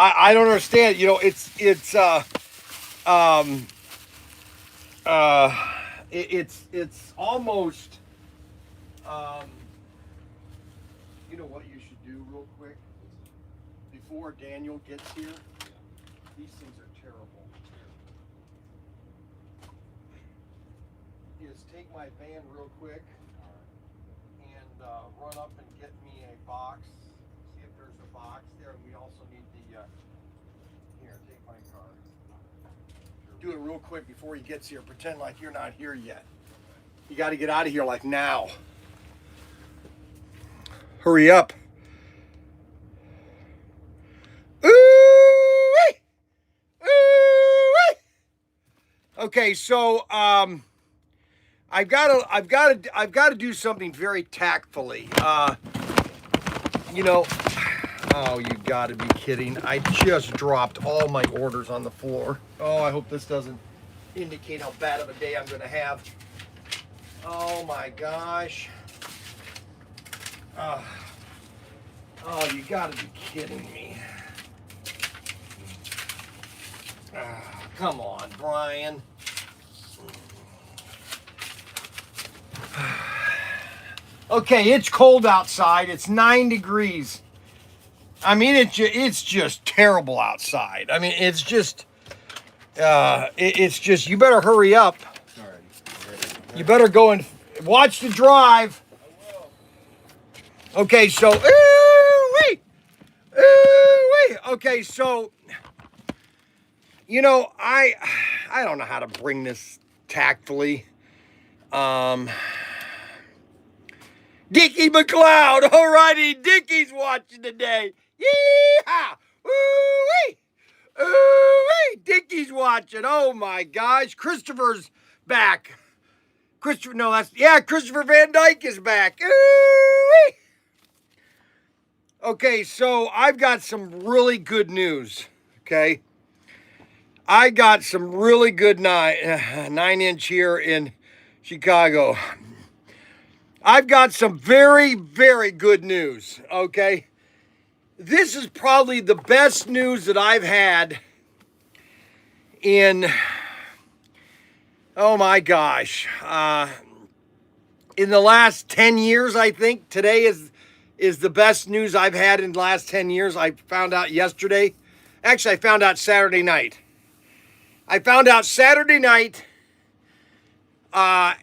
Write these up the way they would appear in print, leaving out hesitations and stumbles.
I don't understand. You know, um, it's almost, um, you know what you should do real quick before Daniel gets here? These things are terrible. Is take my van real quick and run up and get me a box. See if there's a box there. And we also need the, here, take my car. Do it real quick before he gets here. Pretend like you're not here yet. You got to get out of here like now. Hurry up. Ooh-wee! Ooh-wee! Okay, so I've got to do something very tactfully. You know, oh, you got to be kidding! I just dropped all my orders on the floor. Oh, I hope this doesn't indicate how bad of a day I'm going to have. Oh my gosh! Oh, you got to be kidding me! Come on, Bryan. Okay, it's cold outside. It's 9 degrees. I mean, it's just terrible outside. I mean, it's just, you better hurry up. You better go and watch the drive. Okay, so, ooh-wee! Ooh-wee! Okay, so, you know, I don't know how to bring this tactfully. Dickie McLeod, alrighty, Dickie's watching today. Yeehaw! Ooh-wee! Ooh-wee! Dickie's watching. Oh my gosh, Christopher's back. Christopher Van Dyke is back. Ooh-wee! Okay, so I've got some really good news. Okay, I got some really good 9-inch here in Chicago. I've got some very, very good news, okay? This is probably the best news that I've had in, oh my gosh, in the last 10 years, I think. Today is the best news I've had in the last 10 years. I found out yesterday. Actually, I found out Saturday night.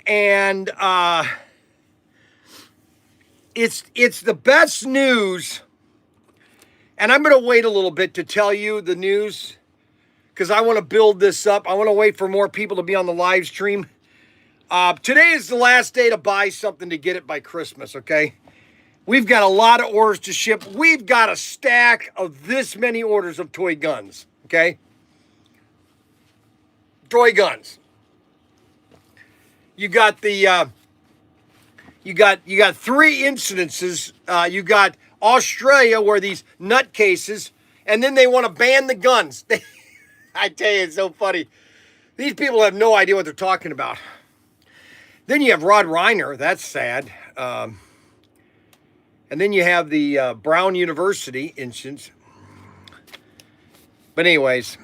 And it's the best news, and I'm going to wait a little bit to tell you the news because I want to build this up. I want to wait for more people to be on the live stream. Today is the last day to buy something to get it by Christmas, okay? We've got a lot of orders to ship. We've got a stack of this many orders of toy guns, okay? Toy guns. You got the you got 3 incidences. You got Australia where these nutcases, and then they want to ban the guns. I tell you, it's so funny. These people have no idea what they're talking about. Then you have Rod Reiner. That's sad. And then you have the Brown University instance. But anyways,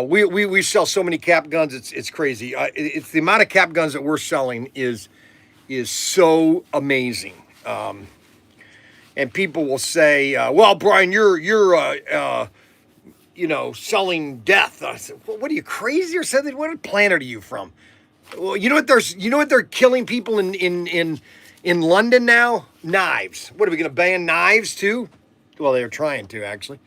we sell so many cap guns. It's crazy. It's the amount of cap guns that we're selling is so amazing. And people will say, "Well, Bryan, you're selling death." I said, well, "What are you, crazy or something? What planet are you from?" Well, you know what they're killing people in London now? Knives. What are we going to ban knives too? Well, they're trying to actually.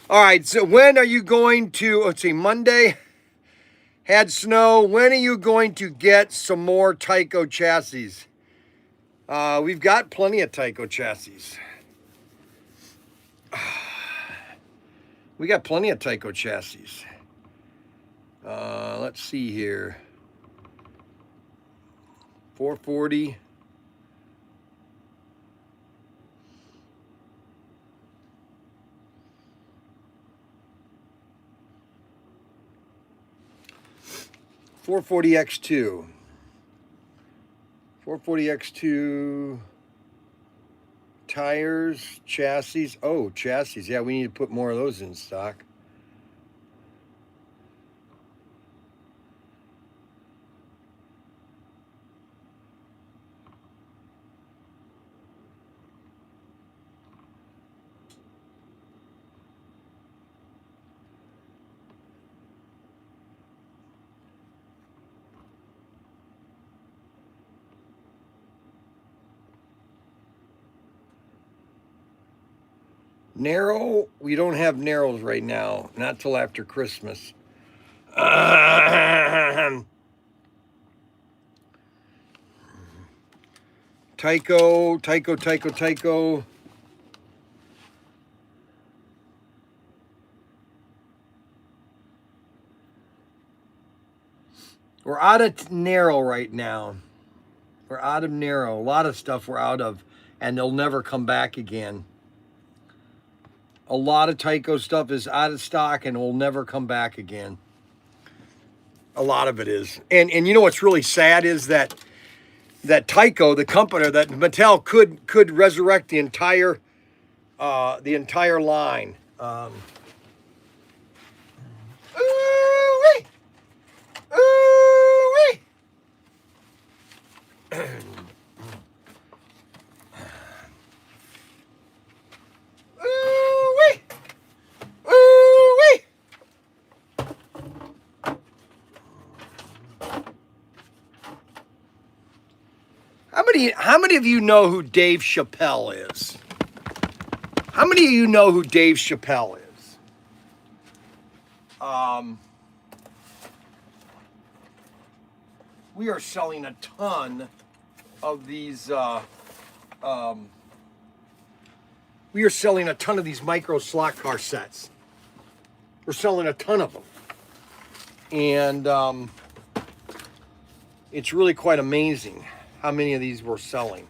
All right. So when are you going to? Let's see. Monday had snow. When are you going to get some more Tyco chassis? We've got plenty of Tyco chassis. We got plenty of Tyco chassis. Let's see here. 440. $440X2. tires, chassis. Oh, chassis. Yeah, we need to put more of those in stock. Narrow, we don't have narrows right now. Not till after Christmas. Tyco. We're out of narrow right now. We're out of narrow. A lot of stuff we're out of, and they'll never come back again. A lot of Tyco stuff is out of stock and will never come back again. A lot of it is. And you know what's really sad is that Tyco, the company, that Mattel could resurrect the entire line. Ooh-wee! Ooh-wee! Ooh-wee! Ooh-wee! How many of you know who Dave Chappelle is? How many of you know who Dave Chappelle is? We are selling a ton of these. We are selling a ton of these micro slot car sets. We're selling a ton of them, and it's really quite amazing how many of these we're selling.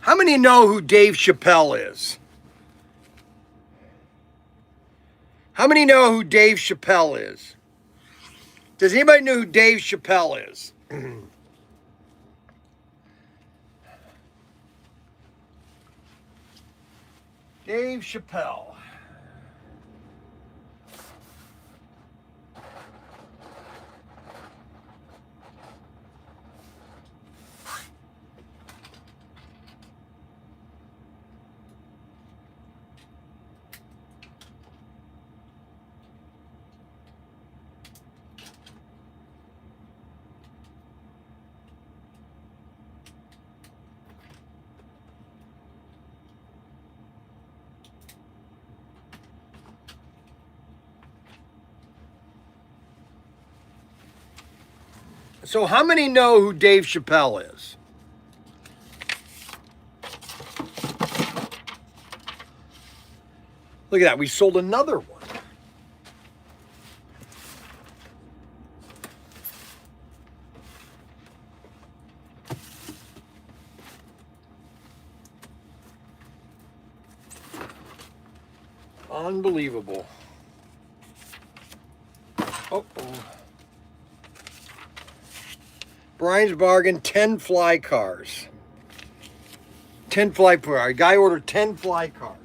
How many know who Dave Chappelle is? How many know who Dave Chappelle is? Does anybody know who Dave Chappelle is? Dave Chappelle. So how many know who Dave Chappelle is? Look at that. We sold another one. Unbelievable. Uh-oh. Bryan's bargain, 10 fly cars. 10 fly cars. A guy ordered 10 fly cars.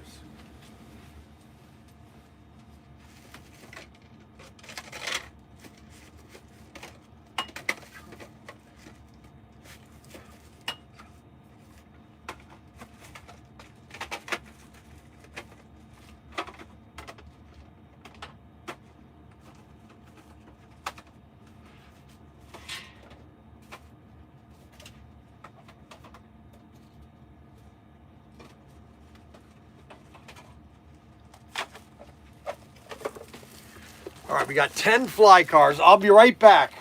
All right, we got 10 fly cars. I'll be right back.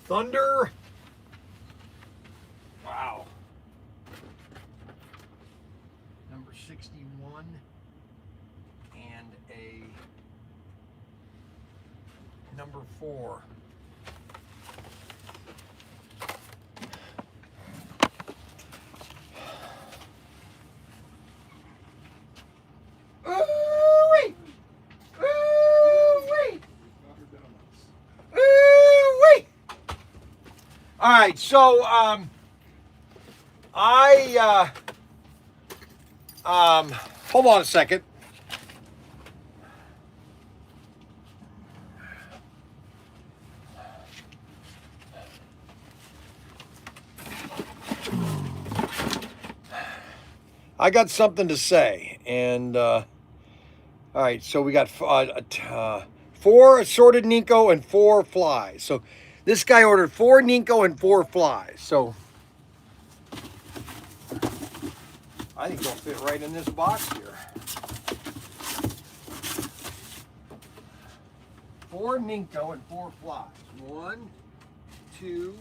Thunder. Wow. Number 61. And a number 4. Ooh-wee! Ooh-wee! Ooh-wee! All right, so hold on a second. I got something to say, and all right, so we got 4 assorted Ninko and 4 flies. So this guy ordered 4 Ninko and 4 flies. So I think they'll fit right in this box here. 4 Ninko and 4 flies. 1, 2,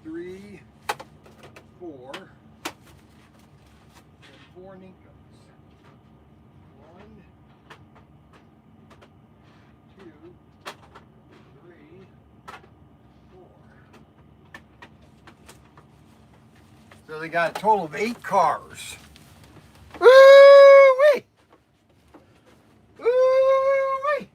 3, 4. And 4 Ninkos. 1, 2, 3, 4. So they got a total of 8 cars. Woo-wee! Woo-wee!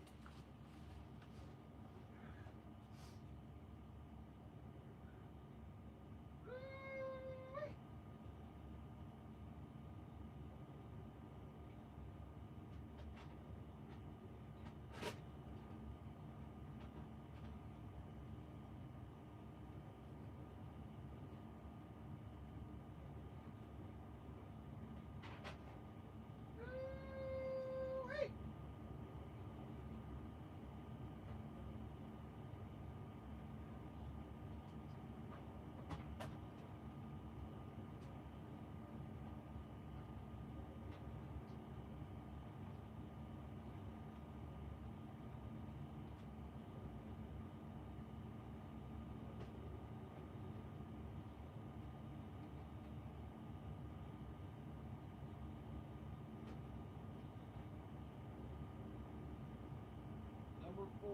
Number 4.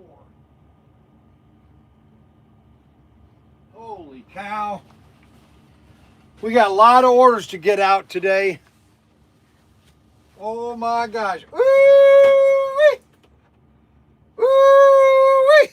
Holy cow. We got a lot of orders to get out today. Oh my gosh. Ooh-wee! Ooh-wee!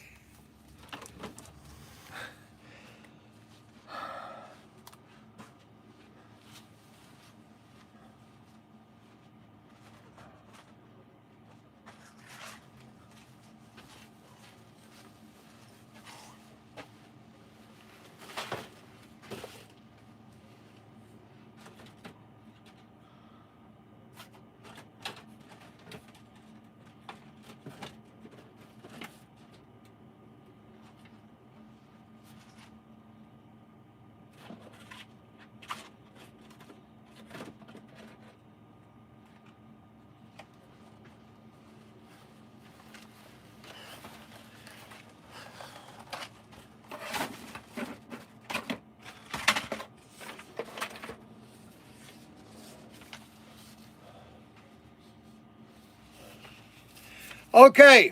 Okay,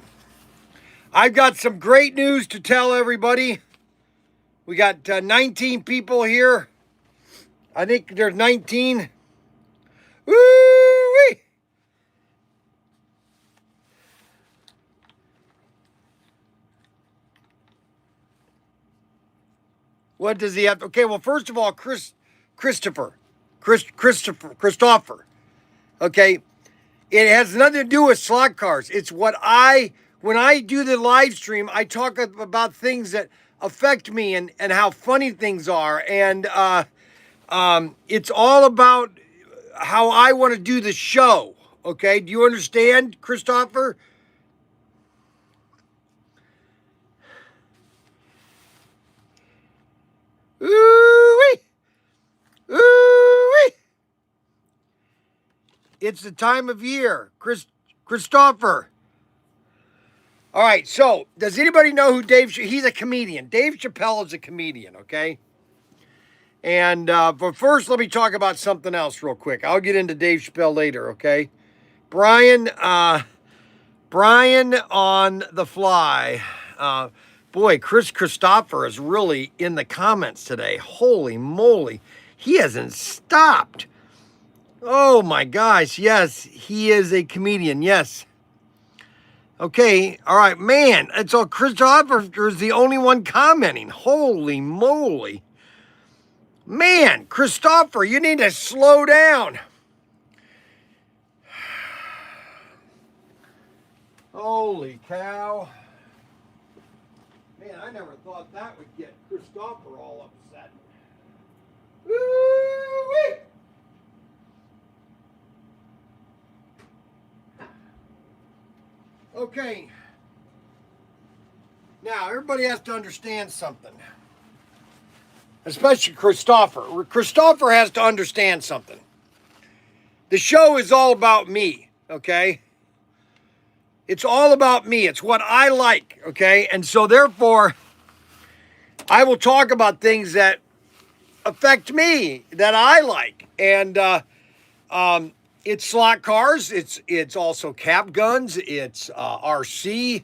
I've got some great news to tell everybody. We got 19 people here. I think there's 19. Woo-wee! What does he have? Okay, well, first of all, Christopher. Okay, it has nothing to do with slot cars. It's when I do the live stream, I talk about things that affect me and how funny things are. And it's all about how I want to do the show. Okay, do you understand, Christopher? Ooh-wee! Ooh-wee! It's the time of year, Christopher. All right, so does anybody know who he's a comedian. Dave Chappelle is a comedian, okay? And but first, let me talk about something else real quick. I'll get into Dave Chappelle later, okay? Bryan on the fly. Boy, Chris Christopher is really in the comments today. Holy moly. He hasn't stopped. Oh my gosh. Yes, he is a comedian. Yes. Okay. All right, man. And so Christopher is the only one commenting. Holy moly. Man, Christopher, you need to slow down. Holy cow. Man, I never thought that would get Christopher all upset. Woo-wee! Okay. Now, everybody has to understand something. Especially Christopher. Christopher has to understand something. The show is all about me, okay? It's all about me. It's what I like, okay? And so therefore, I will talk about things that affect me, that I like. And it's slot cars. It's also cap guns. It's RC.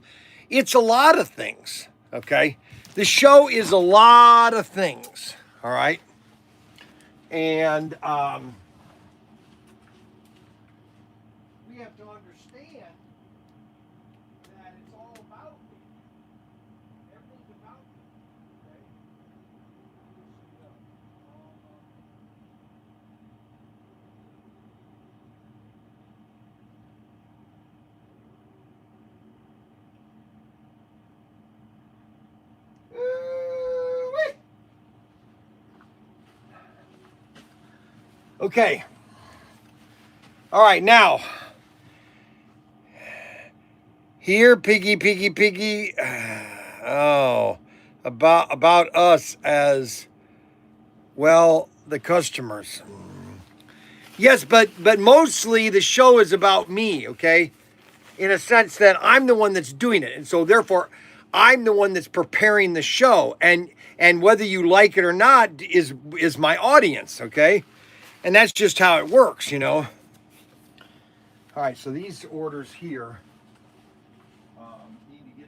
It's a lot of things, okay? The show is a lot of things, all right? And we have to understand that it's all about me. Everything's about me, okay? Okay. All right, now. Here, piggy. Oh, about us as well, the customers. Yes, but mostly the show is about me, okay? In a sense that I'm the one that's doing it. And so therefore, I'm the one that's preparing the show. And whether you like it or not is my audience, okay? And that's just how it works, you know. All right, so these orders here need to get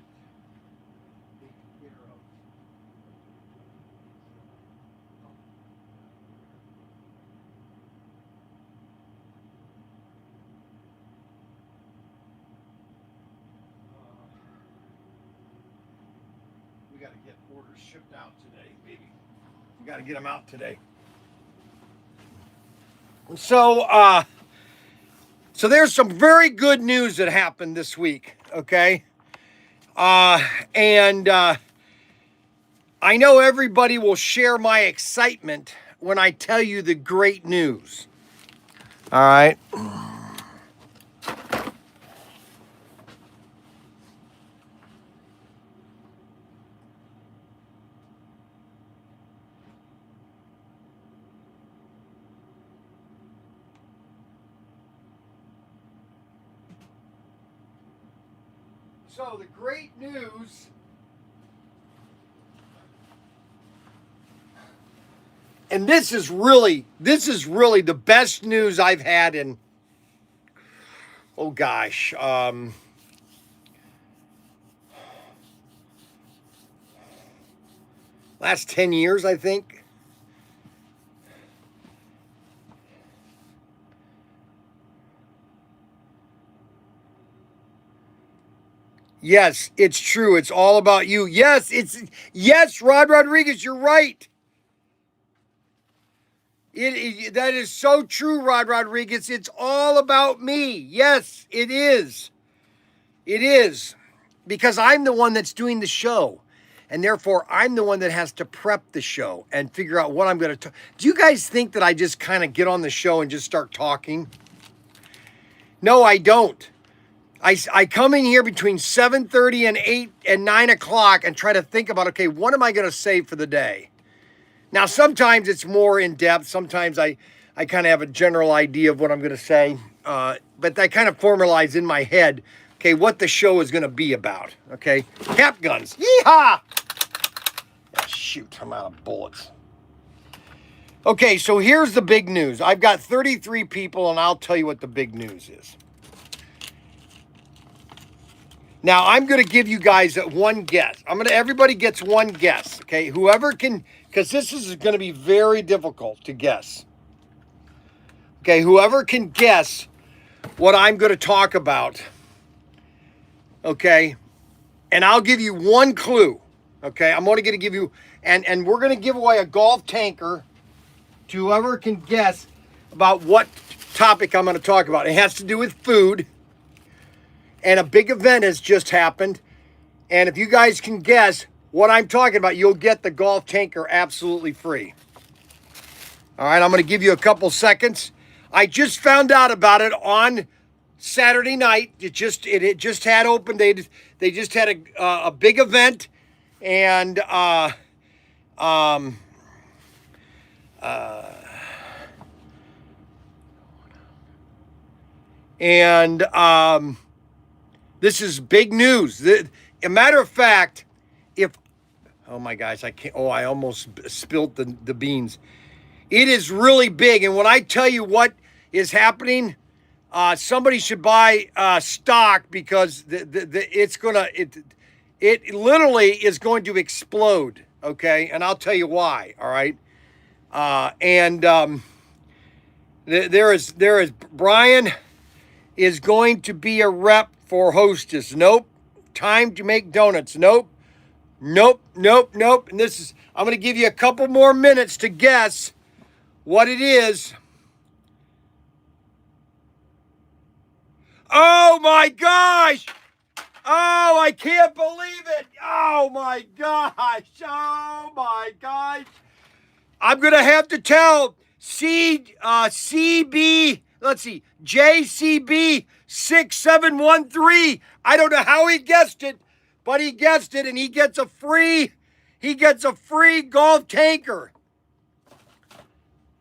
taken care of. We got to get orders shipped out today, baby. We got to get them out today. So, so there's some very good news that happened this week, okay? And I know everybody will share my excitement when I tell you the great news. All right. So the great news and this is really the best news I've had in last 10 years, I think. Yes, it's true. It's all about you. Yes, Rod Rodriguez, you're right. That is so true, Rod Rodriguez. It's all about me. Yes, it is. It is. Because I'm the one that's doing the show. And therefore, I'm the one that has to prep the show and figure out what I'm going to talk. Do you guys think that I just kind of get on the show and just start talking? No, I don't. I come in here between 7:30 and 8 and 9 o'clock and try to think about, okay, what am I going to say for the day? Now, sometimes it's more in depth. Sometimes I kind of have a general idea of what I'm going to say. But I kind of formalize in my head okay, what the show is going to be about, okay? Cap guns. Yeehaw! Ah, shoot, I'm out of bullets. Okay, so here's the big news. I've got 33 people, and I'll tell you what the big news is. Now, I'm going to give you guys one guess. Everybody gets one guess, okay? Whoever can, because this is going to be very difficult to guess. Okay, whoever can guess what I'm going to talk about, okay? And I'll give you one clue, okay? I'm only going to give you, and we're going to give away a golf tanker to whoever can guess about what topic I'm going to talk about. It has to do with food. And a big event has just happened. And if you guys can guess what I'm talking about, you'll get the golf tanker absolutely free. All right, I'm going to give you a couple seconds. I just found out about it on Saturday night. It just had opened. They just had a big event, and this is big news. A matter of fact, oh my gosh, I almost spilled the beans. It is really big. And when I tell you what is happening, somebody should buy stock, because it literally is going to explode. Okay. And I'll tell you why. All right. There is Bryan is going to be a rep for Hostess. Nope. Time to make donuts. Nope. Nope. And I'm going to give you a couple more minutes to guess what it is. Oh my gosh. Oh, I can't believe it. Oh my gosh. I'm going to have to tell JCB 6713. I don't know how he guessed it, but he guessed it, and he gets a free golf tanker.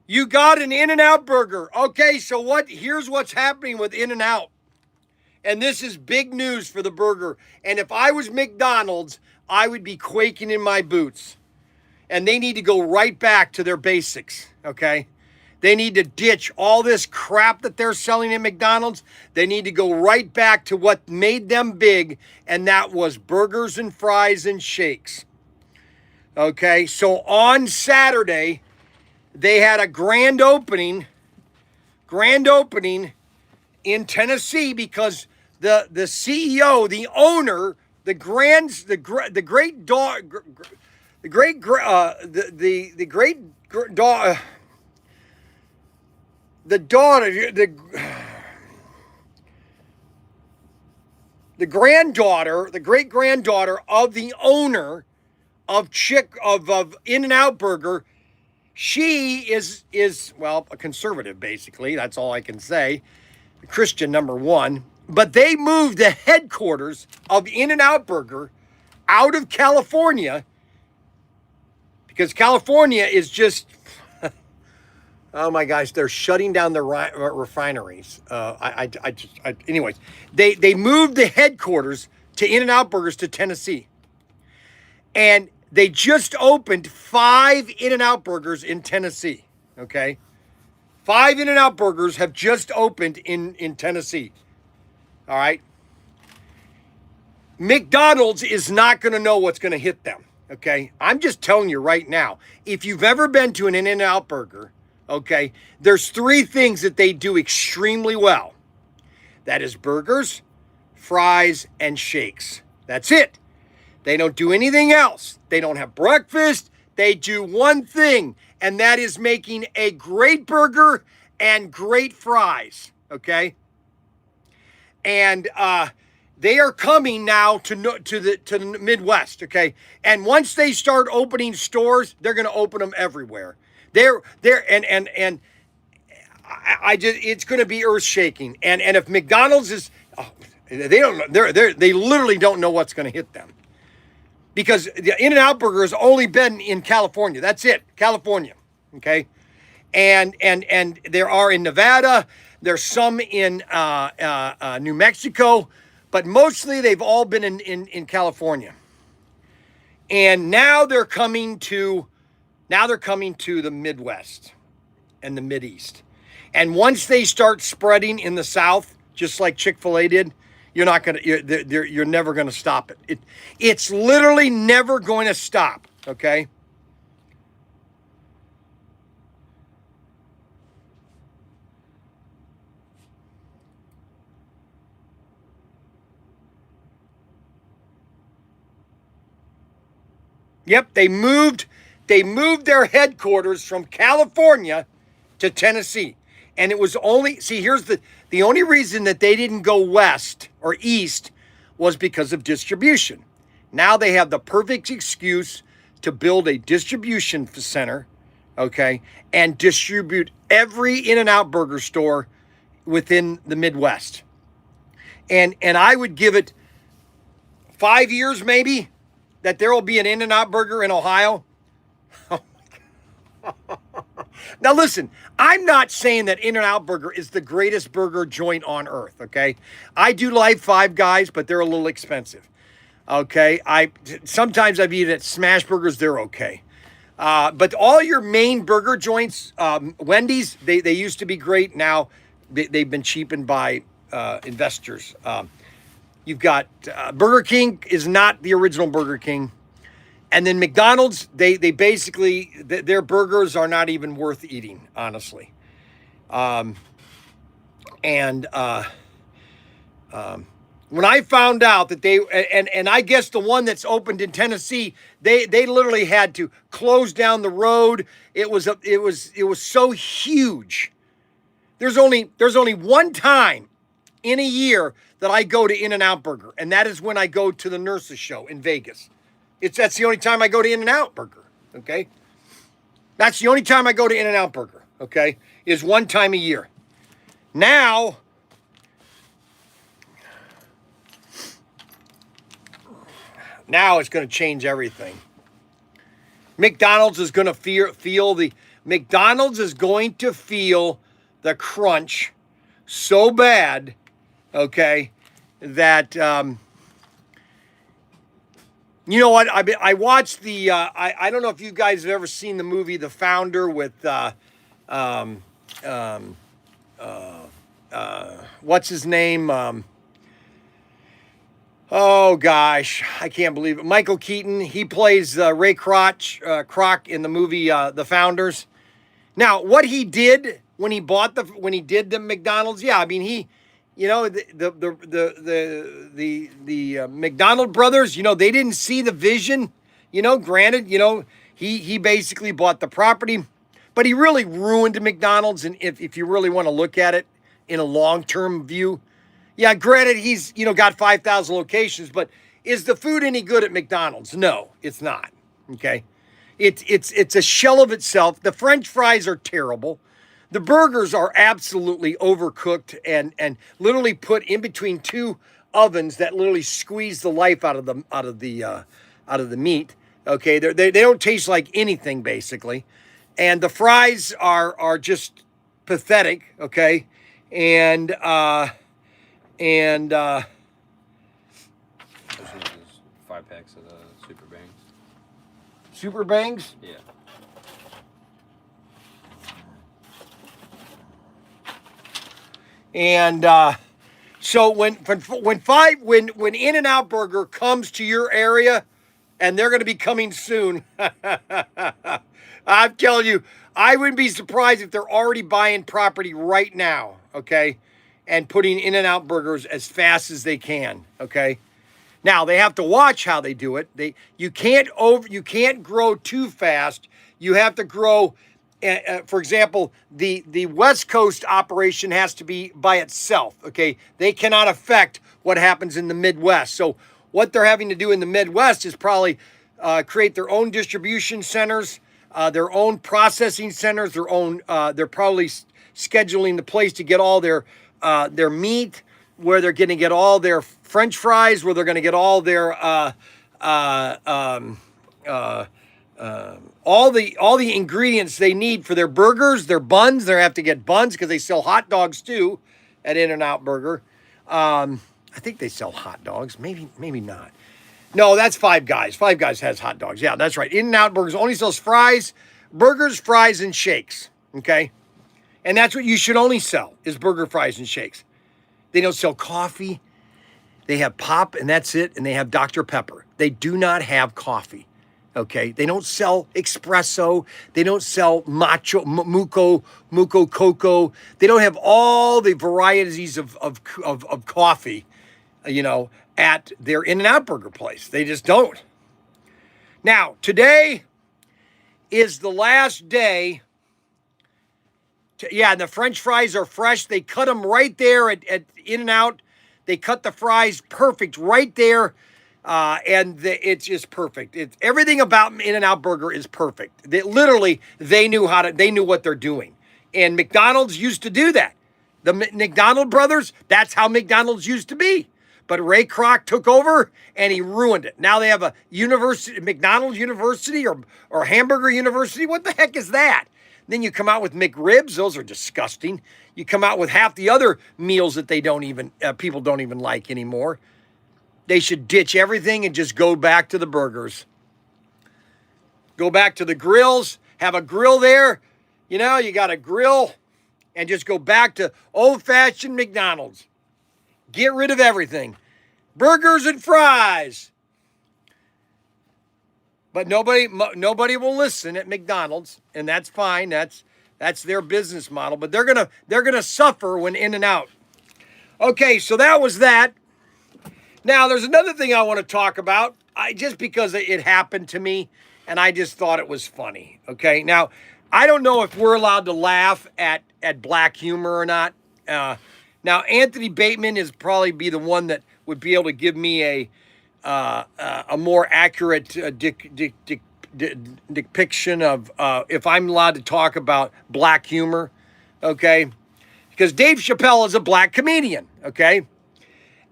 You got an In-N-Out burger. Okay, so here's what's happening with In-N-Out. And this is big news for the burger. And if I was McDonald's, I would be quaking in my boots. And they need to go right back to their basics, okay? They need to ditch all this crap that they're selling at McDonald's. They need to go right back to what made them big, and that was burgers and fries and shakes. Okay, so on Saturday, they had a grand opening in Tennessee, because the CEO, the owner, the great granddaughter of the owner of In-N-Out Burger, she is well, a conservative, basically. That's all I can say. Christian, number one. But they moved the headquarters of In-N-Out Burger out of California, because California is just, oh my gosh, they're shutting down the refineries. Anyways, they moved the headquarters to In-N-Out Burgers to Tennessee. And they just opened 5 In-N-Out Burgers in Tennessee, okay? 5 In-N-Out Burgers have just opened in Tennessee, all right? McDonald's is not going to know what's going to hit them, okay? I'm just telling you right now, if you've ever been to an In-N-Out Burger, okay, there's 3 things that they do extremely well. That is burgers, fries, and shakes. That's it. They don't do anything else. They don't have breakfast. They do one thing, and that is making a great burger and great fries, okay? And they are coming now to the Midwest, okay? And once they start opening stores, they're going to open them everywhere. It's going to be earth shaking. And if McDonald's is, they literally don't know what's going to hit them, because the In-N-Out Burger has only been in California. That's it, California, okay? And there are in Nevada. There's some in New Mexico, but mostly they've all been in California. And now they're coming to the Midwest and the Mideast. And once they start spreading in the South, just like Chick-fil-A did, you're never gonna stop it. It's literally never going to stop. Okay. Yep, they moved their headquarters from California to Tennessee. And it was only, see, here's the only reason that they didn't go west or east was because of distribution. Now they have the perfect excuse to build a distribution center, okay, and distribute every In-N-Out burger store within the Midwest. And I would give it 5 years maybe that there will be an In-N-Out burger in Ohio. Now listen, I'm not saying that In-N-Out Burger is the greatest burger joint on earth, okay? I do like Five Guys, but they're a little expensive, okay? Sometimes I've eaten at Smash Burgers, they're okay. But all your main burger joints, Wendy's, they used to be great. Now they've been cheapened by investors. You've got Burger King is not the original Burger King. And then McDonald's, they basically, their burgers are not even worth eating, honestly. When I found out that and I guess the one that's opened in Tennessee, they literally had to close down the road. It was so huge. There's only one time in a year that I go to In-N-Out Burger, and that is when I go to the Nurses Show in Vegas. That's the only time I go to In-N-Out Burger, okay? That's the only time I go to In-N-Out Burger, okay? Is one time a year. Now it's going to change everything. McDonald's is going to feel the crunch so bad, okay, that you know what? I watched the. I don't know if you guys have ever seen the movie The Founder with what's his name? Oh gosh, I can't believe it. Michael Keaton. He plays Ray Kroc in the movie The Founders. Now, what he did when he did the McDonald's, yeah, I mean the McDonald brothers, they didn't see the vision. Granted, he basically bought the property, but he really ruined McDonald's. And if you really want to look at it in a long-term view, yeah, granted, he's got 5,000 locations, but is the food any good at McDonald's? No, it's not. Okay, it's a shell of itself. The French fries are terrible. The burgers are absolutely overcooked and literally put in between two ovens that literally squeeze the life out of the meat. Okay, they don't taste like anything basically, and the fries are just pathetic. Okay, and Those are 5 packs of the Super Bangs. Super Bangs. Yeah. And so when In-N-Out Burger comes to your area, and they're going to be coming soon, I'm telling you, I wouldn't be surprised if they're already buying property right now, okay, and putting In-N-Out burgers as fast as they can, okay. Now they have to watch how they do it. You can't grow too fast. You have to grow. For example, the West Coast operation has to be by itself, okay? They cannot affect what happens in the Midwest. So what they're having to do in the Midwest is probably create their own distribution centers, their own processing centers, they're probably scheduling the place to get all their meat, where they're going to get all their French fries, where they're going to get all their all the ingredients they need for their burgers, their buns. They have to get buns because they sell hot dogs too at In-N-Out Burger. I think they sell hot dogs. Maybe not. No, that's Five Guys. Five Guys has hot dogs. Yeah, that's right. In-N-Out Burgers only sells fries, burgers, fries, and shakes. Okay? And that's what you should only sell is burger, fries, and shakes. They don't sell coffee. They have pop, and that's it. And they have Dr. Pepper. They do not have coffee. Okay? They don't sell espresso. They don't sell muco cocoa. They don't have all the varieties of coffee, at their In-N-Out Burger place. They just don't. Now, today is the last day. And the French fries are fresh. They cut them right there at In-N-Out. They cut the fries perfect right there. It's just perfect. Everything about In-N-Out Burger is perfect. They knew what they're doing. And McDonald's used to do that. The McDonald brothers, that's how McDonald's used to be. But Ray Kroc took over and he ruined it. Now they have a university, McDonald's University or Hamburger University. What the heck is that? Then you come out with McRibs. Those are disgusting. You come out with half the other meals that people don't even like anymore. They should ditch everything and just go back to the burgers. Go back to the grills. Have a grill there. You got a grill and just go back to old-fashioned McDonald's. Get rid of everything. Burgers and fries. But nobody will listen at McDonald's, and that's fine. That's their business model. But they're gonna suffer when In-N-Out. Okay, so that was that. Now there's another thing I want to talk about. Just because it happened to me, and I just thought it was funny. Okay, now I don't know if we're allowed to laugh at black humor or not. Now, Anthony Bateman is probably be the one that would be able to give me a more accurate depiction of if I'm allowed to talk about black humor, okay? Because Dave Chappelle is a black comedian, okay?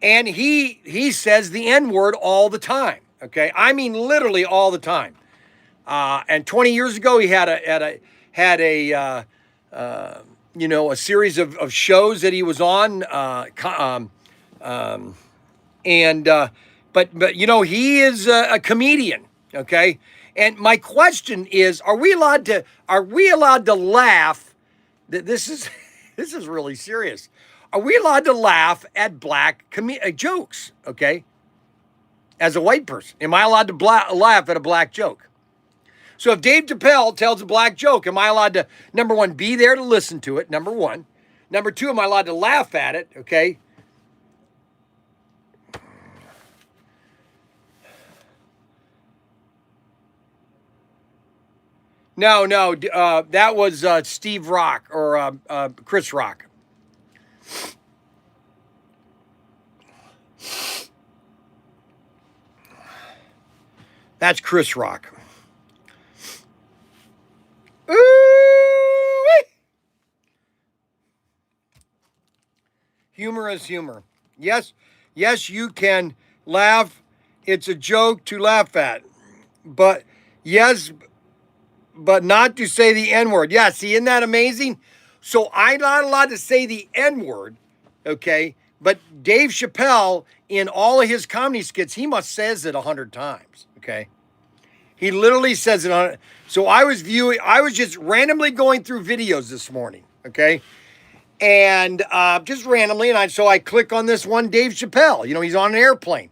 And he says the N-word all the time, okay? I mean, literally all the time. And 20 years ago, he had a series of shows that he was on, but he is a comedian, okay? And my question is, are we allowed to laugh? This is really serious. Are we allowed to laugh at black jokes, okay? As a white person, am I allowed to laugh at a black joke? So if Dave Chappelle tells a black joke, am I allowed to, number one, be there to listen to it, number one? Number two, am I allowed to laugh at it, okay? No, that was Steve Rock or Chris Rock. That's Chris Rock. Ooh-wee. Humor is humor. Yes, you can laugh. It's a joke to laugh at. But not to say the N-word. Yeah, see, isn't that amazing? So I'm not allowed to say the N-word, okay? But Dave Chappelle, in all of his comedy skits, he must says it 100 times, okay? He literally says it on it. So I was just randomly going through videos this morning, okay? And just randomly, so I click on this one, Dave Chappelle. He's on an airplane.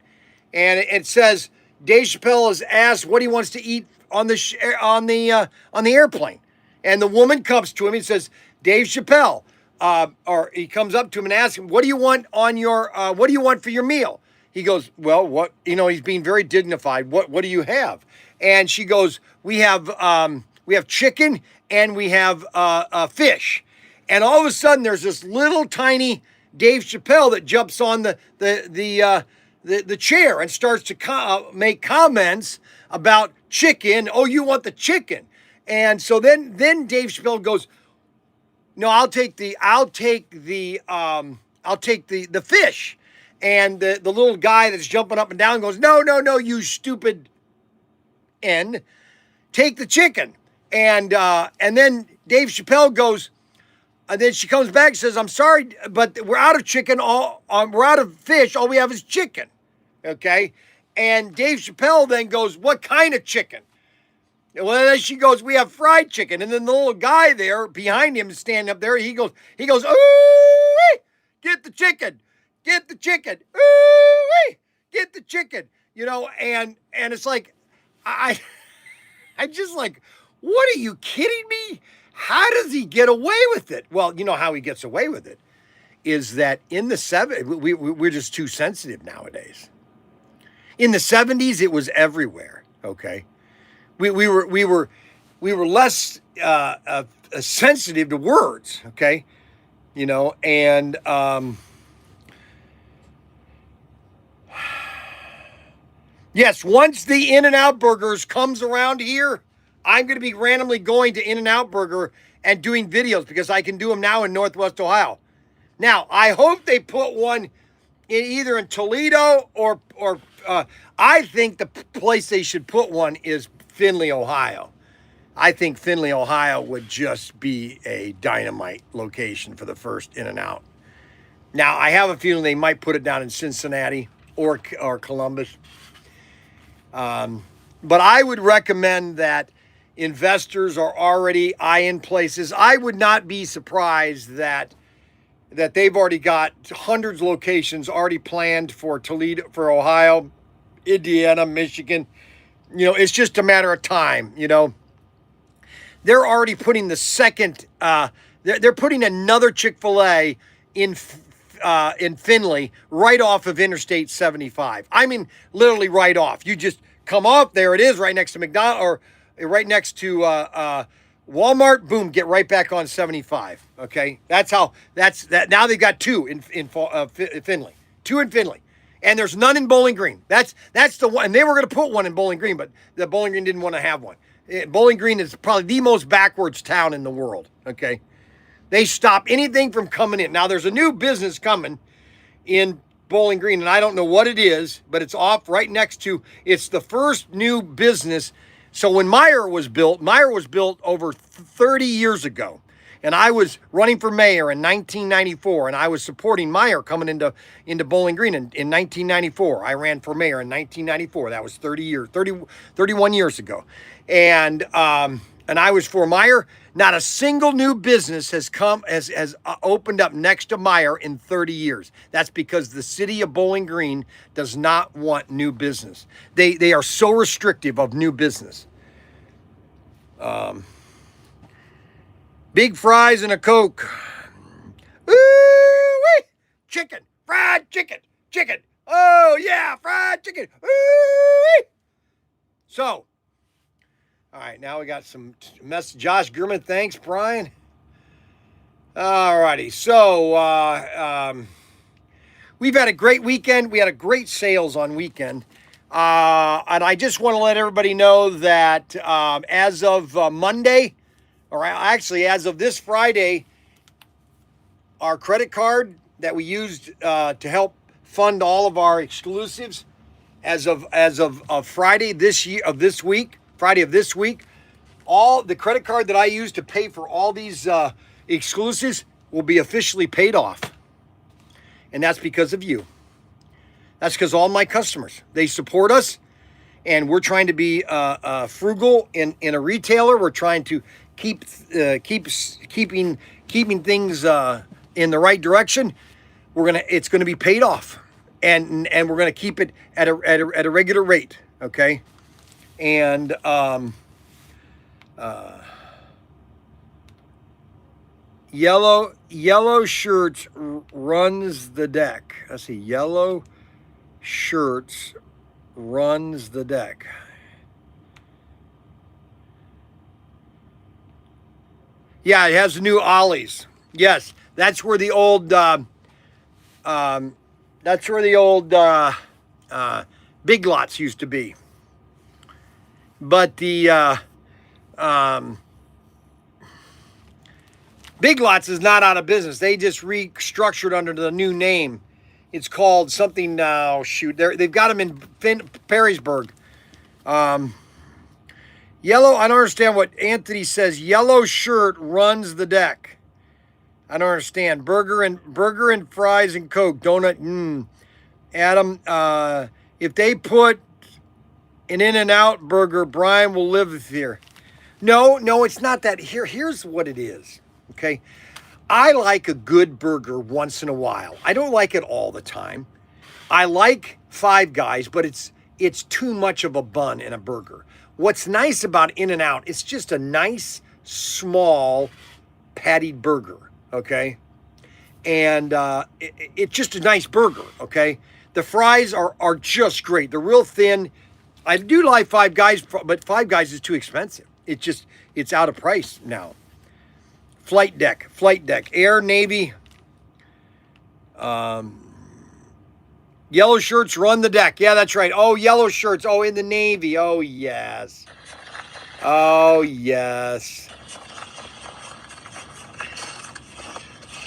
And it says, Dave Chappelle is asked what he wants to eat on the airplane. And the woman comes to him and says, Dave Chappelle, or he comes up to him and asks him, what do you want for your meal? He goes, well, what, he's being very dignified. What do you have? And she goes, we have chicken and we have fish. And all of a sudden there's this little tiny Dave Chappelle that jumps on the chair and starts to make comments about chicken. Oh, you want the chicken? And so then Dave Chappelle goes, no, I'll take the fish. And the little guy that's jumping up and down goes, no, you stupid N, take the chicken. And then Dave Chappelle goes, And then she comes back and says, I'm sorry, but we're out of chicken. We're out of fish. All we have is chicken. Okay. And Dave Chappelle then goes, what kind of chicken? Well, then she goes, we have fried chicken. And then the little guy there behind him is standing up there. He goes, ooh, get the chicken. Get the chicken. Ooh, get the chicken. You know, and it's like, I just like, what are you kidding me? How does he get away with it? Well, you know how he gets away with it is that in the 70s, we're just too sensitive nowadays. In the 70s, it was everywhere. Okay, we were less sensitive to words. Okay, you know, and yes, once the In-N-Out Burgers comes around here, I'm going to be randomly going to In-N-Out Burger and doing videos because I can do them now in Northwest Ohio. Now, I hope they put one either in Toledo or I think the place they should put one is Findlay, Ohio. I think Findlay, Ohio would just be a dynamite location for the first In-N-Out. Now, I have a feeling they might put it down in Cincinnati or Columbus. But I would recommend that investors are already eyeing places. I would not be surprised that they've already got hundreds of locations already planned for Toledo, for Ohio, Indiana, Michigan. You know, it's just a matter of time. You know, they're already putting the second. They're putting another Chick-fil-A in Findlay right off of Interstate 75. I mean, literally right off. You just come off, there it is, right next to McDonald's or right next to Walmart. Boom, get right back on 75. Okay, that's that. Now they've got two in Findlay, two in Findlay, and there's none in Bowling Green. That's the one. And they were going to put one in Bowling Green, but the Bowling Green didn't want to have one. Bowling Green is probably the most backwards town in the world. Okay, they stop anything from coming in. Now there's a new business coming in Bowling Green, and I don't know what it is, but it's off right next to. It's the first new business. So when Meijer was built over 30 years ago. And I was running for mayor in 1994, and I was supporting Meijer coming into Bowling Green in 1994. I ran for mayor in 1994. That was 31 years ago. And I was for Meijer. Not a single new business has opened up next to Meijer in 30 years. That's because the city of Bowling Green does not want new business. They are so restrictive of new business. Big fries and a Coke. Ooh-wee! Chicken, fried chicken. Oh yeah, fried chicken. Ooh-wee! So, all right, now we got some message. Josh Gurman, thanks, Bryan. All righty, so we've had a great weekend. We had a great sales on weekend. And I just want to let everybody know that as of Monday, or actually as of this Friday, our credit card that we used to help fund all of our exclusives, as of Friday this week, all the credit card that I used to pay for all these exclusives will be officially paid off. And that's because of you. That's because all my customers, they support us, and we're trying to be frugal in a retailer. We're trying to keeping things in the right direction. It's gonna be paid off, and we're gonna keep it at a regular rate. Okay, and yellow shirts runs the deck. Let's see, yellow shirts runs the deck. Yeah, it has the new ollies. Yes, that's where the old Big Lots used to be. But the Big Lots is not out of business. They just restructured under the new name. It's called something now. Shoot, they've got them in Perrysburg. Yellow. I don't understand what Anthony says. Yellow shirt runs the deck. I don't understand. Burger and fries and Coke, donut. Adam, if they put an In-N-Out burger, Brian will live here. No, it's not that. Here's what it is. Okay, I like a good burger once in a while. I don't like it all the time. I like Five Guys, but it's too much of a bun in a burger. What's nice about In-N-Out, it's just a nice, small, pattied burger, okay? And it's just a nice burger, okay? The fries are just great. They're real thin. I do like Five Guys, but Five Guys is too expensive. It's out of price now. Flight deck, Air, Navy. Yellow shirts run the deck. Yeah, that's right. Oh, yellow shirts. Oh, in the Navy. Oh, yes. Oh, yes.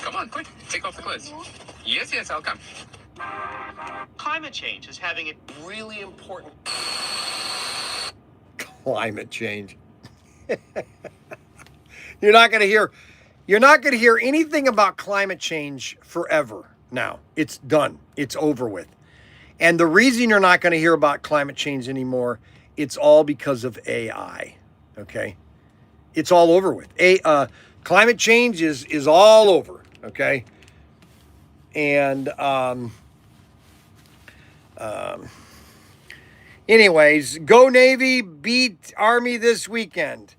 Come on, quick. Take off the clothes. Yes, I'll come. Climate change is having a really important. Climate change. You're not going to hear anything about climate change forever now. It's done. It's over with. And the reason you're not going to hear about climate change anymore, it's all because of AI. Okay? It's all over with. Climate change is all over. Okay? And anyways, go Navy, beat Army this weekend.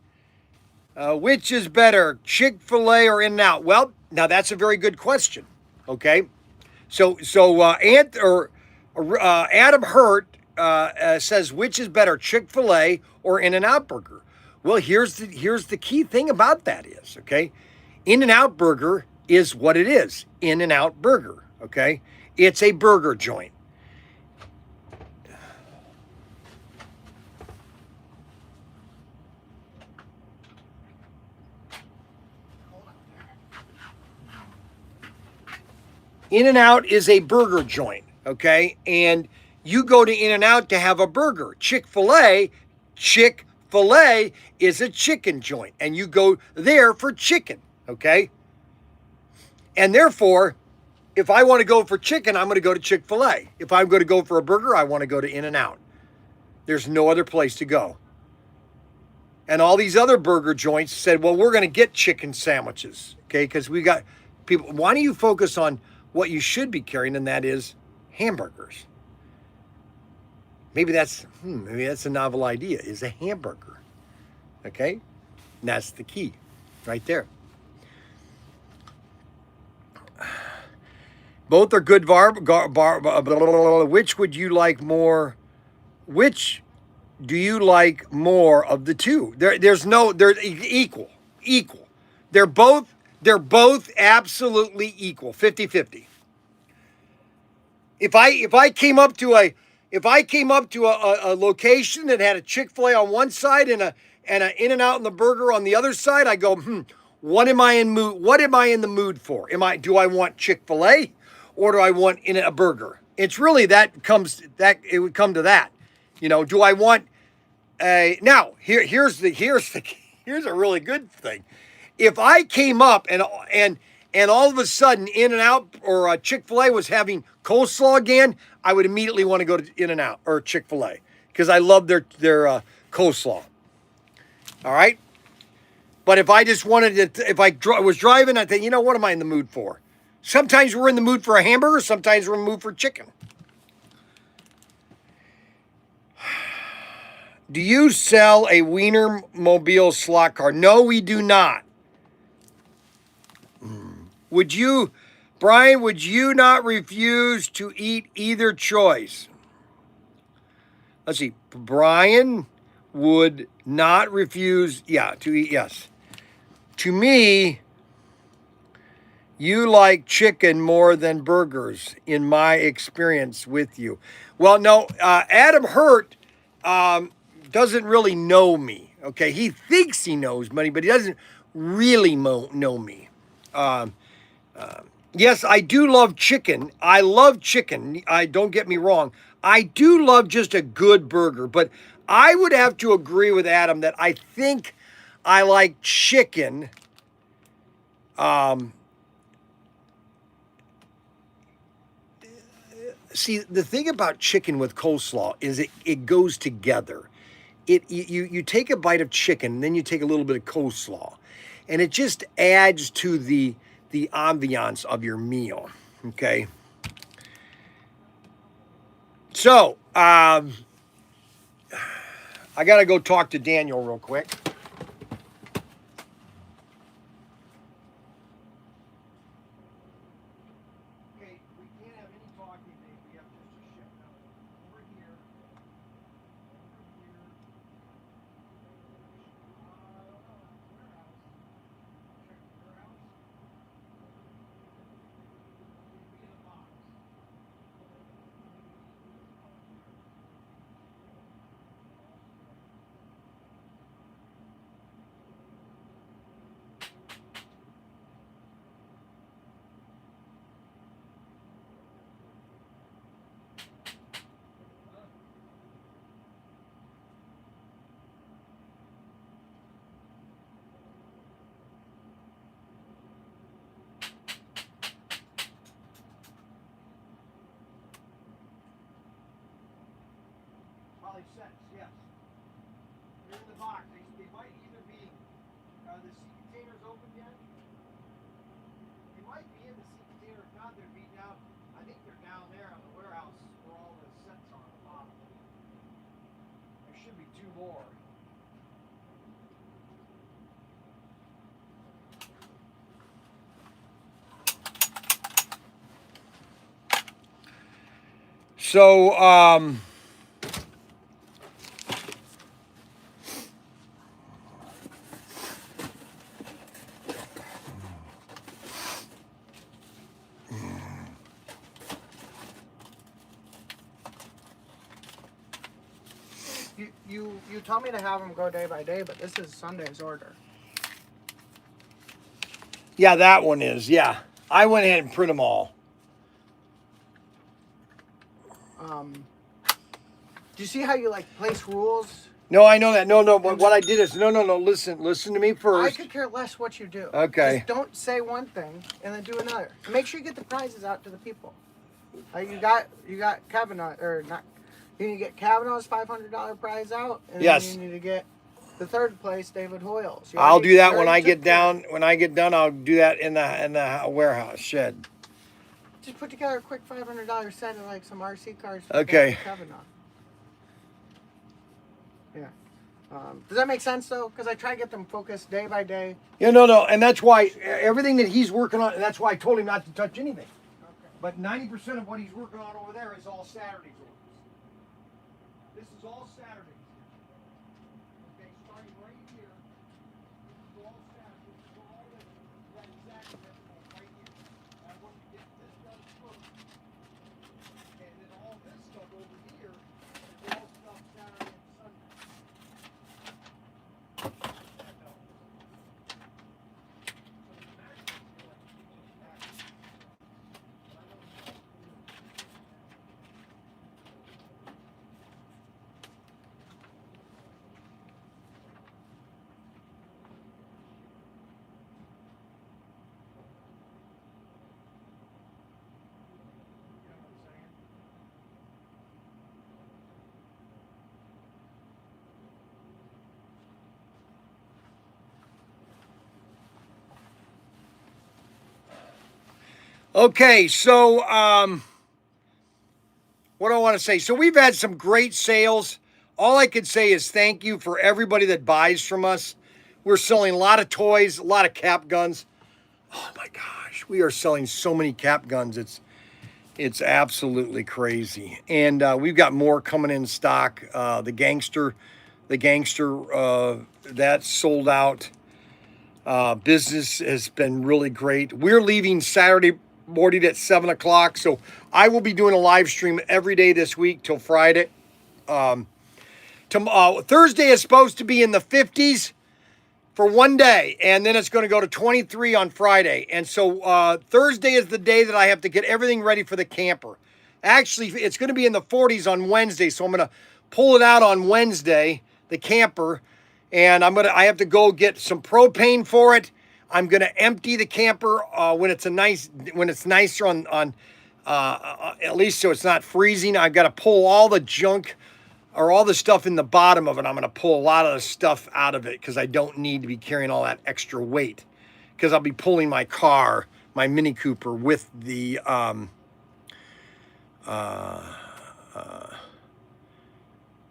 Which is better, Chick-fil-A or In-N-Out? Well, now that's a very good question. Okay, so Adam Hurt says which is better, Chick-fil-A or In-N-Out burger? Well, here's the key thing about that is, okay, In-N-Out burger is what it is, In-N-Out burger. Okay, it's a burger joint. In-N-Out is a burger joint, okay? And you go to In-N-Out to have a burger. Chick-fil-A is a chicken joint, and you go there for chicken, okay? And therefore, if I want to go for chicken, I'm going to go to Chick-fil-A. If I'm going to go for a burger, I want to go to In-N-Out. There's no other place to go. And all these other burger joints said, well, we're going to get chicken sandwiches, okay? Because we got people. Why don't you focus on what you should be carrying, and that is hamburgers. Maybe that's a novel idea, is a hamburger. Okay? And that's the key right there. Both are good which would you like more? Which do you like more of the two? They're equal. They're both absolutely equal, 50-50. If I came up to a location that had a Chick-fil-A on one side and a In-N-Out and the burger on the other side, I go, what am I in the mood for? Do I want Chick-fil-A or do I want a burger? It's really it would come to that. Do I want now here's a really good thing. If I came up and all of a sudden In-N-Out or Chick-fil-A was having coleslaw again, I would immediately want to go to In-N-Out or Chick-fil-A because I love their coleslaw. All right? But if I just wanted to, if I was driving, I think, what am I in the mood for? Sometimes we're in the mood for a hamburger, sometimes we're in the mood for chicken. Do you sell a Wienermobile slot car? No, we do not. Brian, would you not refuse to eat either choice? Let's see. Brian would not refuse, to eat, yes. To me, you like chicken more than burgers, in my experience with you. Well, no, Adam Hurt doesn't really know me, okay? He thinks he knows me, but he doesn't really know me. Yes, I do love chicken. I love chicken. Don't get me wrong. I do love just a good burger, but I would have to agree with Adam that I think I like chicken See, the thing about chicken with coleslaw is it goes together. You take a bite of chicken, and then you take a little bit of coleslaw, and it just adds to the ambiance of your meal. Okay. So, I gotta go talk to Daniel real quick. Okay, we can't have any talking, Dave. We have just a ship now. Over here. Probably sets, yes. They're in the box. They might either be, the sea containers open yet? They might be in the sea container. If not, they're being down. I think they're down there on the warehouse where all the sets are on the bottom. There should be two more. So, You told me to have them go day by day, but this is Sunday's order. yeah, that one is, yeah. I went ahead and print them all. Do you see how you like place rules? No, I know that. No, but what I did is, no, listen to me I first. could care less what you do. Okay. Just don't say one thing and then do another. Make sure you get the prizes out to the people. You got Kavanaugh or not? You need to get Kavanaugh's $500 prize out, and Yes. then you need to get the third place David Hoyle's. I'll do that when I took get down. When I get done, I'll do that in the warehouse shed. Just put together a quick $500 set of like some RC cars. For Okay. Kavanaugh. Yeah. Does that make sense though? Because I try to get them focused day by day. Yeah, no, and that's why everything that he's working on. That's why I told him not to touch anything. Okay. But 90% of what he's working on over there is all Saturdays orders. This is all Saturdays. Okay, starting right here. This is all Saturdays. This is all this. That exactly that's right here. I want you to get this done first. And then all this stuff over here is all stuff Saturday and Sunday. That helps. So the maximum is like taxes. But I don't know. You know what I'm saying? Okay, so what do I want to say? So we've had some great sales. All I can say is thank you for everybody that buys from us. We're selling a lot of toys, a lot of cap guns. Oh my gosh, we are selling so many cap guns. It's absolutely crazy. And we've got more coming in stock. The gangster, that's sold out. Business has been really great. We're leaving Saturday morning at 7 o'clock. So I will be doing a live stream every day this week till Friday. Thursday is supposed to be in the 50s for one day, and then it's going to go to 23 on Friday. And so Thursday is the day that I have to get everything ready for the camper. Actually, it's going to be in the 40s on Wednesday, so I'm going to pull it out on Wednesday, the camper, and I have to go get some propane for it. I'm going to empty the camper when it's nicer on at least so it's not freezing. I've got to pull all the junk or all the stuff in the bottom of it. I'm going to pull a lot of the stuff out of it because I don't need to be carrying all that extra weight, because I'll be pulling my car, my Mini Cooper, with the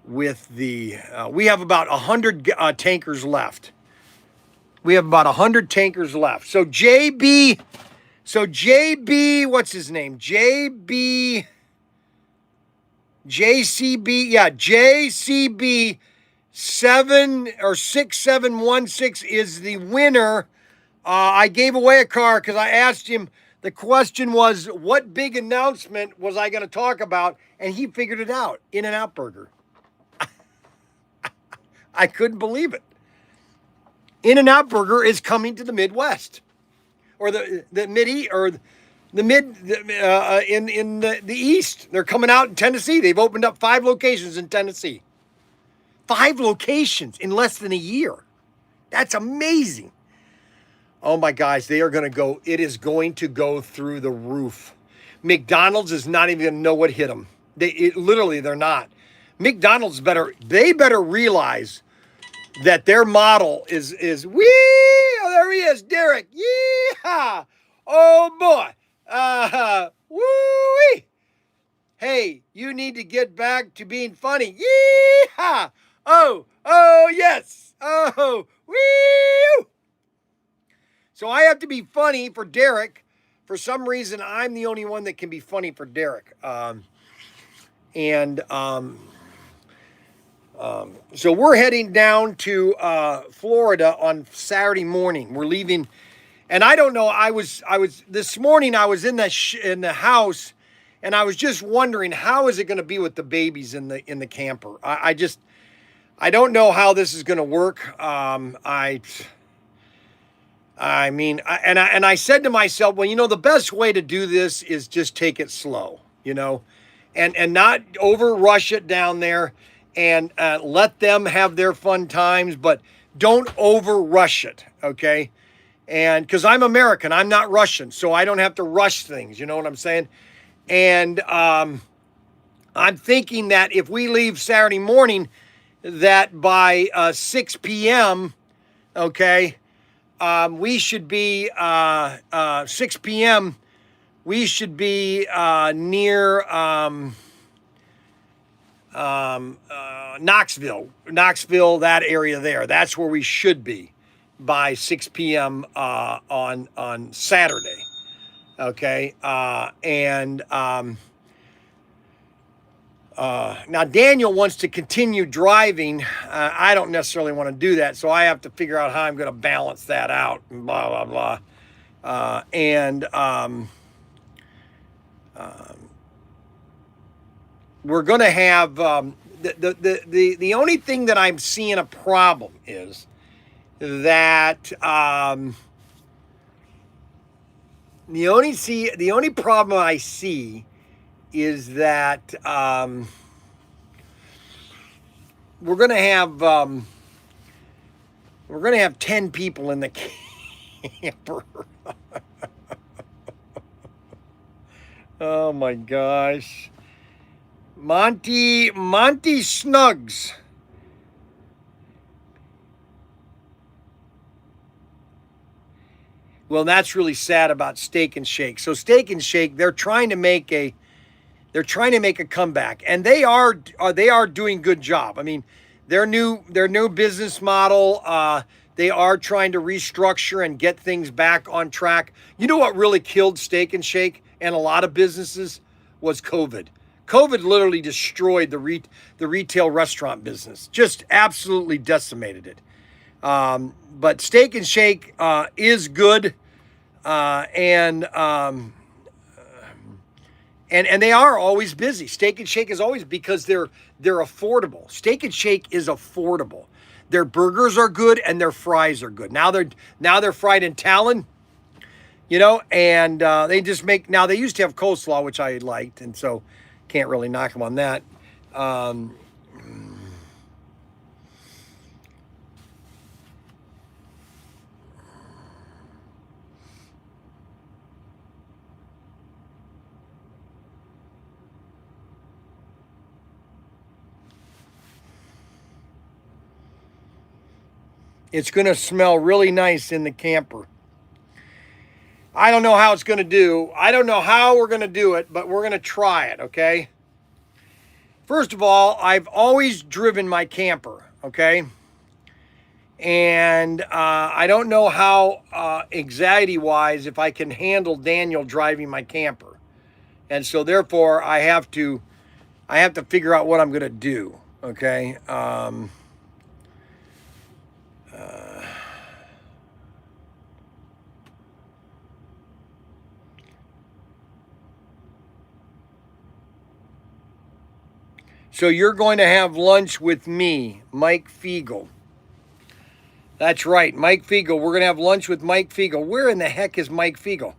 we have about 100 tankers left. We have about 100 tankers left. So JB, what's his name? JCB, yeah, JCB 6716 is the winner. I gave away a car because I asked him, the question was, what big announcement was I going to talk about? And he figured it out. In-N-Out Burger. I couldn't believe it. In-N-Out Burger is coming to the Midwest, or the mid or the mid in the East. They're coming out in Tennessee. They've opened up 5 locations in Tennessee. 5 locations in less than a year. That's amazing. Oh my guys, they are going to go. It is going to go through the roof. McDonald's is not even going to know what hit them. Literally, they're not. McDonald's better realize that their model is wee. Oh, there he is, Derek. Yeehaw. Oh boy. Woo. Hey, you need to get back to being funny. Yeehaw. Oh yes. Oh, wee. So I have to be funny for Derek. For some reason, I'm the only one that can be funny for Derek. So we're heading down to Florida on Saturday morning. We're leaving, and I don't know. I was this morning. I was in the house, and I was just wondering, how is it going to be with the babies in the camper? I don't know how this is going to work. I said to myself, well, the best way to do this is just take it slow, and not over rush it down there, and let them have their fun times, but don't over rush it, okay? And because I'm American, I'm not Russian, so I don't have to rush things, you know what I'm saying? And I'm thinking that if we leave Saturday morning, that by 6 p.m., okay, we should be 6 p.m. We should be near Knoxville, that area there. That's where we should be by 6 p.m. On Saturday. Okay, now Daniel wants to continue driving. I don't necessarily want to do that, so I have to figure out how I'm going to balance that out. And blah blah blah, we're going to have the only thing that I'm seeing a problem is that the only problem I see is that we're going to have 10 people in the camper. Oh my gosh. Monty Snugs. Well, that's really sad about Steak and Shake. So Steak and Shake, they're trying to make a comeback, and they are doing good job. I mean, their new business model, they are trying to restructure and get things back on track. You know what really killed Steak and Shake and a lot of businesses was COVID. COVID literally destroyed the retail restaurant business, just absolutely decimated it. But Steak and Shake is good, and they are always busy. Steak and Shake is always, because they're affordable. Steak and Shake is affordable. Their burgers are good and their fries are good. Now they're fried in talon, and they just make, now they used to have coleslaw, which I liked, and so can't really knock them on that. It's going to smell really nice in the camper. I don't know how it's going to do. I don't know how we're going to do it, but we're going to try it, okay? First of all, I've always driven my camper, okay? And I don't know how anxiety-wise if I can handle Daniel driving my camper. And so therefore I have to figure out what I'm going to do, okay? So you're going to have lunch with me, Mike Fiegel. That's right, Mike Fiegel. We're going to have lunch with Mike Fiegel. Where in the heck is Mike Fiegel?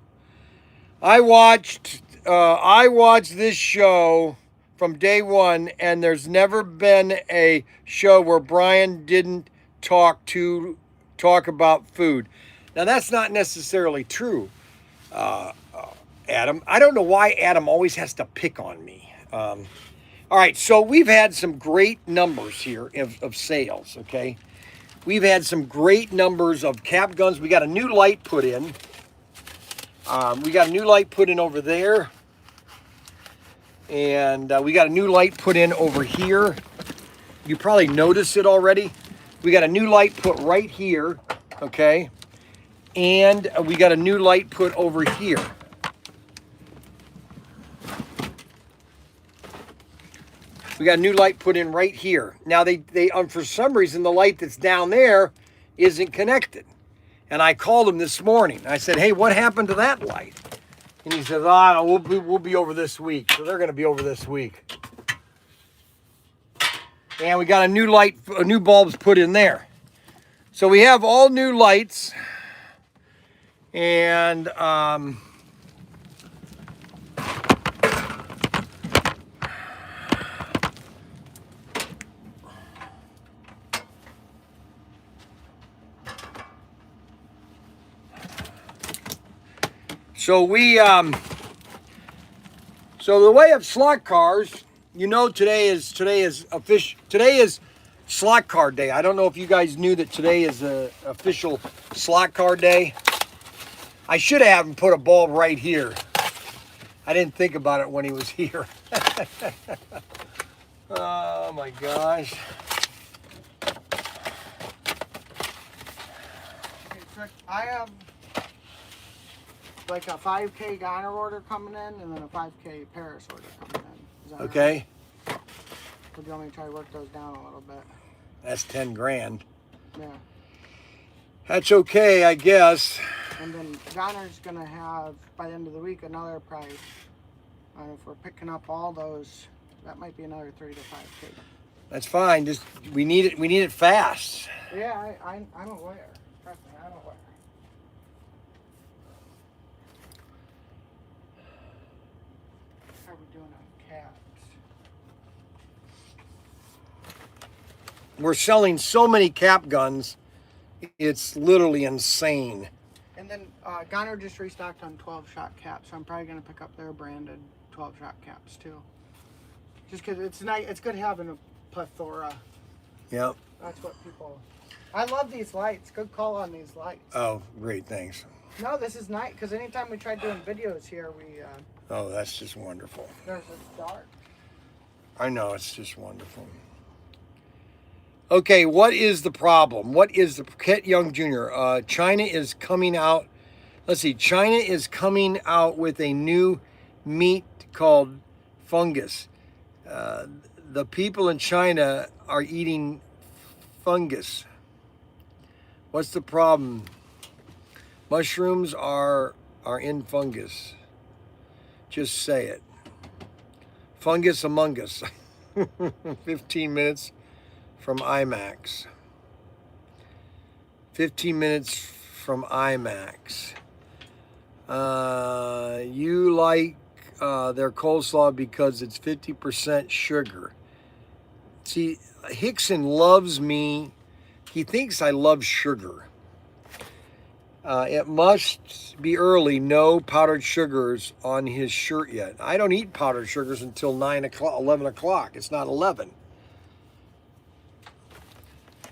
I watched this show from day one, and there's never been a show where Bryan didn't talk about food. Now that's not necessarily true, Adam. I don't know why Adam always has to pick on me. All right, so we've had some great numbers here of sales, okay? We've had some great numbers of cap guns. We got a new light put in. We got a new light put in over there. And we got a new light put in over here. You probably noticed it already. We got a new light put right here, okay? And we got a new light put over here. We got a new light put in right here. Now they for some reason the light that's down there isn't connected. And I called him this morning. I said, "Hey, what happened to that light?" And he says, we'll be over this week." So they're going to be over this week. And we got a new bulbs put in there. So we have all new lights. And so the way of slot cars, you know, today is slot car day. I don't know if you guys knew that today is the official slot car day. I should have him put a bulb right here. I didn't think about it when he was here. Oh my gosh. I have like a 5K Goner order coming in and then a 5K Paris order coming in. Is that Okay. right? Or do you want me to try to work those down a little bit? That's 10 grand. Yeah. That's okay, I guess. And then Goner's gonna have by the end of the week another price. And if we're picking up all those, that might be another 3 to 5K. That's fine. Just we need it fast. Yeah, I'm aware. Trust me, I'm aware. How are we doing on caps? We're selling so many cap guns, it's literally insane. And then Goner just restocked on 12-shot caps, so I'm probably gonna pick up their branded 12-shot caps too. Just because it's nice, it's good having a plethora. Yep. That's what people. I love these lights. Good call on these lights. Oh, great, thanks. No, this is nice because anytime we tried doing videos here, Oh, that's just wonderful. there's this dark. I know, it's just wonderful. Okay, what is the problem? What is the Kent Young Jr.? China is coming out. Let's see. China is coming out with a new meat called fungus. The people in China are eating fungus. What's the problem? Mushrooms are in fungus. Just say it. Fungus among us. 15 minutes from IMAX. 15 minutes from IMAX. You like their coleslaw because it's 50% sugar. See, Hickson loves me. He thinks I love sugar. It must be early. No powdered sugars on his shirt yet. I don't eat powdered sugars until 9 o'clock, 11 o'clock. It's not 11.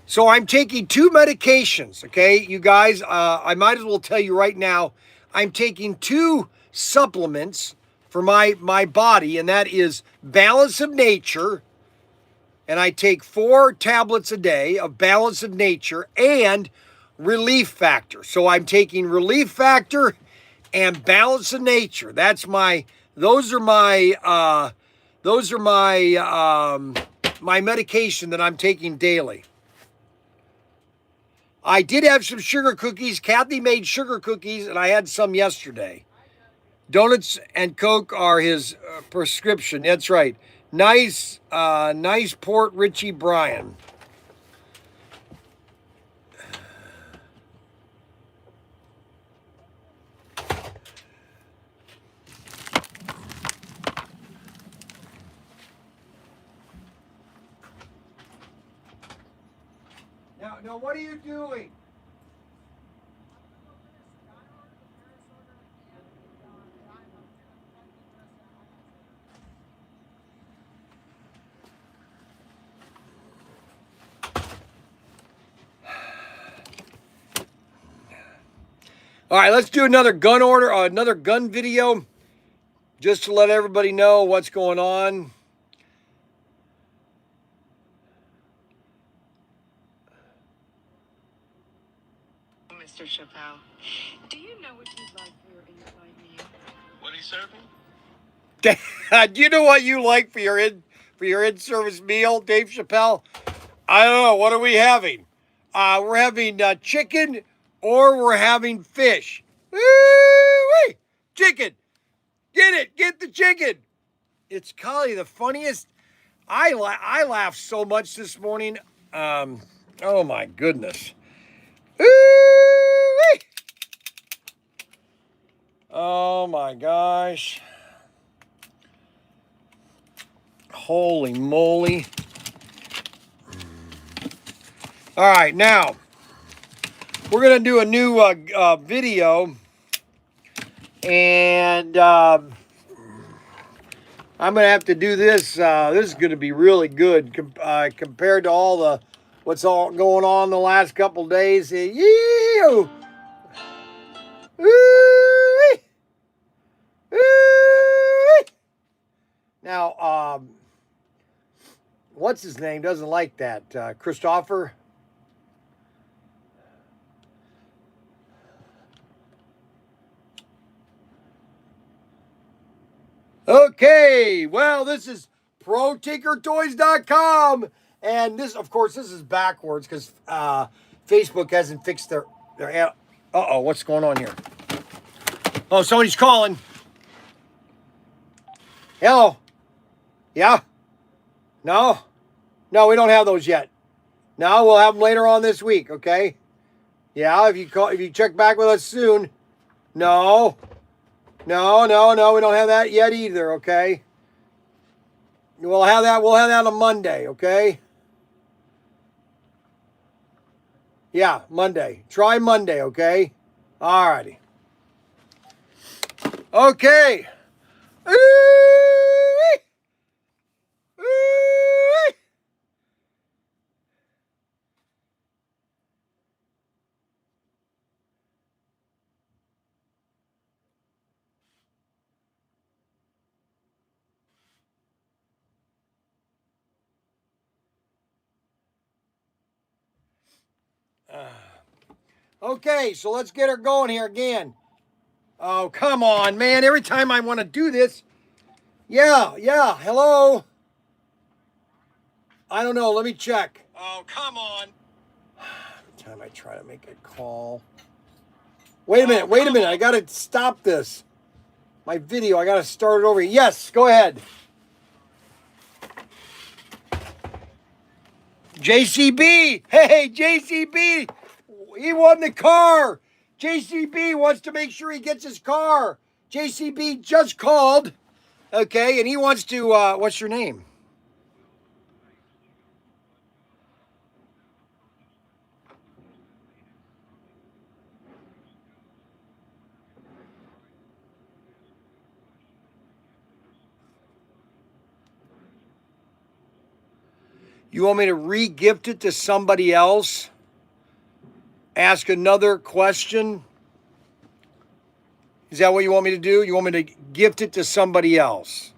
So I'm taking 2 medications, okay, you guys. I might as well tell you right now, I'm taking 2 supplements for my body, and that is Balance of Nature, and I take 4 tablets a day of Balance of Nature and Relief Factor. So I'm taking Relief Factor and Balance of Nature. Those are my my medication that I'm taking daily. I did have some sugar cookies. Kathy made sugar cookies, and I had some yesterday. Donuts and Coke are his prescription. That's right. Nice, nice Port Richie Bryan. Now, what are you doing? All right, let's do another gun order, another gun video, just to let everybody know what's going on. Mr. Chappelle, do you know what you'd like for your inside meal? What he serving? Do you know what you like for your in-service meal, Dave Chappelle? I don't know. What are we having? We're having chicken or we're having fish. Woo-wee! Chicken. Get it. Get the chicken. It's Collie, the funniest. I laughed so much this morning. Oh my goodness. Woo-wee! Oh my gosh. Holy moly. All right, now we're going to do a new video, and I'm going to have to do this. This is going to be really good compared to what's all going on the last couple days. Yee-oo! Ooh-wee! Ooh-wee! Now, what's his name? Doesn't like that. Christopher. Okay, well, this is ProTinkerToys.com. And this, of course, this is backwards because Facebook hasn't fixed their uh-oh, what's going on here? Oh, somebody's calling. Hello? Yeah? No? No, we don't have those yet. No, we'll have them later on this week, okay? Yeah, if you check back with us soon. No. No, we don't have that yet either, okay? We'll have that on Monday, okay? Yeah, Monday. Try Monday, okay? Alrighty. Okay. Ooh-wee! Ooh-wee! Okay, so let's get her going here again. Oh, come on, man. Every time I want to do this. Yeah, hello? I don't know. Let me check. Oh, come on. Every time I try to make a call. Wait a minute. I got to stop this. My video, I got to start it over. Yes, go ahead. JCB. Hey, JCB. He won the car. JCB wants to make sure he gets his car. JCB just called. Okay, and he wants to, what's your name? You want me to re-gift it to somebody else? Ask another question? Is that what you want me to do? You want me to gift it to somebody else?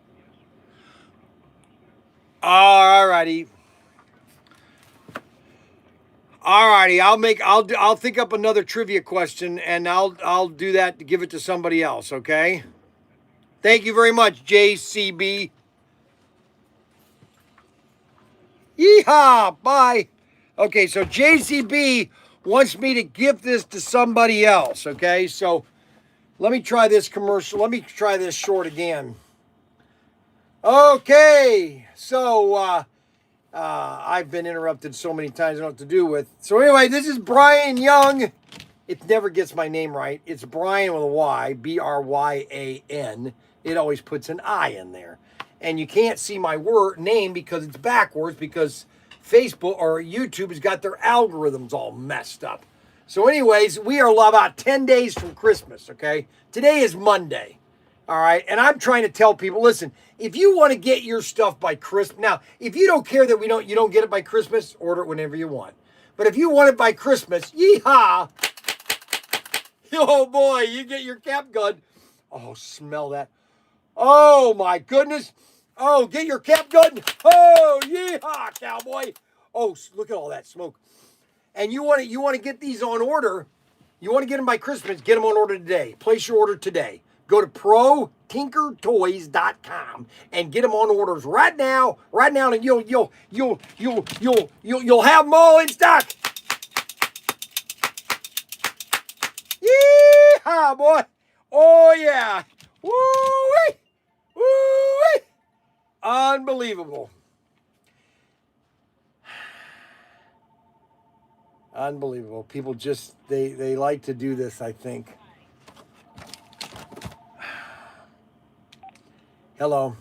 All righty. All righty. I'll think up another trivia question and I'll do that to give it to somebody else, okay? Thank you very much, JCB. Yeehaw! Bye. Okay, so JCB wants me to gift this to somebody else, okay? So let me try this commercial. Let me try this short again. Okay, so I've been interrupted so many times I don't know what to do with. So anyway, this is Bryan Young. It never gets my name right. It's Bryan with a Y, B-R-Y-A-N. It always puts an I in there. And you can't see my name because it's backwards because Facebook or YouTube has got their algorithms all messed up. So anyways, we are about 10 days from Christmas, okay? Today is Monday, all right? And I'm trying to tell people, listen, if you want to get your stuff by Christmas, now, if you don't care that you don't get it by Christmas, order it whenever you want. But if you want it by Christmas, yeehaw, oh boy, you get your cap gun. Oh, smell that. Oh my goodness. Oh, get your cap gun. Oh, yeehaw, cowboy. Oh, look at all that smoke. And you want to get these on order. You want to get them by Christmas, get them on order today. Place your order today. Go to ProTinkerToys.com and get them on orders right now, and you'll have them all in stock. Yeehaw, boy. Oh yeah. Woo-wee. Woo-wee. Unbelievable. Unbelievable. People just, they like to do this, I think. Hello.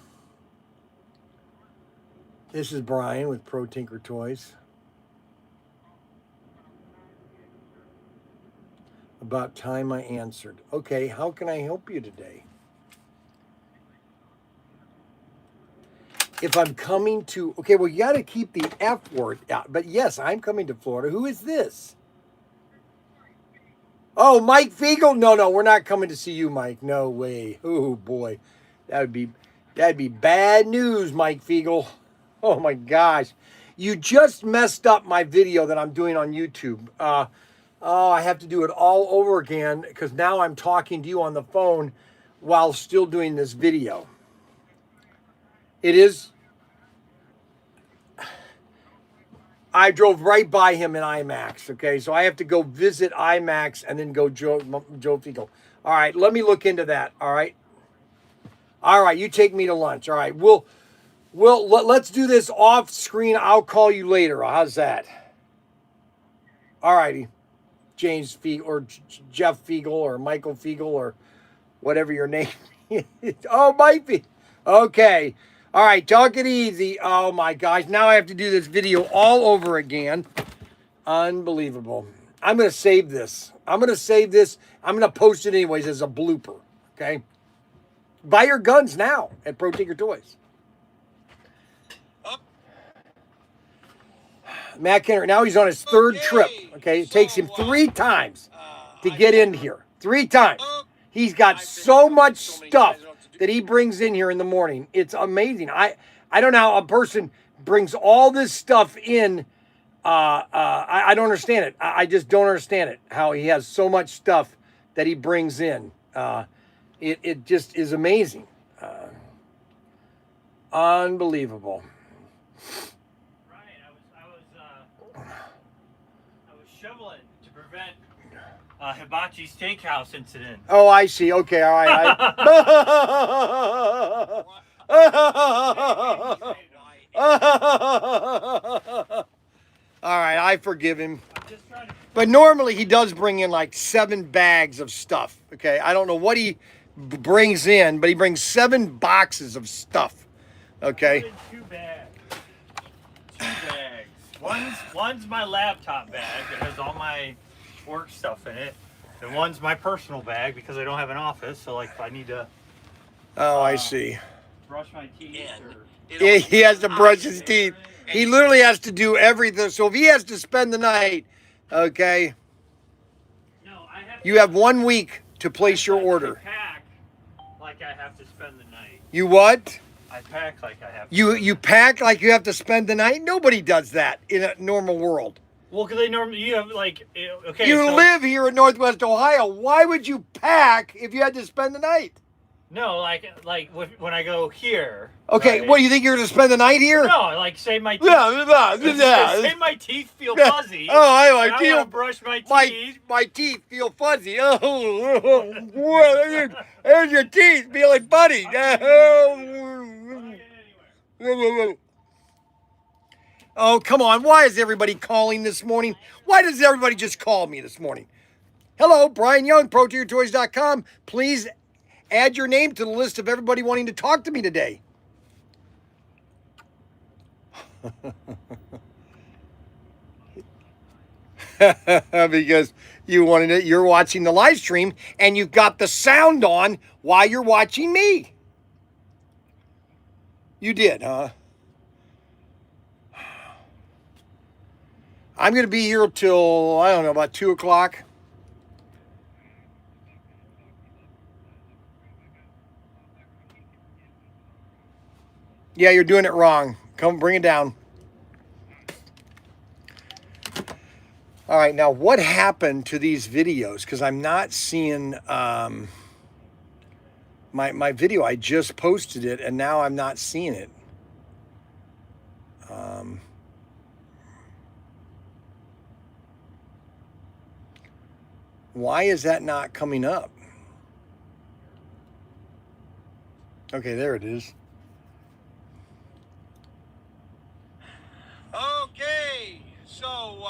This is Bryan with ProTinkerToys. About time I answered. Okay, how can I help you today? If I'm coming to, okay, well, you got to keep the F word out. But yes, I'm coming to Florida. Who is this? Oh, Mike Fiegel? No, we're not coming to see you, Mike. No way. Oh boy, that'd be bad news, Mike Fiegel. Oh my gosh, you just messed up my video that I'm doing on YouTube. Oh, I have to do it all over again because now I'm talking to you on the phone while still doing this video. It is. I drove right by him in IMAX, okay? So I have to go visit IMAX and then go Joe Fiegel. All right, let me look into that, all right? All right, you take me to lunch. All right, let's do this off screen. I'll call you later. How's that? All righty. James Fiegel or Jeff Fiegel or Michael Fiegel or whatever your name is. Oh, might be. Okay. All right, talk it easy. Oh my gosh, now I have to do this video all over again. Unbelievable. I'm going to save this. I'm going to post it anyways as a blooper, okay? Buy your guns now at ProTinkerToys. Matt Kenner, now he's on his third trip, okay? It takes him 3 times to get in here. 3 times. He's got so much stuff that he brings in here in the morning. It's amazing. I don't know how a person brings all this stuff in. I don't understand it. I just don't understand it, how he has so much stuff that he brings in. It just is amazing. Unbelievable. Brian, I was shoveling to prevent Hibachi Steakhouse incident. Oh, I see. Okay, all right. All right, I forgive him. But normally he does bring in like 7 bags of stuff. Okay, I don't know what he brings in, but he brings 7 boxes of stuff. Okay. 2 bags. 2 bags. One's my laptop bag that has all my work stuff in it. And one's my personal bag because I don't have an office. So like if I need to Oh, I see. brush my teeth or He has to brush his teeth. He literally has to do everything. So if he has to spend the night, okay, No, I have. you have 1 week to place your order. I pack like I have to spend the night. You what? I pack like I have. You pack like you have to spend the night? Nobody does that in a normal world. Well, because they normally you have like okay. You so, live here in Northwest Ohio. Why would you pack if you had to spend the night? No, like when I go here. Okay, right? what do you think you're going to spend the night here? No, like say my teeth. Yeah. Say my teeth feel fuzzy. Oh, I and like I feel want to brush my teeth. my teeth feel fuzzy. Oh, there's your teeth feeling funny. Oh, come on. Why is everybody calling this morning? Why does everybody just call me this morning? Hello, Bryan Young, ProTinkerToys.com. Please add your name to the list of everybody wanting to talk to me today. Because you're watching the live stream and you've got the sound on while you're watching me. You did, huh? I'm going to be here till, I don't know, about 2 o'clock. Yeah, you're doing it wrong. Come bring it down. All right, now what happened to these videos? Because I'm not seeing my video. I just posted it, and now I'm not seeing it. Why is that not coming up? Okay, there it is. Okay, so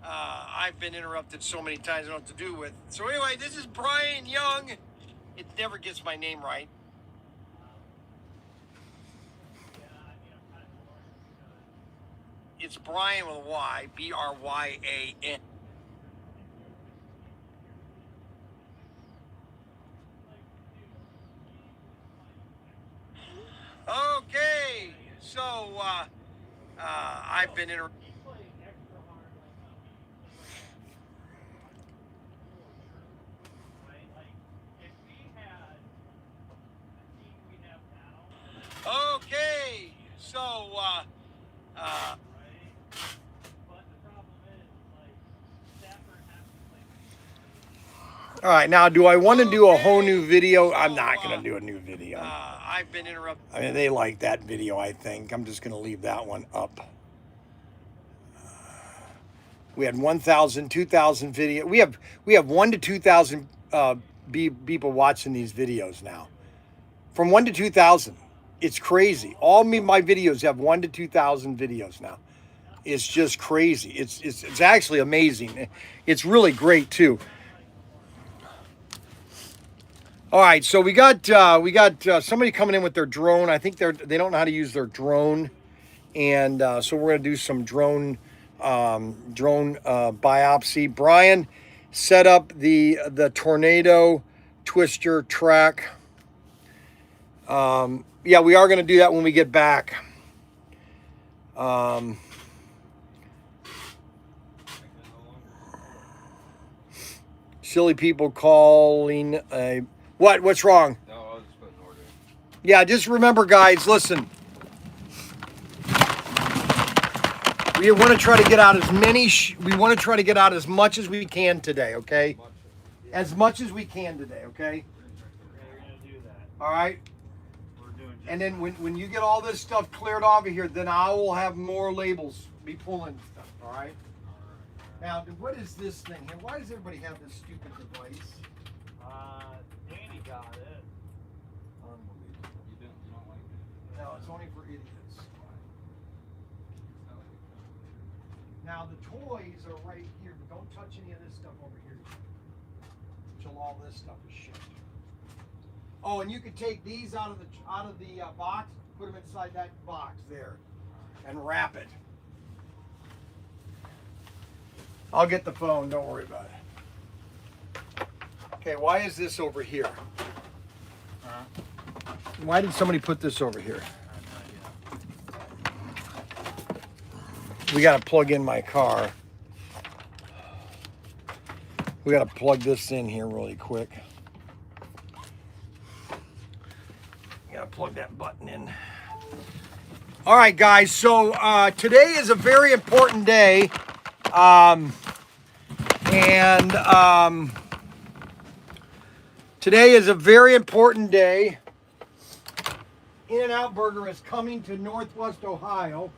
I've been interrupted so many times I don't know what to do with. So anyway, this is Bryan Young. It never gets my name right. It's Bryan with a Y, Bryan. Okay, so I've been interrupted. Okay, so all right, now do I want to do a whole new video? I'm not going to do a new video. I've been interrupted. I mean, they like that video, I think. I'm just going to leave that one up. We had 1,000, 2,000 video. We have 1 to 2,000 people watching these videos now. From 1 to 2,000. It's crazy. All my videos have 1 to 2,000 videos now. It's just crazy. It's actually amazing. It's really great too. All right, so we got somebody coming in with their drone. I think they don't know how to use their drone, and so we're gonna do some drone biopsy. Bryan set up the tornado twister track. Yeah, we are gonna do that when we get back. Silly people calling a what? What's wrong? No, I was just putting an order in. Yeah, just remember, guys, listen. We want to try to get out as many. We want to try to get out as much as we can today. Okay, as much as we can today. Okay. We're gonna do that. All right. We're doing. And then when you get all this stuff cleared off of here, then I will have more labels be pulling stuff. All right. Now, what is this thing here? Why does everybody have this stupid device? Danny got it. Unbelievable. You don't like it? No, it's only for idiots. Now the toys are right here, but don't touch any of this stuff over here until all this stuff is shipped. Oh, and you could take these out of the box, put them inside that box there, and wrap it. I'll get the phone. Don't worry about it. Okay, why is this over here? Why did somebody put this over here? We got to plug in my car. We got to plug this in here really quick. Got to plug that button in. All right, guys. So today is a very important day. Today is a very important day. In-N-Out Burger is coming to Northwest Ohio.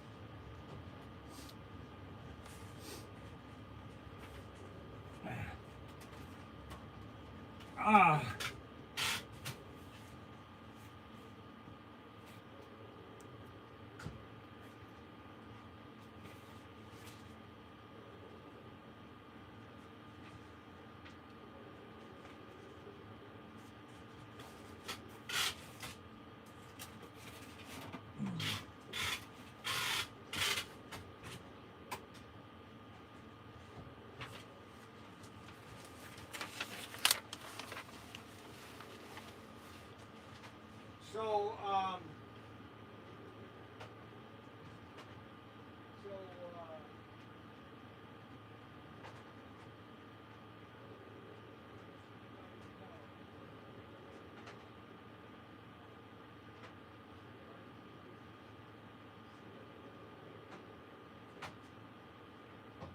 So,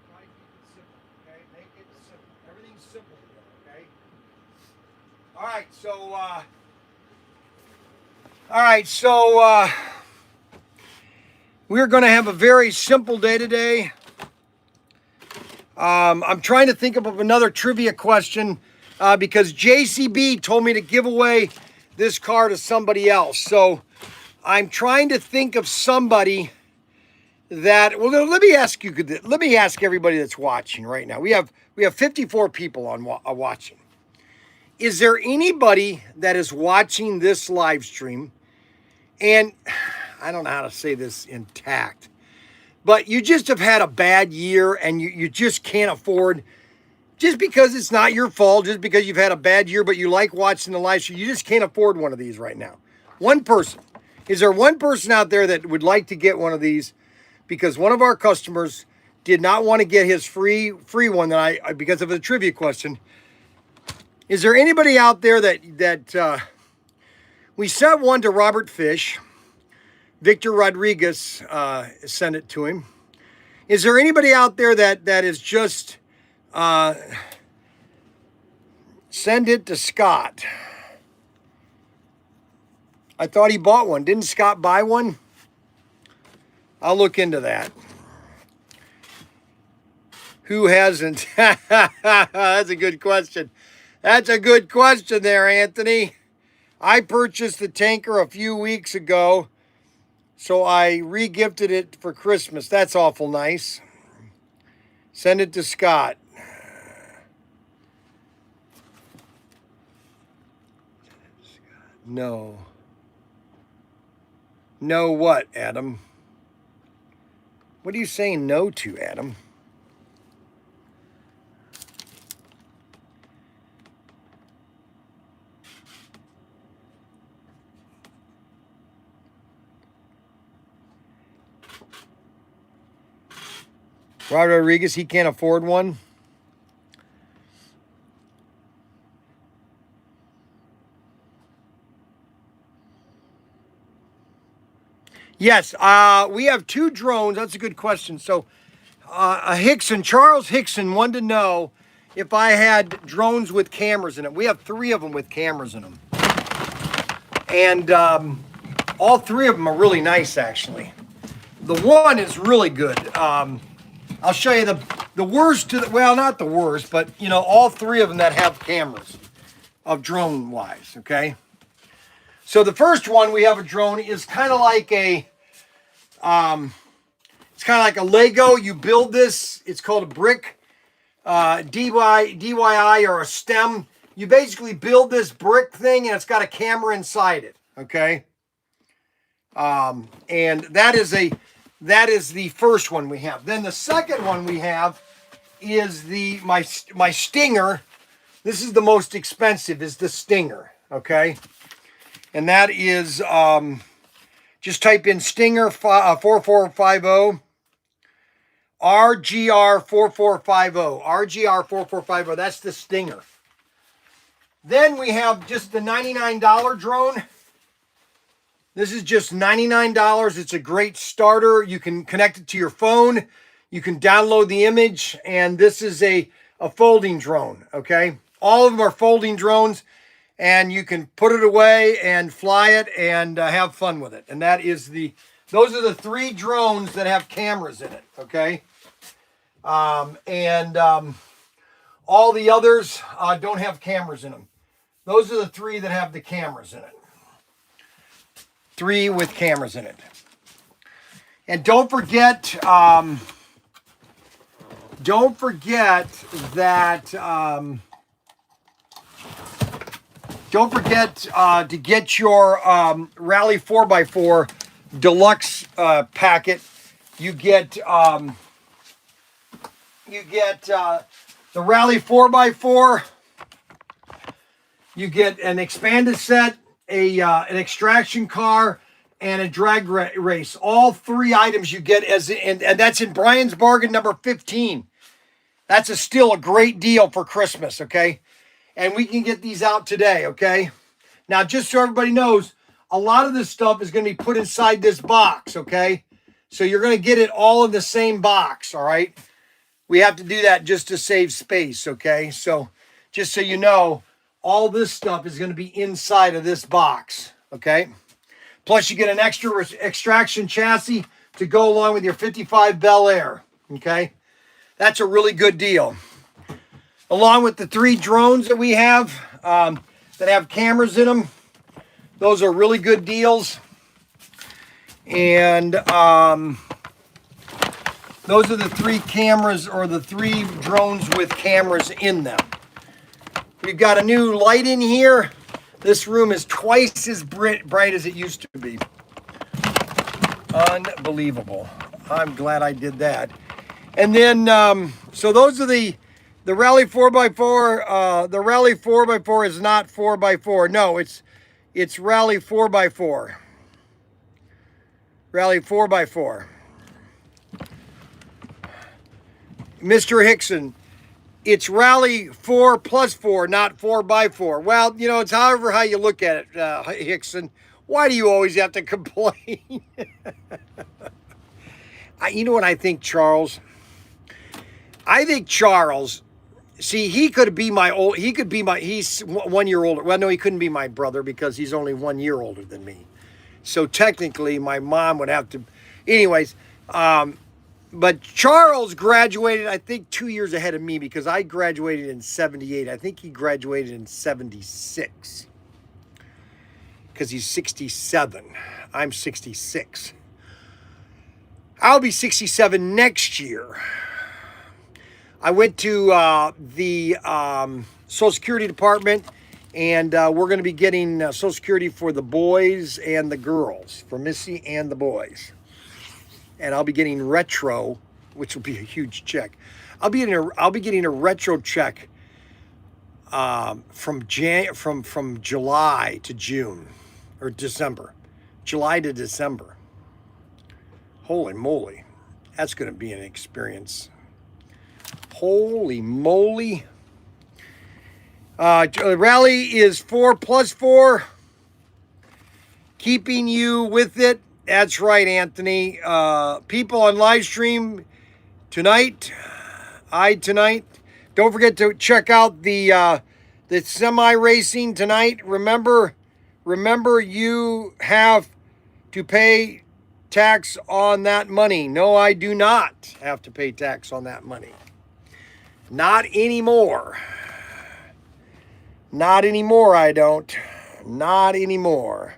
try to keep it simple, okay? Make it simple. Everything's simple here, okay? All right, so we're going to have a very simple day today. I'm trying to think of another trivia question because JCB told me to give away this car to somebody else. So I'm trying to think of somebody that, well, let me ask everybody that's watching right now. We have 54 people on watching. Is there anybody that is watching this live stream, and I don't know how to say this intact, but you just have had a bad year and you just can't afford, just because it's not your fault, just because you've had a bad year, but you like watching the live stream, you just can't afford one of these right now. One person. Is there one person out there that would like to get one of these because one of our customers did not want to get his free one that because of a trivia question? Is there anybody out there that we sent one to Robert Fish? Victor Rodriguez sent it to him. Is there anybody out there that is just send it to Scott? I thought he bought one. Didn't Scott buy one? I'll look into that. Who hasn't? That's a good question. That's a good question there, Anthony. I purchased the tanker a few weeks ago, so I re-gifted it for Christmas. That's awful nice. Send it to Scott. No. No what, Adam? What are you saying no to, Adam? Robert Rodriguez, he can't afford one. Yes, we have 2 drones. That's a good question. So, Charles Hickson wanted to know if I had drones with cameras in them. We have 3 of them with cameras in them. And all 3 of them are really nice, actually. The one is really good. I'll show you the worst to the, well, not the worst, but you know, all 3 of them that have cameras of drone wise, okay? So the first one we have a drone is kind of like a it's kind of like a Lego. You build this, it's called a brick DIY or a stem. You basically build this brick thing and it's got a camera inside it, okay? And that is the first one we have. Then the second one we have is my Stinger This is the most expensive, is the Stinger, okay? And that is, just type in Stinger 4450, RGR 4450, RGR 4450, that's the Stinger. Then we have just the $99 drone. This is just $99. It's a great starter. You can connect it to your phone. You can download the image, and this is a folding drone, okay? All of them are folding drones, and you can put it away and fly it and have fun with it. And those are the 3 drones that have cameras in it, okay? All the others don't have cameras in them. Those are the 3 that have the cameras in it. 3 with cameras in it. And don't forget that don't forget to get your Rally 4x4 Deluxe packet. You get the Rally 4x4. You get an expanded set, an extraction car, and a drag race. All 3 items you get and that's in Bryan's bargain number 15. That's still a great deal for Christmas, okay? And we can get these out today, okay? Now, just so everybody knows, a lot of this stuff is going to be put inside this box, okay? So you're going to get it all in the same box, all right? We have to do that just to save space, okay? So just so you know, all this stuff is going to be inside of this box, okay? Plus, you get an extra extraction chassis to go along with your 55 Bel Air, okay? That's a really good deal. Along with the 3 drones that we have that have cameras in them. Those are really good deals. And those are the 3 cameras, or the 3 drones with cameras in them. We've got a new light in here. This room is twice as bright as it used to be. Unbelievable. I'm glad I did that. And then, so those are the Rally 4x4. The Rally 4x4 is not 4x4. No, it's Rally 4x4. Rally 4x4. Mr. Hickson, it's Rally 4+4, not 4x4. Well, you know, it's however how you look at it, Hickson. Why do you always have to complain? You know what I think, Charles? I think Charles, see, he's 1 year older. Well, no, he couldn't be my brother because he's only 1 year older than me. So technically, my mom would have to, anyways, but Charles graduated, I think, 2 years ahead of me because I graduated in 78. I think he graduated in 76 because he's 67. I'm 66. I'll be 67 next year. I went to the Social Security Department, and we're going to be getting Social Security for the boys and the girls, for Missy and the boys. And I'll be getting retro, which will be a huge check. I'll be getting a retro check from July to June, or December, July to December. Holy moly, that's going to be an experience. Holy moly. Rally is 4+4. Keeping you with it. That's right, Anthony. People on Livestream tonight. Don't forget to check out the semi racing tonight. Remember, you have to pay tax on that money. No, I do not have to pay tax on that money. Not anymore. Not anymore, I don't. Not anymore.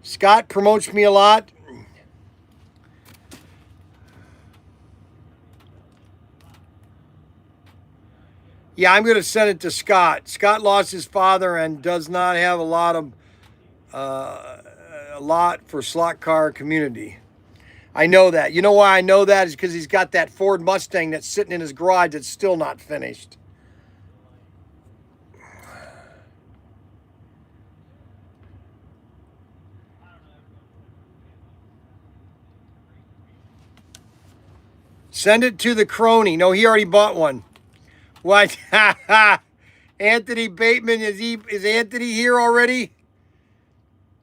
Scott promotes me a lot. Yeah, I'm going to send it to Scott. Scott lost his father and does not have a lot for slot car community. I know that. You know why I know that is because he's got that Ford Mustang that's sitting in his garage that's still not finished. Send it to the crony. No, he already bought one. What? Anthony Bateman, is Anthony here already?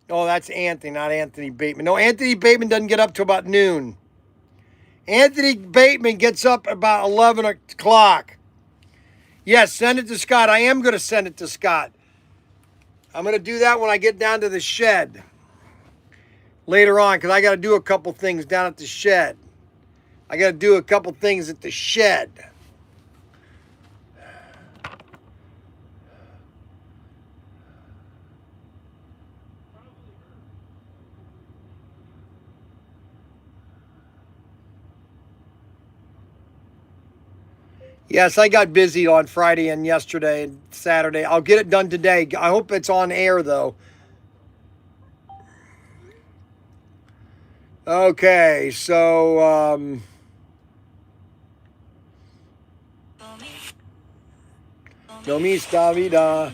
Oh, that's Anthony, not Anthony Bateman. No, Anthony Bateman doesn't get up till about noon. Anthony Bateman gets up about 11 o'clock. Yes, send it to Scott. I am going to send it to Scott. I'm going to do that when I get down to the shed later on because I got to do a couple things down at the shed. I got to do a couple things at the shed. Yes, I got busy on Friday and yesterday and Saturday. I'll get it done today. I hope it's on air, though. Okay, so, no me sta vida.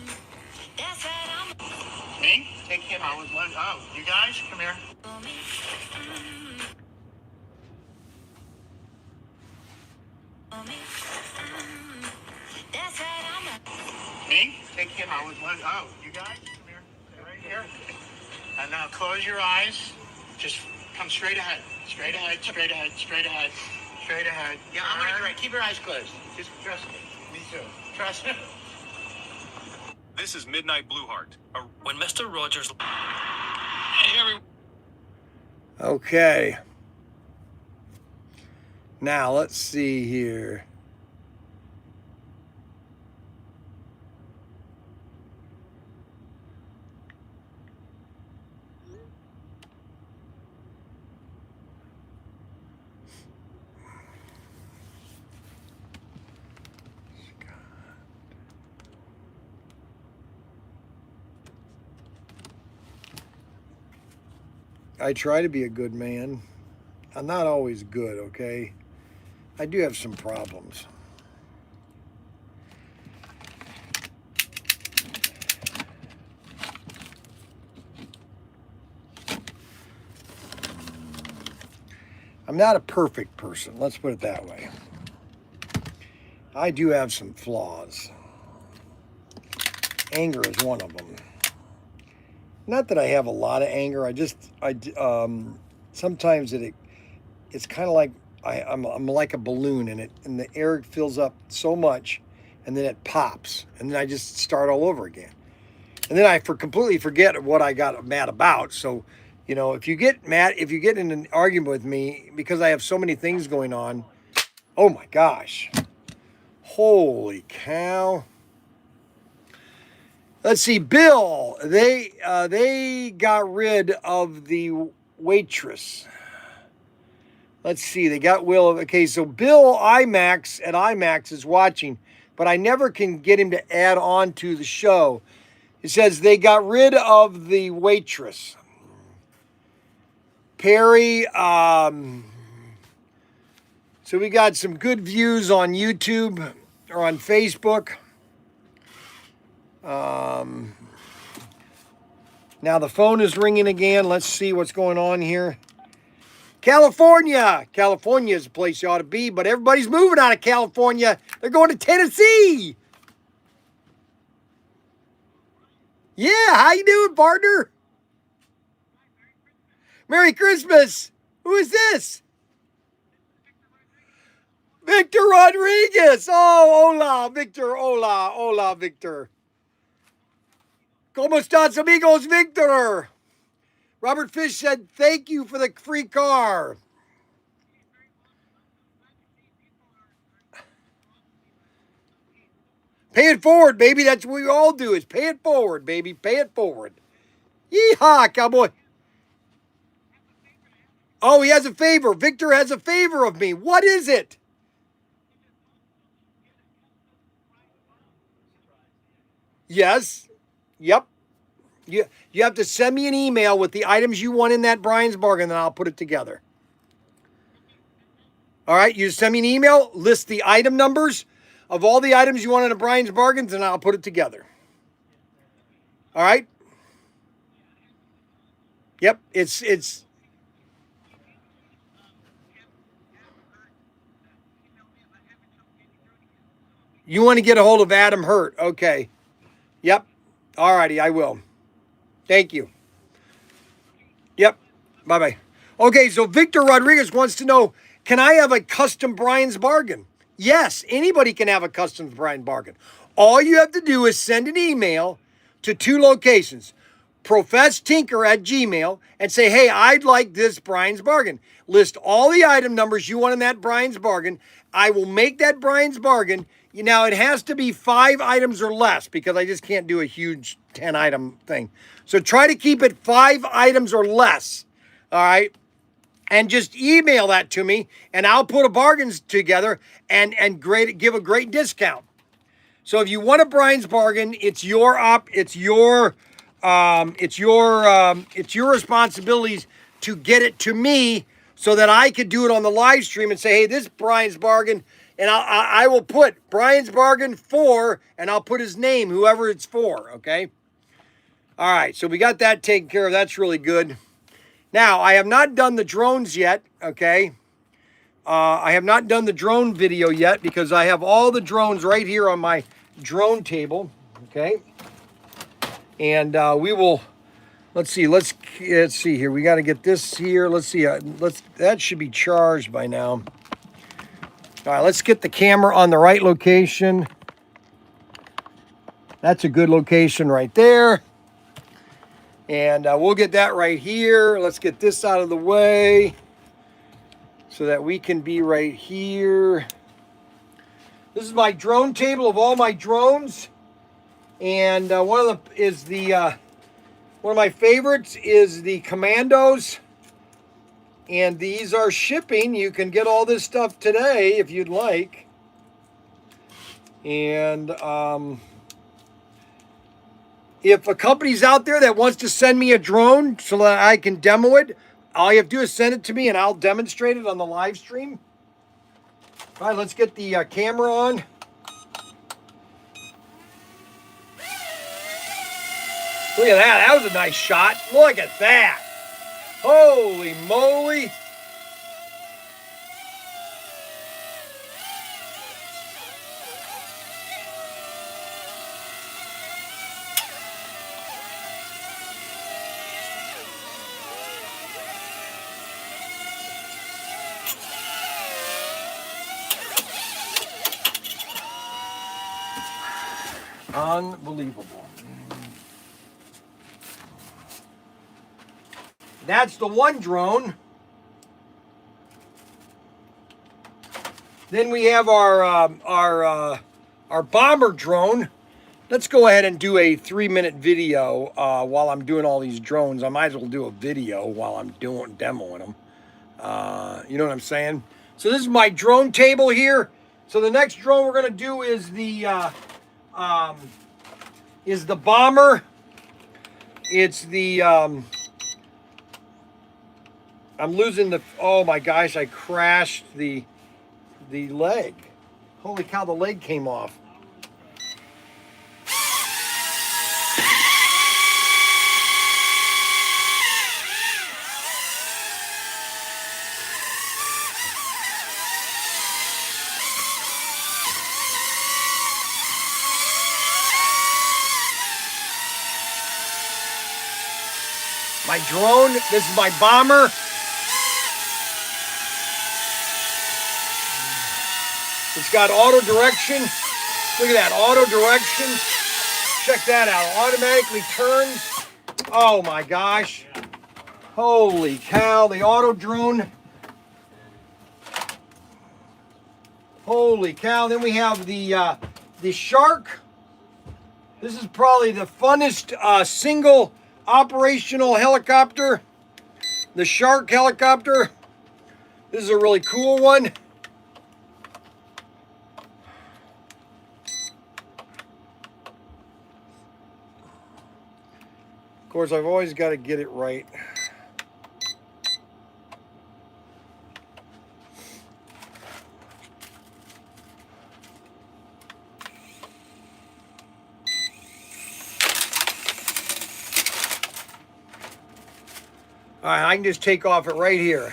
Me? Take him out with one. Oh, you guys, come here. Me? Take him out with one. Oh, you guys, come here. Stay right here. And now close your eyes. Just come straight ahead. Straight ahead, straight ahead, straight ahead, straight ahead. Yeah, I'm right. Keep your eyes closed. Just trust me. Me too. Trust me. This is Midnight Blueheart. When Mr. Rogers... Okay. Now, let's see here. I try to be a good man. I'm not always good, okay? I do have some problems. I'm not a perfect person, let's put it that way. I do have some flaws. Anger is one of them. Not that I have a lot of anger. Sometimes it's kind of like I'm like a balloon, and the air fills up so much, and then it pops, and then I just start all over again, and then I completely forget what I got mad about. So, you know, if you get in an argument with me because I have so many things going on, oh my gosh, holy cow. Let's see, Bill, they got rid of the waitress. Let's see, they got Will. Okay, so Bill IMAX at IMAX is watching, but I never can get him to add on to the show. It says they got rid of the waitress. Perry, so we got some good views on YouTube or on Facebook. Now the phone is ringing again. Let's see what's going on here. California. California is a place you ought to be, but everybody's moving out of California. They're going to Tennessee. Yeah, how you doing, partner? Merry Christmas. Who is this? Victor Rodriguez. Oh, hola, Victor. Hola, hola, Victor. ¿Cómo estás, amigos, Victor? Robert Fish said, thank you for the free car. Pay it forward, baby. That's what we all do is pay it forward, baby. Pay it forward. Yeehaw, cowboy. Oh, he has a favor. Victor has a favor of me. What is it? Yes. Yep. You have to send me an email with the items you want in that Bryan's bargain, and I'll put it together. All right, you send me an email, list the item numbers of all the items you want in a Bryan's Bargains, and I'll put it together. All right? Yep, it's you want to get a hold of Adam Hurt. Okay. Yep. All righty, I will. Thank you. Yep. Bye-bye. Okay, so Victor Rodriguez wants to know, can I have a custom Bryan's Bargain? Yes, anybody can have a custom Bryan Bargain. All you have to do is send an email to 2 locations, professtinker@gmail, and say, hey, I'd like this Bryan's Bargain. List all the item numbers you want in that Bryan's Bargain. I will make that Bryan's Bargain. Now, it has to be 5 items or less because I just can't do a huge 10-item thing. So try to keep it 5 items or less, all right? And just email that to me, and I'll put a bargains together and give a great discount. So if you want a Bryan's Bargain, it's your responsibilities to get it to me so that I could do it on the live stream and say, hey, this Bryan's Bargain, and I will put Bryan's Bargain for, and I'll put his name, whoever it's for, okay? All right, so we got that taken care of. That's really good. Now, I have not done the drones yet, okay? I have not done the drone video yet because I have all the drones right here on my drone table, okay? And we will, let's see here. We got to get this here. Let's see. That should be charged by now. All right, let's get the camera on the right location. That's a good location right there. And we'll get that right here. Let's get this out of the way so that we can be right here. This is my drone table of all my drones. And one of my favorites is the Commandos. And these are shipping. You can get all this stuff today if you'd like. And if a company's out there that wants to send me a drone so that I can demo it, all you have to do is send it to me and I'll demonstrate it on the live stream. All right, let's get the camera on. Look at that. That was a nice shot. Look at that. Holy moly. Unbelievable. That's the one drone. Then we have our bomber drone. Let's go ahead and do a 3-minute video while I'm doing all these drones. I might as well do a video while I'm demoing them. You know what I'm saying? So this is my drone table here. So the next drone we're gonna do is the bomber. It's the I'm losing the, oh my gosh, I crashed the leg. Holy cow, the leg came off. My drone, this is my bomber. It's got auto direction. Look at that, auto direction. Check that out, automatically turns. Oh my gosh. Holy cow, the auto drone. Holy cow, then we have the Shark. This is probably the funnest single operational helicopter. The Shark helicopter. This is a really cool one. Of course, I've always got to get it right. All right, I can just take off it right here.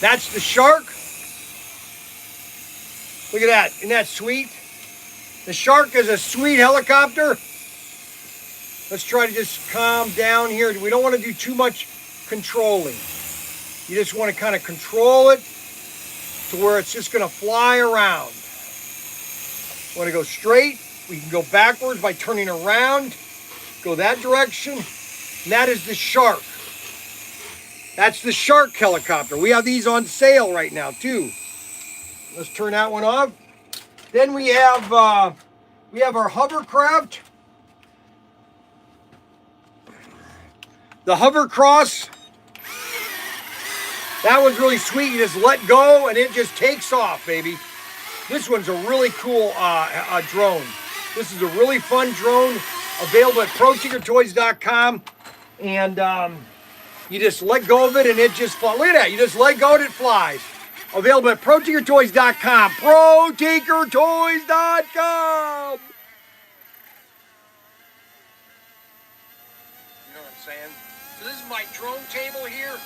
That's the Shark. Look at that. Isn't that sweet? The Shark is a sweet helicopter. Let's try to just calm down here. We don't want to do too much controlling. You just want to kind of control it to where it's just going to fly around. Want to go straight? We can go backwards by turning around. Go that direction. And that is the Shark. That's the Shark helicopter. We have these on sale right now too. Let's turn that one off. Then we have our hovercraft. The Hovercross. That one's really sweet. You just let go and it just takes off, baby. This one's a really cool drone. This is a really fun drone. Available at ProTinkerToys.com. And you just let go of it and it just flies. Look at that. You just let go and it flies. Available at ProTinkerToys.com. ProTinkerToys.com. You know what I'm saying? So this is my drone table here.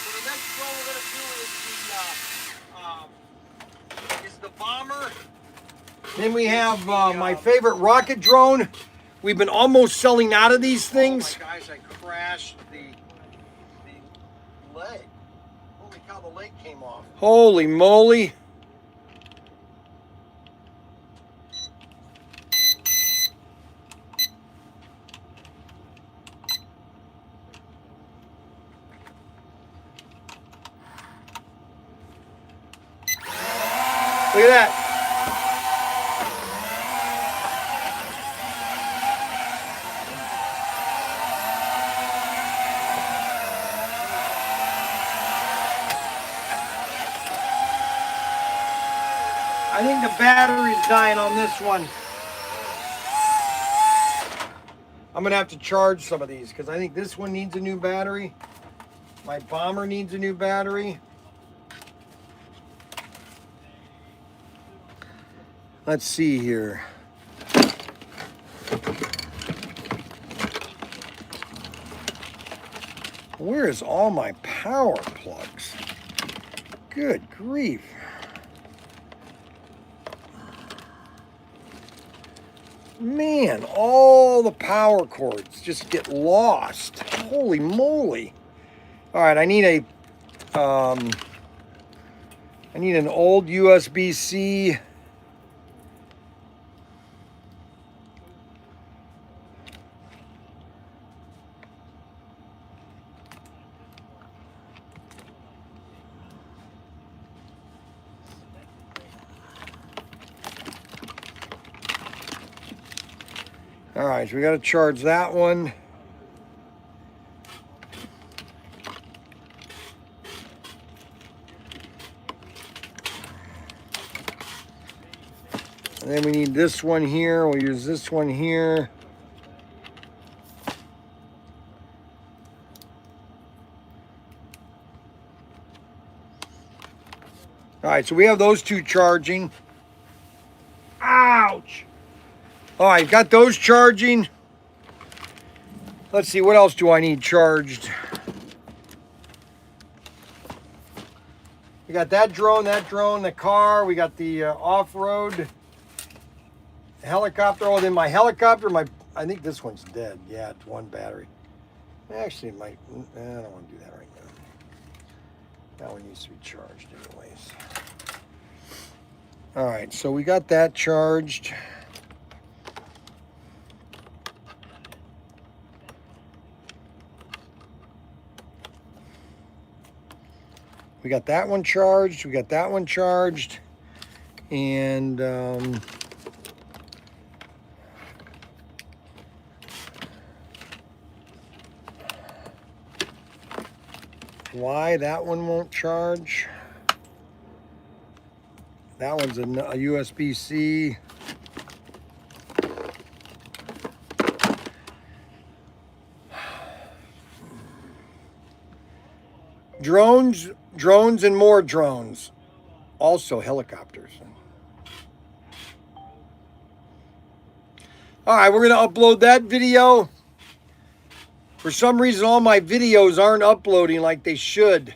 So the next drone we're going to do is the bomber. Then we have my favorite rocket drone. We've been almost selling out of these things. Oh my gosh, I crashed the leg. Holy cow, the leg came off. Holy moly. Look at that. I think the battery's dying on this one. I'm gonna have to charge some of these because I think this one needs a new battery. My bomber needs a new battery. Let's see here. Where is all my power plugs? Good grief. Man, all the power cords just get lost. Holy moly. All right, I need an old USB-C. All right, so we got to charge that one. And then we need this one here. We'll use this one here. All right, so we have those two charging. Ouch! All right, got those charging. Let's see, what else do I need charged? We got that drone, the car. We got the off-road helicopter. Oh, then my helicopter, I think this one's dead. Yeah, it's one battery. Actually, I don't want to do that right now. That one needs to be charged anyways. All right, so we got that charged. We got that one charged. We got that one charged. And why that one won't charge? That one's a USB-C. Drones, and more drones. Also helicopters. All right, we're going to upload that video. For some reason, all my videos aren't uploading like they should.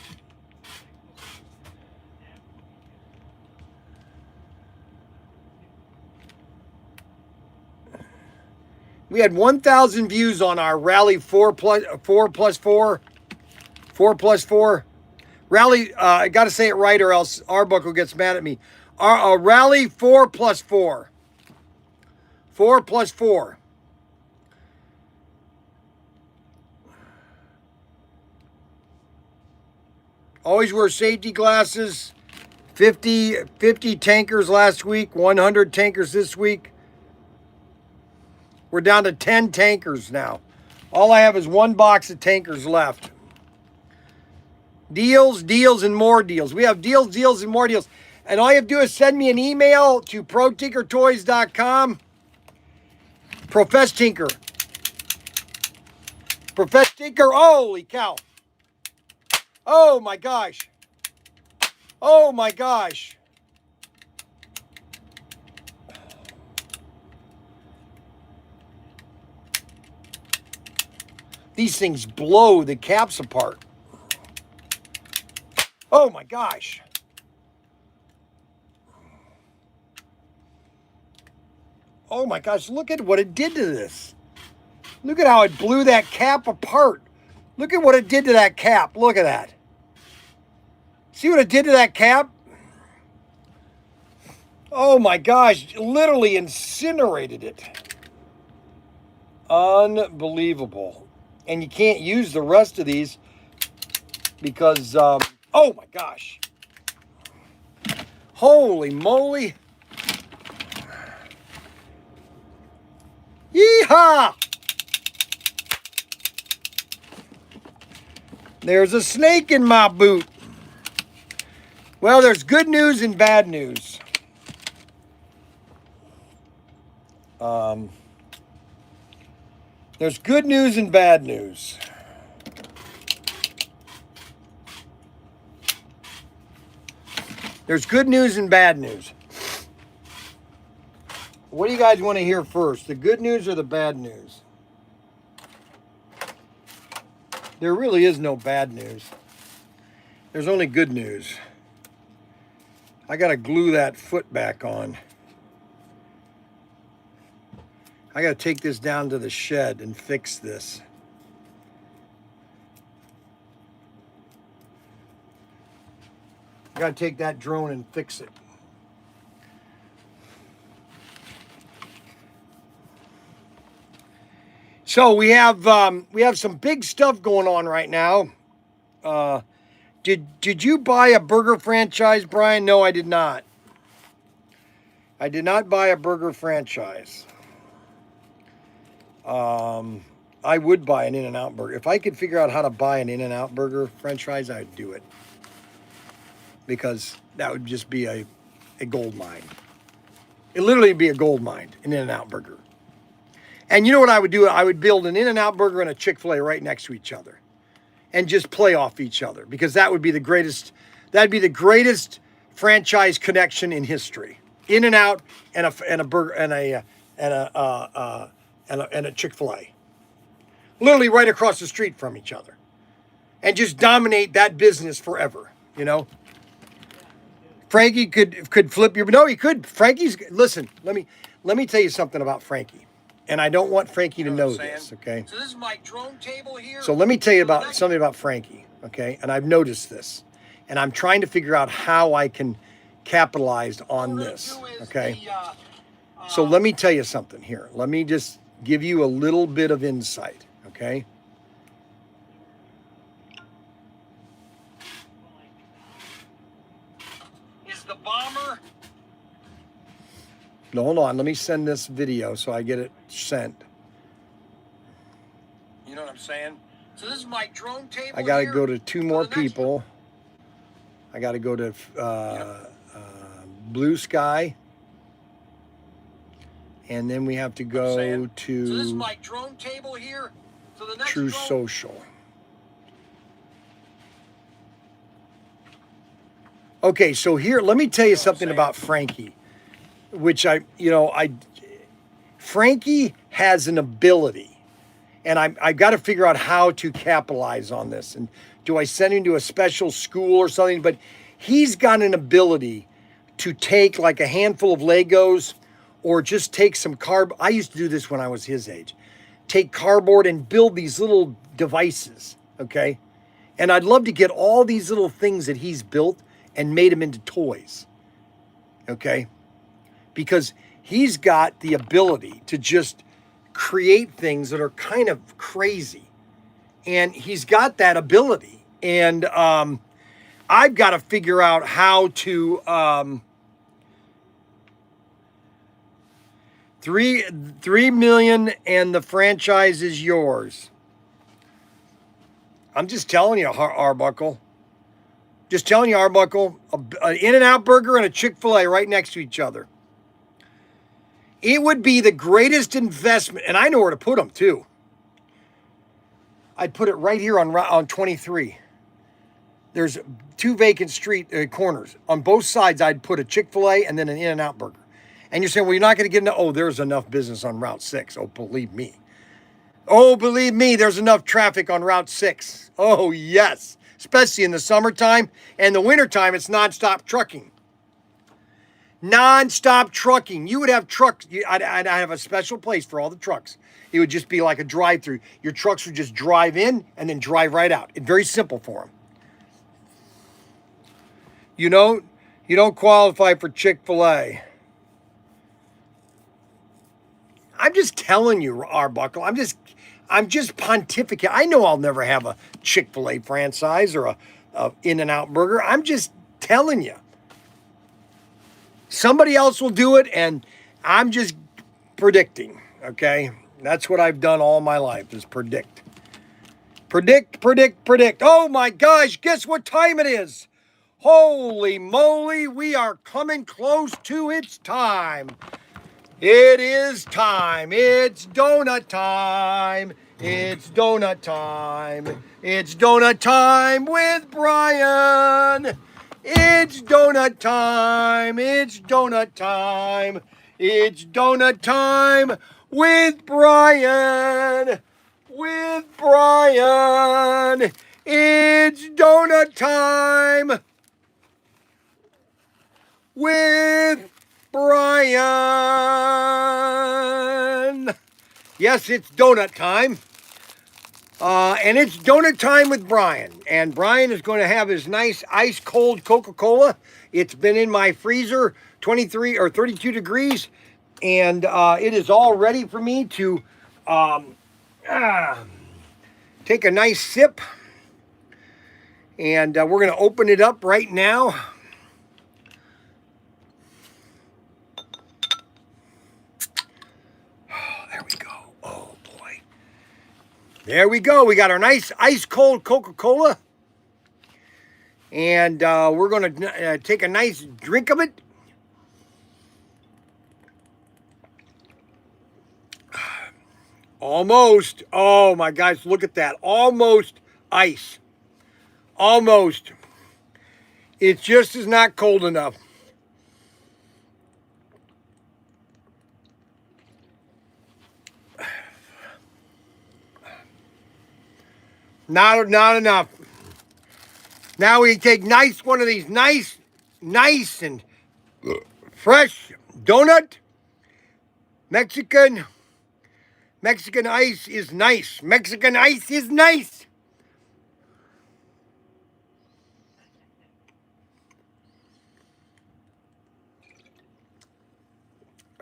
We had 1,000 views on our Rally 4 plus 4. Rally, I got to say it right or else Arbuckle gets mad at me. Our Rally 4 plus 4. 4 plus 4. Always wear safety glasses. 50 tankers last week, 100 tankers this week. We're down to 10 tankers now. All I have is one box of tankers left. Deals, and more deals. We have deals, and more deals. And all you have to do is send me an email to ProTinkerToys.com. Profess Tinker. Profess Tinker. Holy cow. Oh my gosh. Oh my gosh. These things blow the caps apart. Oh my gosh. Oh my gosh, look at what it did to this. Look at how it blew that cap apart. Look at what it did to that cap. Look at that. See what it did to that cap? Oh my gosh, literally incinerated it. Unbelievable. And you can't use the rest of these because, oh my gosh. Holy moly. Yeehaw! There's a snake in my boot. Well, there's good news and bad news. There's good news and bad news. There's good news and bad news. What do you guys want to hear first? The good news or the bad news? There really is no bad news. There's only good news. I got to glue that foot back on. I got to take this down to the shed and fix this. I got to take that drone and fix it. So we have some big stuff going on right now. Did you buy a burger franchise, Brian? No, I did not. I did not buy a burger franchise. I would buy an In-N-Out burger. If I could figure out how to buy an In-N-Out burger franchise, I'd do it. Because that would just be a gold mine. It'd literally be a gold mine, an In-N-Out burger. And you know what I would do? I would build an In-N-Out burger and a Chick-fil-A right next to each other. And just play off each other. Because that would be the greatest, that'd be the greatest franchise connection in history. In-N-Out and a burger and a Chick-fil-A. Literally right across the street from each other. And just dominate that business forever, you know? Frankie could flip your, no, he could. Frankie's, listen, let me tell you something about Frankie. And I don't want Frankie to know this, okay? So this is my drone table here. So let me tell you about something about Frankie, okay? And I've noticed this. And I'm trying to figure out how I can capitalize on this, okay? So let me tell you something here. Let me just give you a little bit of insight, okay? Is the bomber? No, hold on. Let me send this video so I get it sent. You know what I'm saying? So this is my drone table. I got to here. go to two more the next people. I got to go to Blue Sky. And then we have to go to So this is my drone table here. So the next True drone, Social. Okay, so here, let me tell you something about Frankie, which Frankie has an ability, and I've got to figure out how to capitalize on this. And do I send him to a special school or something? But he's got an ability to take like a handful of Legos or just take some cardboard. I used to do this when I was his age. Take cardboard and build these little devices, okay? And I'd love to get all these little things that he's built and made them into toys, okay? Because he's got the ability to just create things that are kind of crazy. And he's got that ability. And I've got to figure out how to... 3 million and the franchise is yours. I'm just telling you, Arbuckle. Just telling you, Arbuckle. An In-N-Out burger and a Chick-fil-A right next to each other. It would be the greatest investment, and I know where to put them too. I'd put it right here on 23. There's 2 vacant street corners. On both sides, I'd put a Chick-fil-A and then an In-N-Out burger. And you're saying, well, you're not going to get enough. Oh, there's enough business on Route 6. Oh, believe me. Oh, believe me, there's enough traffic on Route 6. Oh, yes. Especially in the summertime. And the wintertime, it's nonstop trucking. Nonstop trucking. You would have trucks. I'd have a special place for all the trucks. It would just be like a drive-through. Your trucks would just drive in and then drive right out. It's very simple for them. You don't qualify for Chick-fil-A. I'm just telling you, Arbuckle. I'm just pontificating. I know I'll never have a Chick-fil-A franchise or a In-N-Out burger. I'm just telling you. Somebody else will do it, and I'm just predicting, okay? That's what I've done all my life, is predict. Predict, predict, predict. Oh, my gosh, guess what time it is? Holy moly, we are coming close to its time. It is time. It's donut time. It's donut time. It's donut time with Bryan. It's donut time. It's donut time. It's donut time with Bryan. With Bryan. It's donut time with Bryan. Yes, it's donut time. And it's donut time with Bryan. And Bryan is going to have his nice ice cold Coca-Cola. It's been in my freezer 23 or 32 degrees. And it is all ready for me to take a nice sip. And we're going to open it up right now. There we go. Oh, boy. There we go. We got our nice ice-cold Coca-Cola. And we're going to take a nice drink of it. Almost. Oh, my gosh. Look at that. Almost ice. Almost. It just is not cold enough. Not enough. Now we take one of these nice and fresh donut. Mexican ice is nice. Mexican ice is nice.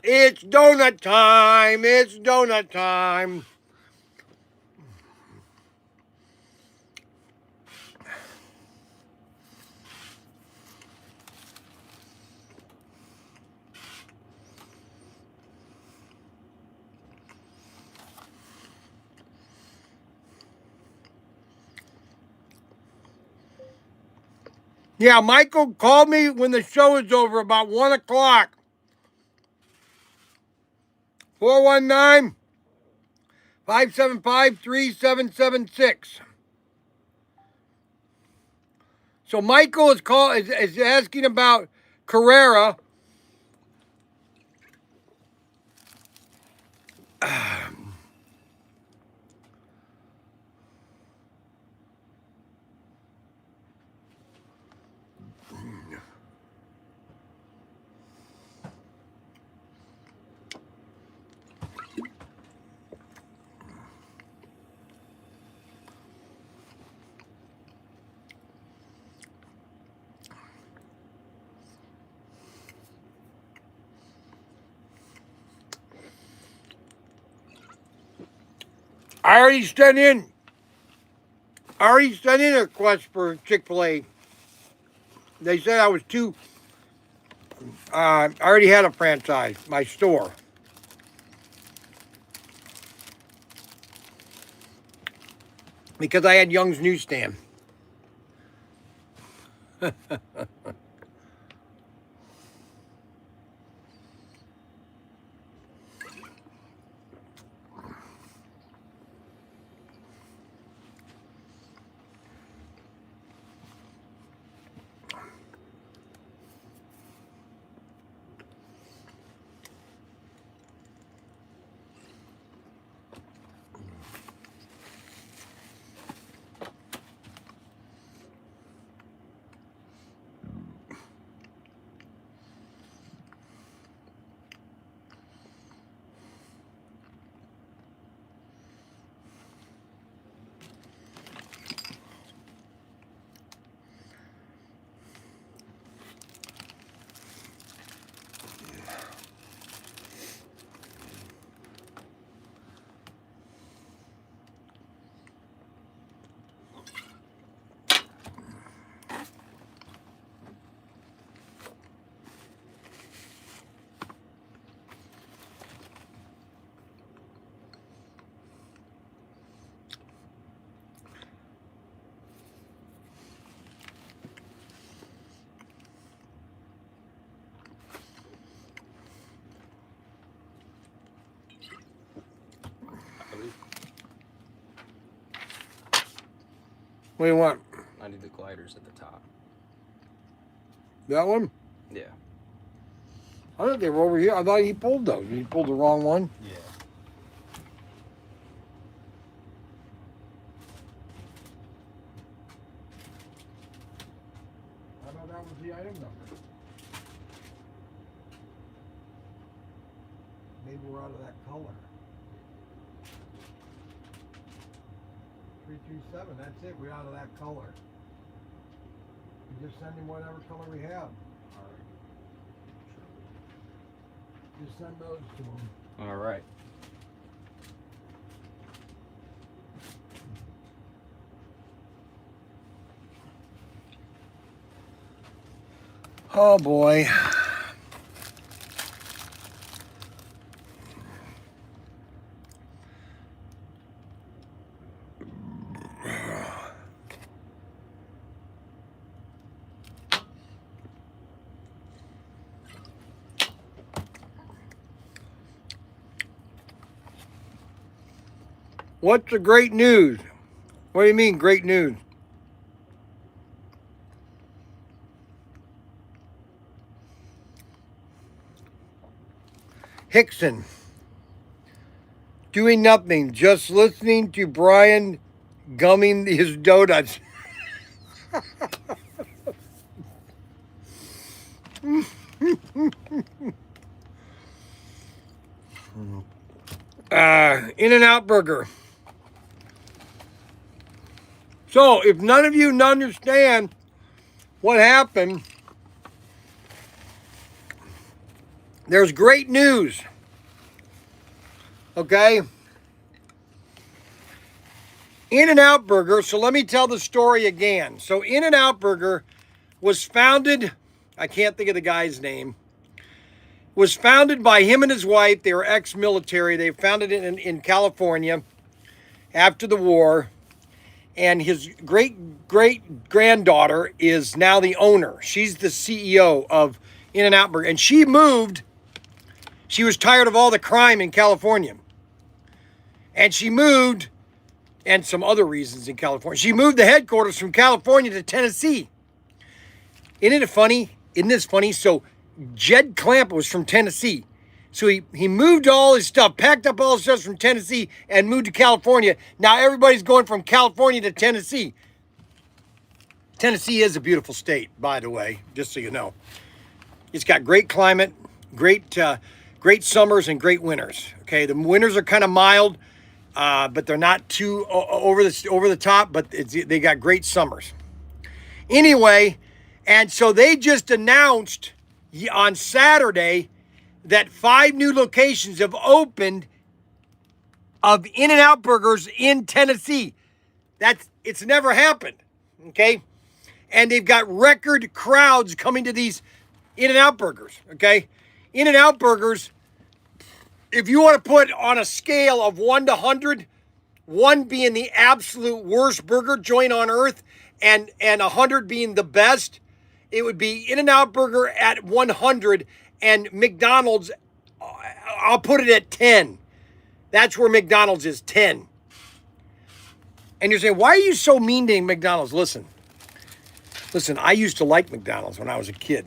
It's donut time. It's donut time. Yeah, Michael called me when the show is over about 1 o'clock. 419-575-3776. So Michael is asking about Carrera. I already sent in a request for Chick-fil-A. They said I was too. I already had a franchise, my store. Because I had Young's Newsstand. What do you want? I need the gliders at the top. That one? Yeah. I thought they were over here. I thought he pulled those. He pulled the wrong one. Yeah. I thought that was the item number. Maybe we're out of that color. 327, that's it. We're out of that color. You just send him whatever color we have. Just send those to him. All right. Oh boy. What's the great news? What do you mean, great news? Hickson. Doing nothing, just listening to Bryan gumming his donuts. In-N-Out Burger. So, if none of you understand what happened, there's great news. Okay? In-N-Out Burger, so let me tell the story again. So, In-N-Out Burger was founded, I can't think of the guy's name, was founded by him and his wife. They were ex-military. They founded it in California after the war. And his great-great-granddaughter is now the owner. She's the CEO of In-N-Out Burger. And she moved. She was tired of all the crime in California. And she moved, and some other reasons in California. She moved the headquarters from California to Tennessee. Isn't it funny? Isn't this funny? So Jed Clamp was from Tennessee. So he moved all his stuff, packed up all his stuff from Tennessee and moved to California. Now everybody's going from California to Tennessee. Tennessee is a beautiful state, by the way, just so you know. It's got great climate, great summers and great winters. Okay, the winters are kind of mild, but they're not too over the top. But they got great summers. Anyway, and so they just announced on Saturday that 5 new locations have opened of In-N-Out Burgers in Tennessee. It's never happened. Okay, and they've got record crowds coming to these In-N-Out Burgers. Okay, In-N-Out Burgers. If you want to put on a scale of 1 to 100, 1 being the absolute worst burger joint on earth, and 100 being the best, it would be In-N-Out Burger at 100, and McDonald's, I'll put it at 10. That's where McDonald's is, 10. And you're saying, why are you so mean to McDonald's? Listen, I used to like McDonald's when I was a kid.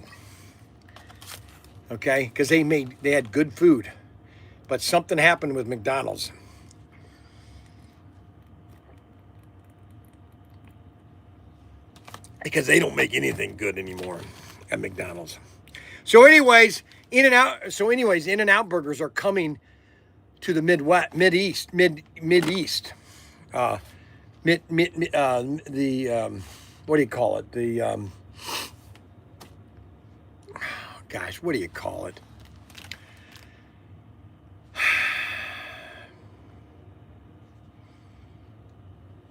Okay, because they had good food. But something happened with McDonald's. Because they don't make anything good anymore at McDonald's. So anyways, In-N-Out Burgers are coming to the Mideast. What do you call it? What do you call it?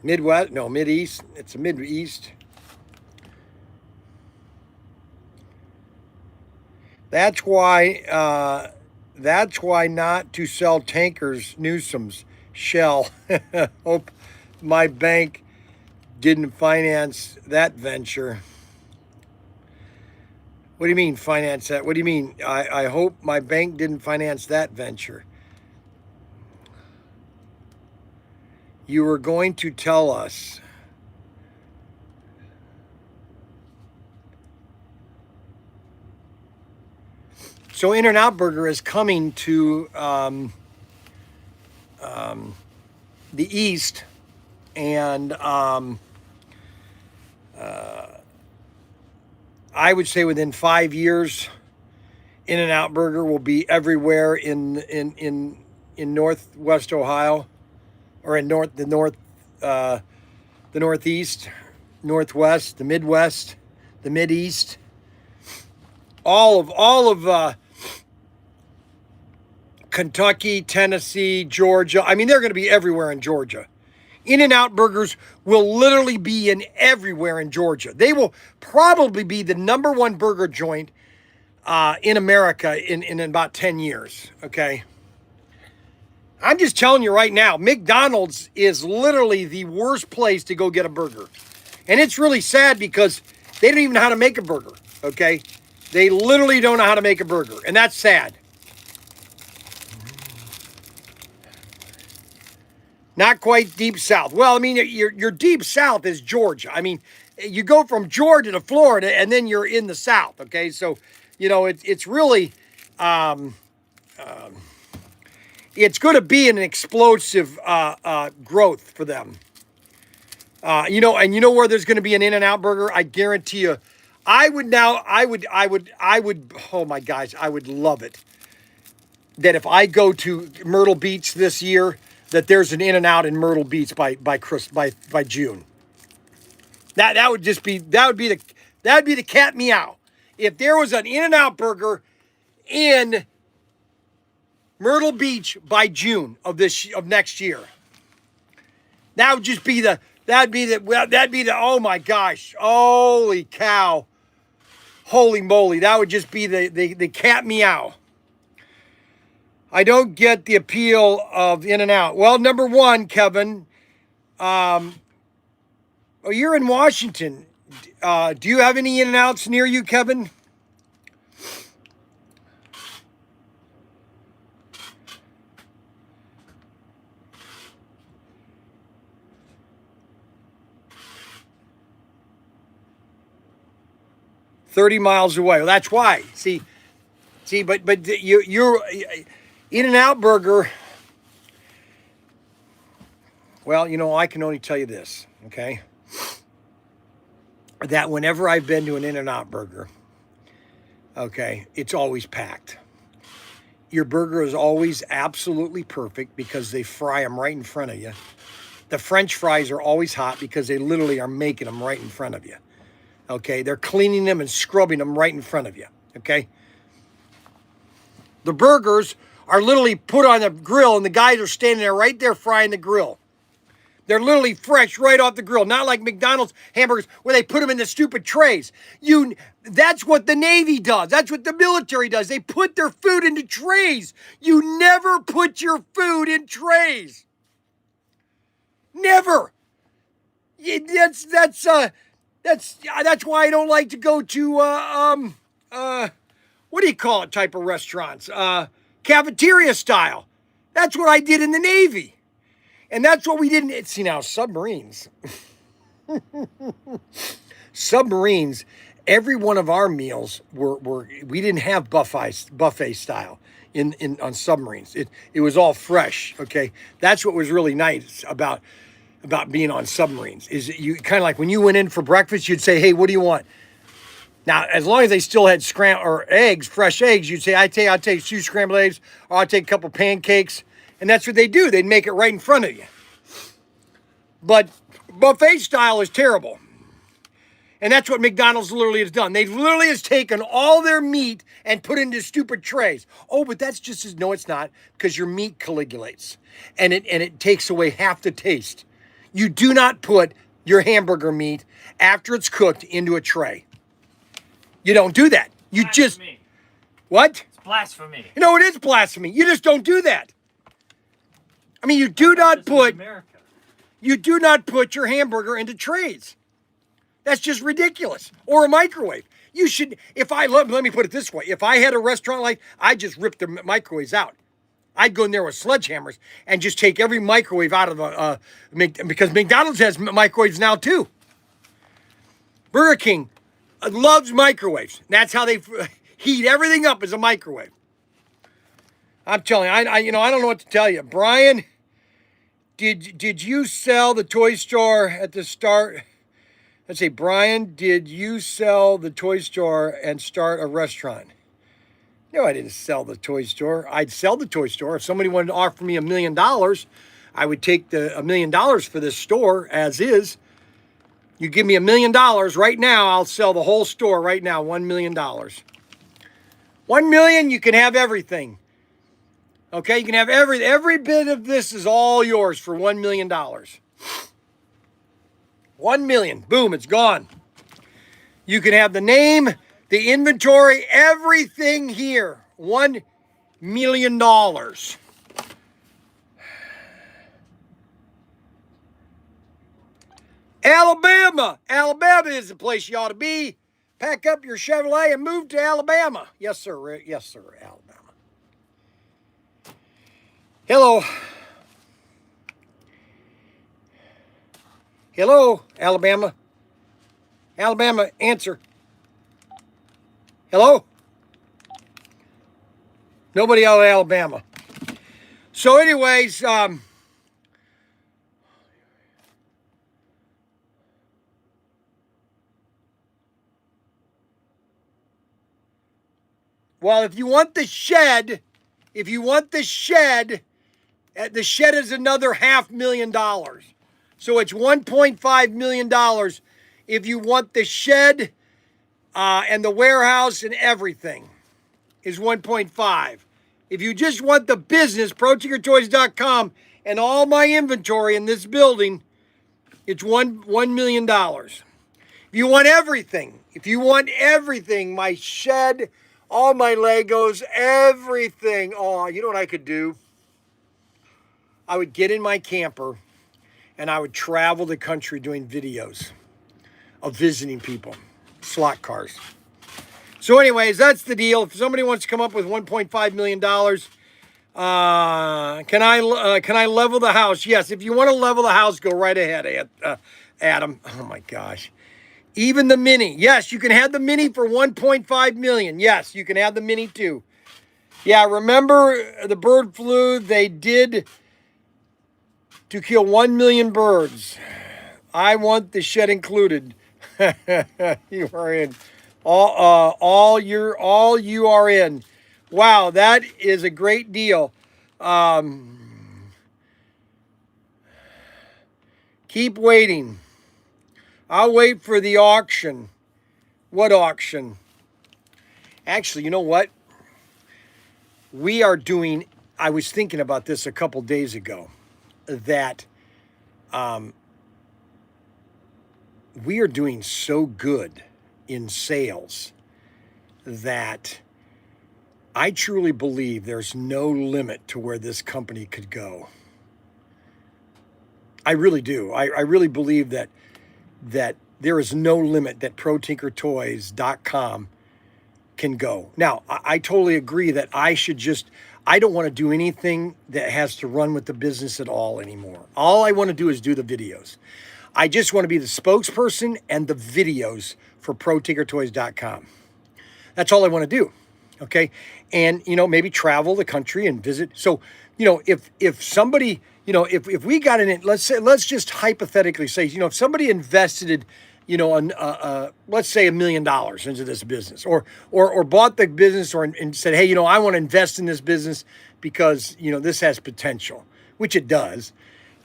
Midwest? No, Mideast. It's a Mideast. That's why not to sell tankers, Newsom's shell. Hope my bank didn't finance that venture. What do you mean finance that? What do you mean? I hope my bank didn't finance that venture. You were going to tell us. So In-N-Out Burger is coming to the East, and I would say within 5 years, In-N-Out Burger will be everywhere in Northwest Ohio, or in the Northeast, Northwest, the Midwest, the Mideast, all of Kentucky, Tennessee, Georgia. I mean, they're going to be everywhere in Georgia. In-N-Out Burgers will literally be in everywhere in Georgia. They will probably be the #1 burger joint in America in about 10 years, okay? I'm just telling you right now, McDonald's is literally the worst place to go get a burger. And it's really sad because they don't even know how to make a burger, okay? They literally don't know how to make a burger, and that's sad. Not quite deep south. Well, I mean, your deep south is Georgia. I mean, you go from Georgia to Florida, and then you're in the south, okay? So, you know, it's really, it's going to be an explosive growth for them. You know where there's going to be an In-N-Out Burger? I guarantee you. I would, oh my gosh, I would love it that if I go to Myrtle Beach this year, that there's an In-N-Out in Myrtle Beach by June. That would be the cat meow. If there was an In-N-Out Burger in Myrtle Beach by June of next year, that'd be the oh my gosh, holy cow, holy moly, that would just be the cat meow. I don't get the appeal of In-N-Out. Well, number one, Kevin, you're in Washington. Do you have any In-N-Outs near you, Kevin? 30 miles away. Well, that's why. See, but you're In-N-Out Burger. Well, you know, I can only tell you this, okay? That whenever I've been to an In-N-Out Burger, okay, it's always packed. Your burger is always absolutely perfect because they fry them right in front of you. The French fries are always hot because they literally are making them right in front of you. Okay, they're cleaning them and scrubbing them right in front of you. Okay, the burgers are literally put on the grill and the guys are standing there right there frying the grill. They're literally fresh right off the grill, not like McDonald's hamburgers where they put them in the stupid trays. That's what the Navy does. That's what the military does. They put their food into trays. You never put your food in trays. Never. That's why I don't like to go to what do you call it type of restaurants? Cafeteria style. That's what I did in the Navy. And that's what we didn't see now. Submarines. Submarines. Every one of our meals we didn't have buffet style on submarines. It was all fresh. Okay, that's what was really nice about being on submarines. Is you kind of like when you went in for breakfast, you'd say, "Hey, what do you want?" Now, as long as they still had fresh eggs, you'd say, "I'll take 2 scrambled eggs, or I'll take a couple pancakes." And that's what they do. They'd make it right in front of you. But buffet style is terrible. And that's what McDonald's literally has done. They literally has taken all their meat and put it into stupid trays. Oh, but that's just as, no, it's not, because your meat coagulates. And it takes away half the taste. You do not put your hamburger meat after it's cooked into a tray. You don't do that. You just... What? It's blasphemy. No, it is blasphemy. You just don't do that. I mean, you do not put your hamburger into trays. That's just ridiculous. Or a microwave. You should, let me put it this way. If I had a restaurant I'd just rip the microwaves out. I'd go in there with sledgehammers and just take every microwave out of because McDonald's has microwaves now too. Burger King loves microwaves. That's how they heat everything up as a microwave. I'm telling you, I don't know what to tell you. Bryan, did you sell the toy store at the start? Let's say, Bryan, did you sell the toy store and start a restaurant? No, I didn't sell the toy store. I'd sell the toy store. If somebody wanted to offer me $1 million, I would take the $1 million for this store as is. You give me $1 million right now, I'll sell the whole store right now, $1 million. $1 million, you can have everything. Okay, you can have every bit of this is all yours for $1 million. 1 million, boom, it's gone. You can have the name, the inventory, everything here. $1 million. Alabama is the place you ought to be. Pack up your Chevrolet and move to Alabama. Yes, sir, Rick. Yes, sir, Alabama. Hello. Hello, Alabama. Alabama, answer. Hello? Nobody out of Alabama. So anyways, well, if you want the shed, the shed is another $500,000. So it's $1.5 million if you want the shed and the warehouse and everything is 1.5. If you just want the business, ProTinkerToys.com, and all my inventory in this building, it's $1 million. If you want everything, my shed, all my Legos, everything. Oh, you know what I could do? I would get in my camper and I would travel the country doing videos of visiting people, slot cars. So anyways, that's the deal. If somebody wants to come up with $1.5 million, can I level the house? Yes, if you want to level the house, go right ahead, Adam. Oh my gosh. Even the Mini. Yes, you can have the Mini for 1.5 million. Yes, you can have the Mini too. Yeah, remember the bird flu they did to kill 1 million birds. I want the shed included. You are in. All you are in. Wow, that is a great deal. Keep waiting. I'll wait for the auction. What auction? Actually, you know what? We are doing, I was thinking about this a couple days ago, that we are doing so good in sales that I truly believe there's no limit to where this company could go. I really do. I really believe that there is no limit that ProTinkerToys.com can go. Now, I totally agree that I don't want to do anything that has to run with the business at all anymore. All I want to do is do the videos. I just want to be the spokesperson and the videos for ProTinkerToys.com. That's all I want to do. Okay. And, maybe travel the country and visit. So, if somebody, if we got in it, let's just hypothetically say, if somebody invested, let's say $1 million into this business or bought the business and said, hey, I want to invest in this business because, this has potential, which it does.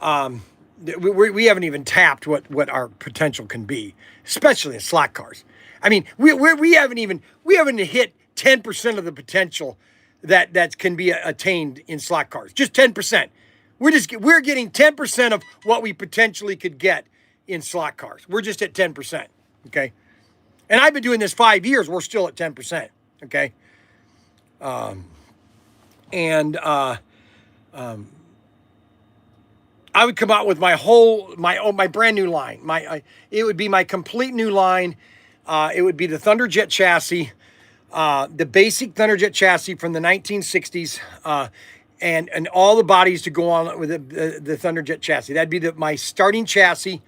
We haven't even tapped what our potential can be, especially in slot cars. I mean, we haven't hit 10% of the potential that can be attained in slot cars. Just 10%. We're getting 10% of what we potentially could get in slot cars. We're just at 10%. Okay. And I've been doing this 5 years. We're still at 10%. Okay. I would come out with my brand new line. It would be my complete new line. It would be the Thunderjet chassis, the basic Thunderjet chassis from the 1960s, and all the bodies to go on with the Thunderjet chassis. That'd be my starting chassis,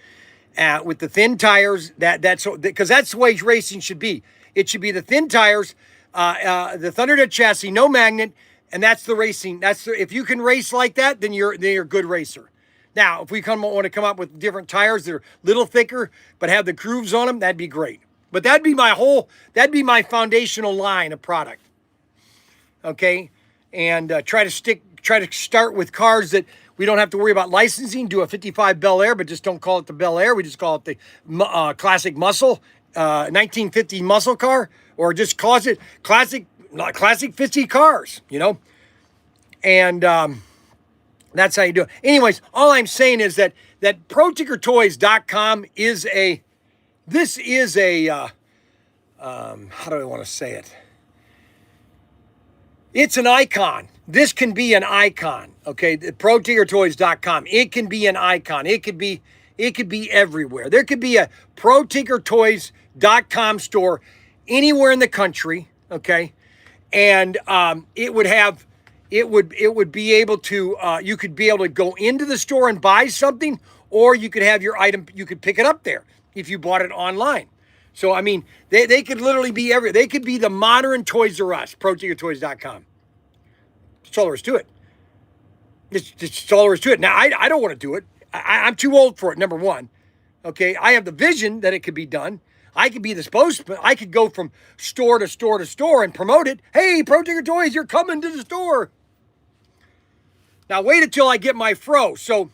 with the thin tires. Because that's the way racing should be. It should be the thin tires, the Thunderjet chassis, no magnet, and that's the racing. If you can race like that, then you're a good racer. Now, if we want to come up with different tires that are a little thicker but have the grooves on them, that'd be great. But that'd be my foundational line of product. Okay? And try to start with cars that we don't have to worry about licensing. Do a 55 Bel Air, but just don't call it the Bel Air. We just call it the classic muscle, 1950 muscle car, or just call it classic 50 cars, And that's how you do it. Anyways, all I'm saying is that ProTinkerToys.com is how do I want to say it? It's an icon. This can be an icon, okay? ProTinkerToys.com. It can be an icon. It could be everywhere. There could be a ProTinkerToys.com store anywhere in the country, okay? And it would be able to, you could be able to go into the store and buy something, or you could have your item, you could pick it up there if you bought it online. So, I mean, they could literally be they could be the modern Toys R Us, ProTinkerToys.com. That's all there is to it. It's all there is to it. Now, I don't want to do it. I'm too old for it, number one. Okay, I have the vision that it could be done. I could be the spokesman. I could go from store to store to store and promote it. Hey, ProTinkerToys, you're coming to the store. Now, wait until I get my fro. So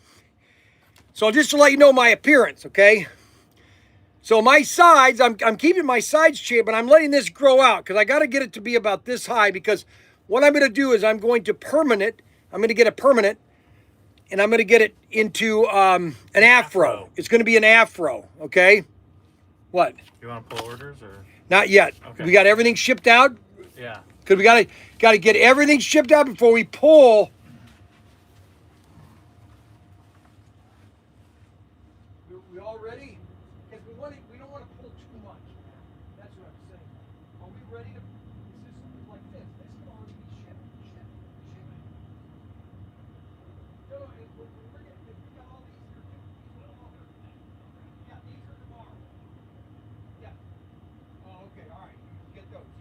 just to let you know my appearance, okay? So my sides, I'm keeping my sides shaved, but I'm letting this grow out because I got to get it to be about this high, because what I'm going to do is I'm going to get a permanent, and I'm going to get it into an afro. It's going to be an afro, okay? What? You want to pull orders or? Not yet. Okay. We got everything shipped out? Yeah. Because we got to get everything shipped out before we pull. We all ready? Because we don't want to pull too much. That's what I'm saying. Are we ready to? Is this like this? This can already be shipped. No, we're getting. We got all these here too. Yeah, these are tomorrow.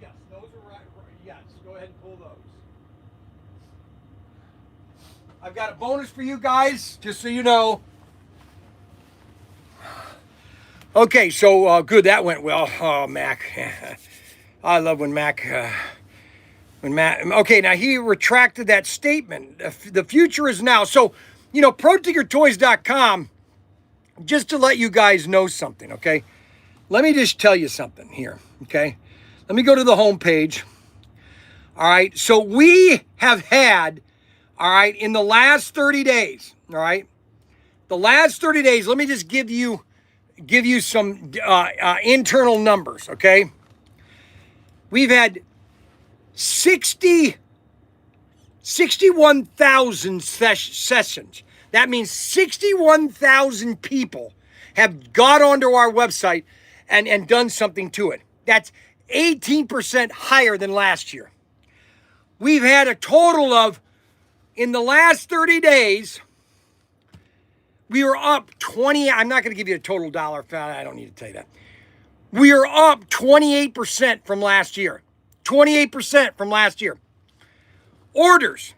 Yes, those are right. Yes, go ahead and pull those. I've got a bonus for you guys, just so you know. Okay, so good, that went well. Oh, Mac. I love when Mac, okay, now he retracted that statement. The future is now. So, you know, ProTinkerToys.com, just to let you guys know something, okay? Let me just tell you something here, okay? Let me go to the home page. All right, so we have had, all right, in the last 30 days, all right? The last 30 days, let me just give you some internal numbers, okay? We've had 61,000 sessions. That means 61,000 people have got onto our website and done something to it. That's 18% higher than last year. We've had a total of, in the last 30 days, we were up 20. I'm not going to give you a total dollar. I don't need to tell you that. We are up 28% from last year. 28% from last year. Orders.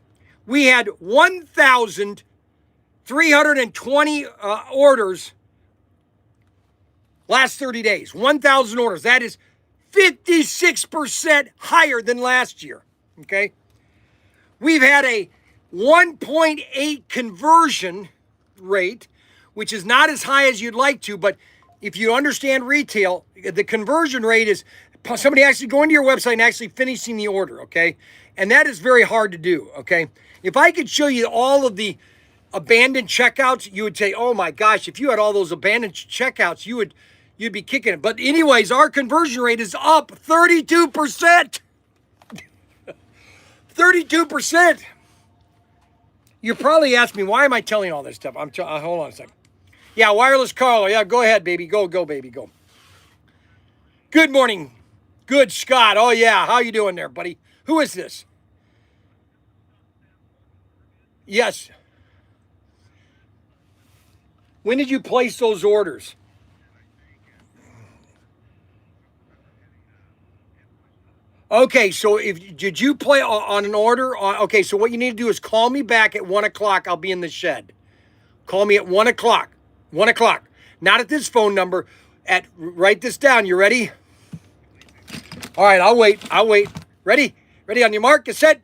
We had 1,320 orders last 30 days. 1,000 orders. That is 56% higher than last year. Okay? We've had a 1.8 conversion rate, which is not as high as you'd like to, but if you understand retail, the conversion rate is somebody actually going to your website and actually finishing the order, okay? And that is very hard to do, okay? If I could show you all of the abandoned checkouts, you would say, oh my gosh, if you had all those abandoned checkouts, you'd be kicking it. But anyways, our conversion rate is up 32%. 32%. You probably asked me, why am I telling all this stuff? Hold on a second. Yeah, wireless Carlo. Yeah, go ahead, baby. Go, baby, go. Good morning. Good, Scott. Oh, yeah. How you doing there, buddy? Who is this? Yes. When did you place those orders? Okay, so did you play on an order? Okay, so what you need to do is call me back at 1 o'clock. I'll be in the shed. Call me at 1 o'clock. 1 o'clock. Not at this phone number. Write this down. You ready? All right, I'll wait. Ready? Ready on your mark, get set,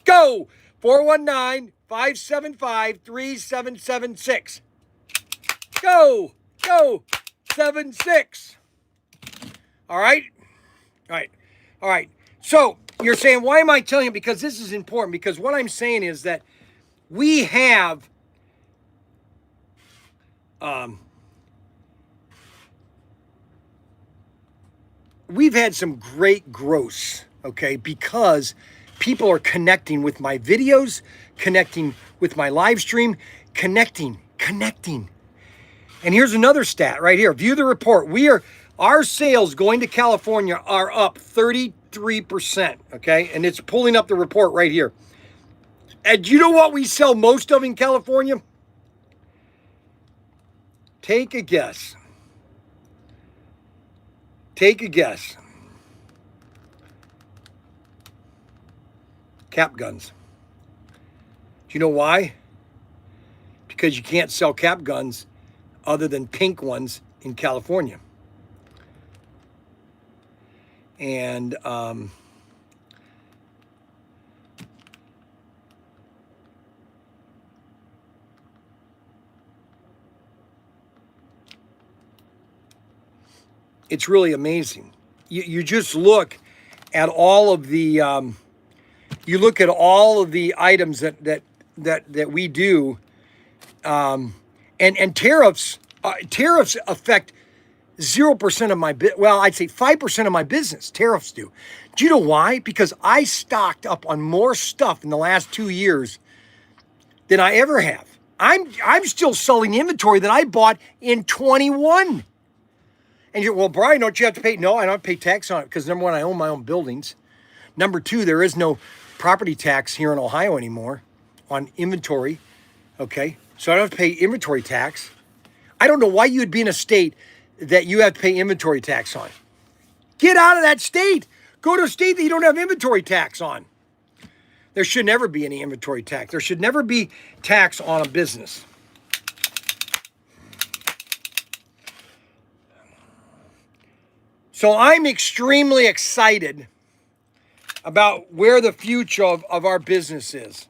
go! 419-575-3776. Go! 76. All right? All right. So you're saying, why am I telling you? Because this is important. Because what I'm saying is that we have we've had some great growth, okay, because people are connecting with my videos, connecting with my live stream, connecting. And here's another stat right here. View the report. Our sales going to California are up 33%, okay? And it's pulling up the report right here. And do you know what we sell most of in California? Take a guess. Cap guns. Do you know why? Because you can't sell cap guns other than pink ones in California. And it's really amazing. You just look at all of the items that we do, and tariffs affect 0% of my I'd say 5% of my business. Tariffs do. Do you know why? Because I stocked up on more stuff in the last 2 years than I ever have. I'm still selling inventory that I bought in 21. And you're, well, Bryan, don't you have to pay? No, I don't have to pay tax on it because number one, I own my own buildings. Number two, there is no property tax here in Ohio anymore on inventory. Okay, so I don't have to pay inventory tax. I don't know why you would be in a state that you have to pay inventory tax on. Get out of that state. Go to a state that you don't have inventory tax on. There should never be any inventory tax. There should never be tax on a business. So I'm extremely excited about where the future of our business is.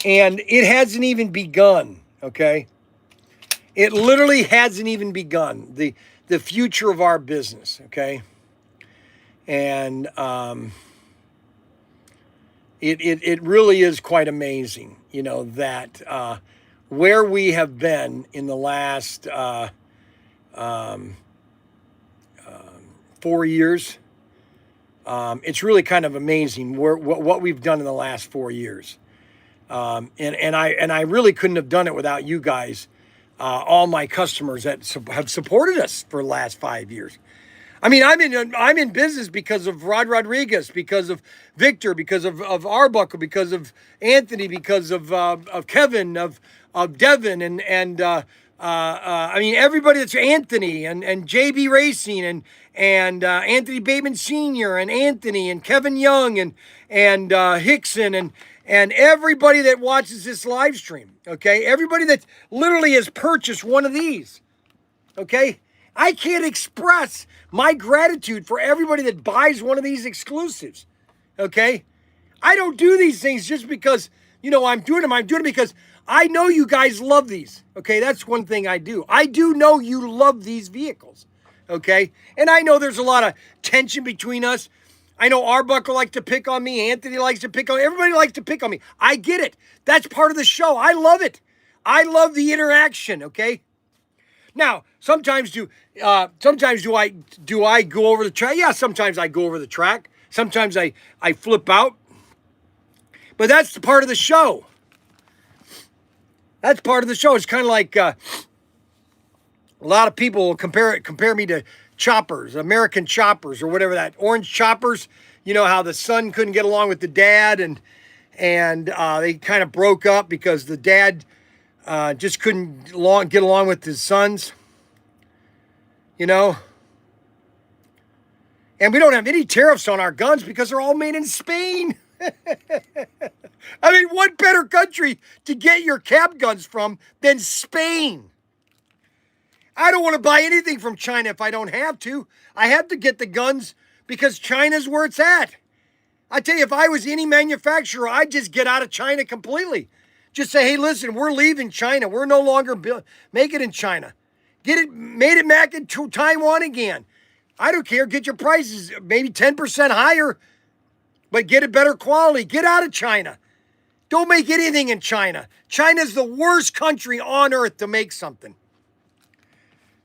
And it hasn't even begun, okay? It literally hasn't even begun, the future of our business, okay? And it really is quite amazing, you know, that where we have been in the last 4 years. It's really kind of amazing what we've done in the last 4 years. And I really couldn't have done it without you guys, all my customers that have supported us for the last 5 years. I mean, I'm in business because of Rod Rodriguez, because of Victor, because of Arbuckle, because of Anthony, because of Kevin, of Devin, and I mean everybody that's Anthony and JB Racing and Anthony Bateman Sr. and Anthony and Kevin Young and Hickson and everybody that watches this live stream. Okay, everybody that literally has purchased one of these. Okay. I can't express my gratitude for everybody that buys one of these exclusives, okay? I don't do these things just because, you know, I'm doing them. I'm doing it because I know you guys love these, okay? That's one thing I do. I do know you love these vehicles, okay? And I know there's a lot of tension between us. I know Arbuckle likes to pick on me. Anthony likes to pick on me. Everybody likes to pick on me. I get it. That's part of the show. I love it. I love the interaction, okay? Now, sometimes do I go over the track? Yeah, sometimes I go over the track. Sometimes I flip out. But that's the part of the show. That's part of the show. It's kind of like a lot of people compare me to choppers, American choppers, or whatever that orange choppers. You know how the son couldn't get along with the dad, and they kind of broke up because the dad just couldn't get along with his sons, you know. And we don't have any tariffs on our guns because they're all made in Spain. I mean, what better country to get your cap guns from than Spain? I don't want to buy anything from China if I don't have to. I have to get the guns because China's where it's at. I tell you, if I was any manufacturer, I'd just get out of China completely. Just say, hey, listen, we're leaving China. We're no longer make it in China. Made it back in Taiwan again. I don't care. Get your prices maybe 10% higher, but get a better quality. Get out of China. Don't make anything in China. China's the worst country on earth to make something.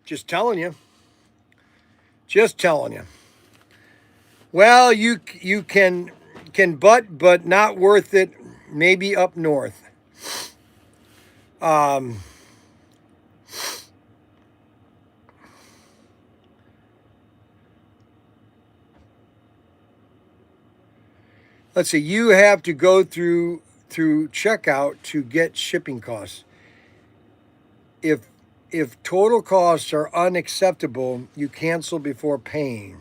Just telling you. Just telling you. Well, you can but not worth it. Maybe up north. Let's see. You have to go through checkout to get shipping costs. If total costs are unacceptable, you cancel before paying.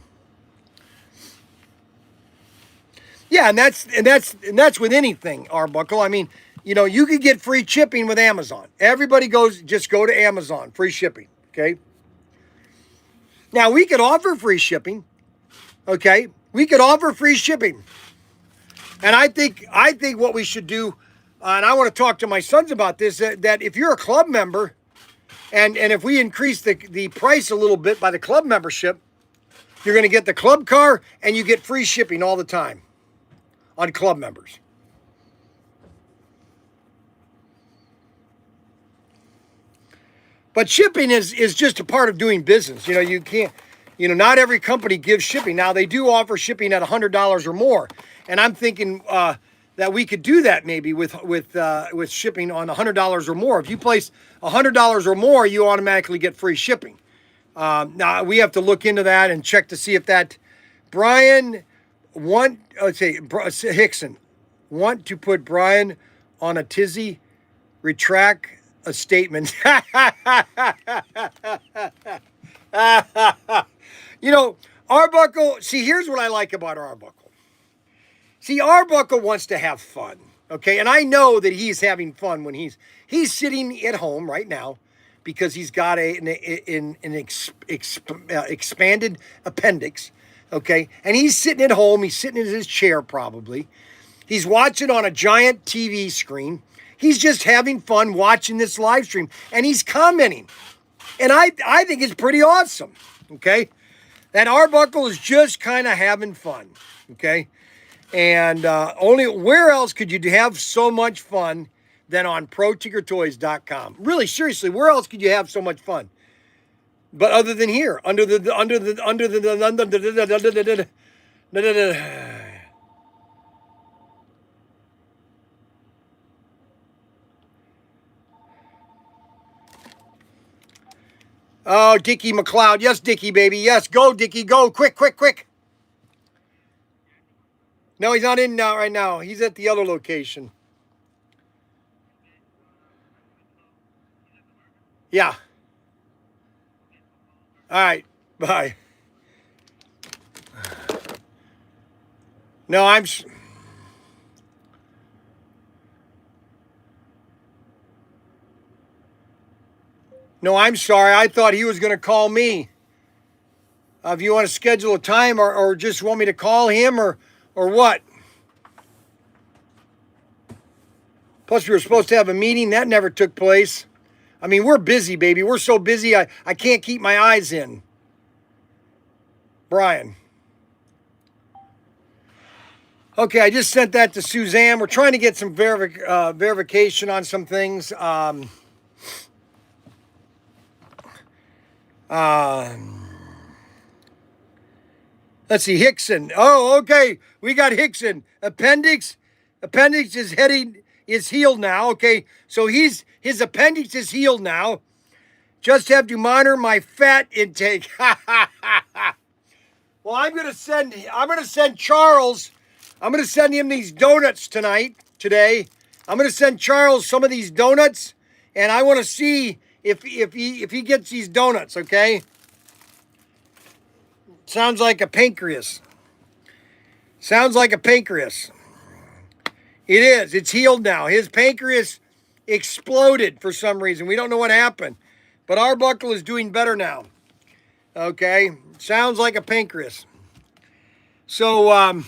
Yeah, and that's with anything, Arbuckle. I mean, you know, you could get free shipping with Amazon. Everybody just go to Amazon, free shipping, okay? Now, we could offer free shipping, okay? We could offer free shipping. And I think what we should do, and I want to talk to my sons about this, that if you're a club member, and if we increase the price a little bit by the club membership, you're going to get the club car and you get free shipping all the time on club members. But shipping is just a part of doing business. You know, you can't, you know, not every company gives shipping. Now, they do offer shipping at $100 or more. And I'm thinking that we could do that maybe with shipping on $100 or more. If you place $100 or more, you automatically get free shipping. Now, we have to look into that and check to see if that Bryan Hickson want to put Bryan on a tizzy, retract a statement. You know, Arbuckle, see, here's what I like about Arbuckle. See, Arbuckle wants to have fun, okay? And I know that he's having fun when he's sitting at home right now because he's got expanded appendix, okay? And he's sitting at home. He's sitting in his chair probably. He's watching on a giant TV screen. He's just having fun watching this live stream, and he's commenting. And I think it's pretty awesome, okay? That Arbuckle is just kind of having fun, okay? And only where else could you have so much fun than on ProTinkerToys.com? Really, seriously, where else could you have so much fun? But other than here, under the Oh, Dickie McLeod. Yes, Dickie, baby. Yes, go, Dickie, go. Quick, quick, quick. No, he's not in right now. He's at the other location. Yeah. All right. Bye. No, I'm... No, I'm sorry. I thought he was going to call me. If you want to schedule a time or just want me to call him or what? Plus, we were supposed to have a meeting. That never took place. I mean, we're busy, baby. We're so busy, I can't keep my eyes in. Bryan. Okay, I just sent that to Suzanne. We're trying to get some verification on some things. Let's see, Hickson. Oh, okay. We got Hickson. Appendix is healed now. Okay, so his appendix is healed now. Just have to monitor my fat intake. Well, I'm gonna send Charles. I'm gonna send him these donuts today. I'm gonna send Charles some of these donuts, and I want to see if he gets these donuts. Okay. Sounds like a pancreas. Sounds like a pancreas. It is. It's healed now. His pancreas exploded for some reason. We don't know what happened. But Arbuckle is doing better now. Okay. Sounds like a pancreas. So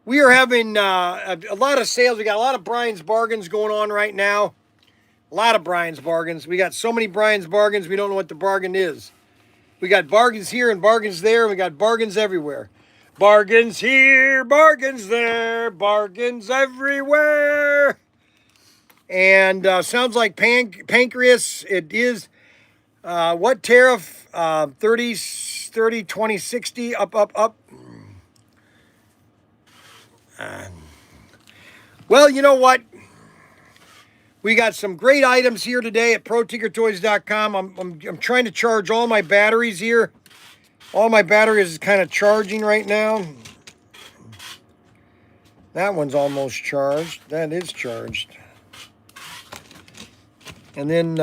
we are having a lot of sales. We got a lot of Bryan's bargains going on right now. A lot of Bryan's bargains. We got so many Bryan's bargains, we don't know what the bargain is. We got bargains here and bargains there, and we got bargains everywhere. Bargains here, bargains there, bargains everywhere. And sounds like pancreas. It is, what tariff? 30, 20, 60, up. Well, you know what? We got some great items here today at ProTinkerToys.com. I'm trying to charge all my batteries here. All my batteries is kind of charging right now. That one's almost charged. That is charged. And then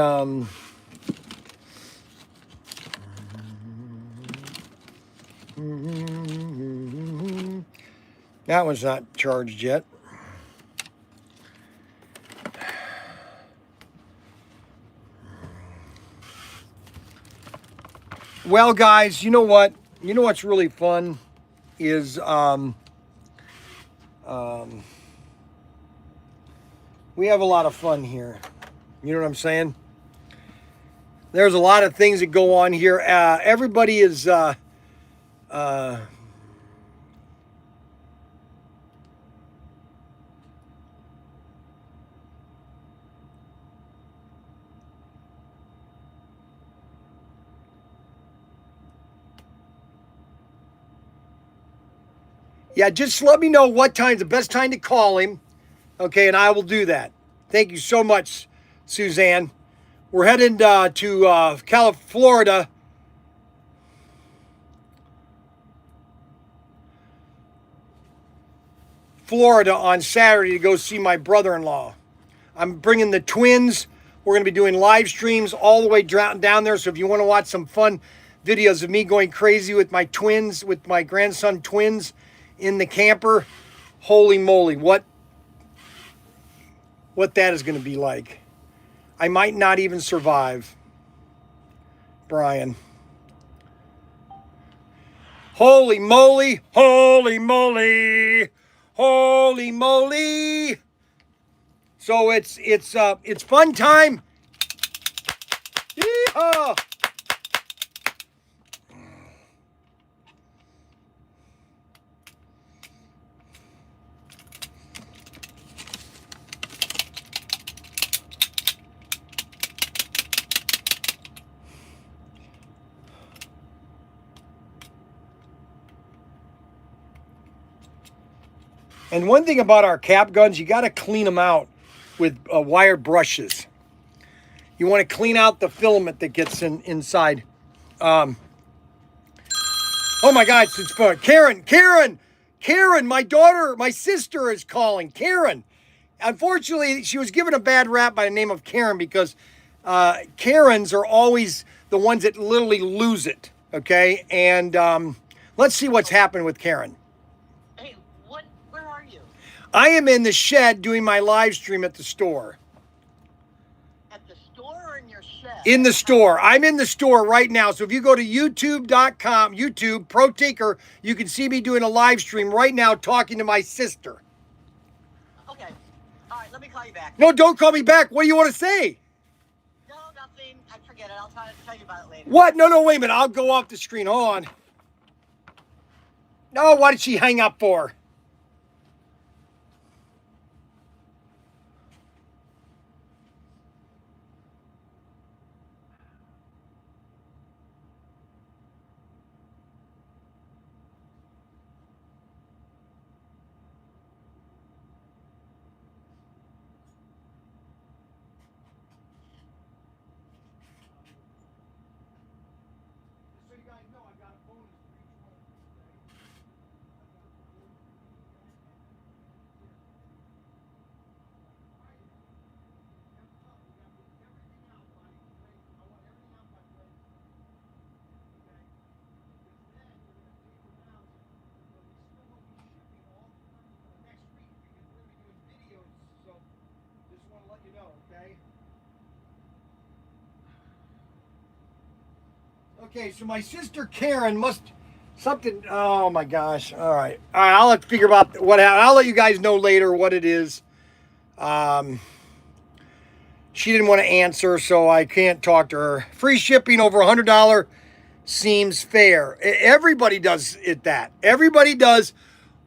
that one's not charged yet. Well, guys, you know what? You know what's really fun is we have a lot of fun here. You know what I'm saying? There's a lot of things that go on here. Everybody is yeah, just let me know what time's the best time to call him. Okay, and I will do that. Thank you so much, Suzanne. We're heading to Florida. Florida on Saturday to go see my brother-in-law. I'm bringing the twins. We're going to be doing live streams all the way down there. So if you want to watch some fun videos of me going crazy with my twins, with my grandson twins in the camper. Holy moly, what that is going to be like. I might not even survive, Bryan. Holy moly, holy moly, holy moly. So it's fun time. Yeehaw! And one thing about our cap guns, you got to clean them out with wire brushes. You want to clean out the filament that gets inside. Oh my God, it's fun. Karen, my daughter, my sister is calling. Karen. Unfortunately, she was given a bad rap by the name of Karen because Karens are always the ones that literally lose it. Okay, and let's see what's happened with Karen. Hey, where are you? I am in the shed doing my live stream at the store. At the store or in your shed? In the store. I'm in the store right now. So if you go to youtube.com, YouTube, ProTinker, you can see me doing a live stream right now talking to my sister. Okay. All right, let me call you back. No, don't call me back. What do you want to say? No, nothing. I forget it. I'll tell you about it later. What? No, wait a minute. I'll go off the screen. Hold on. No, what did she hang up for? Okay, so my sister Karen something. Oh my gosh! All right. I'll have to figure out what happened. I'll let you guys know later what it is. She didn't want to answer, so I can't talk to her. Free shipping over $100 seems fair. Everybody does it. Everybody does.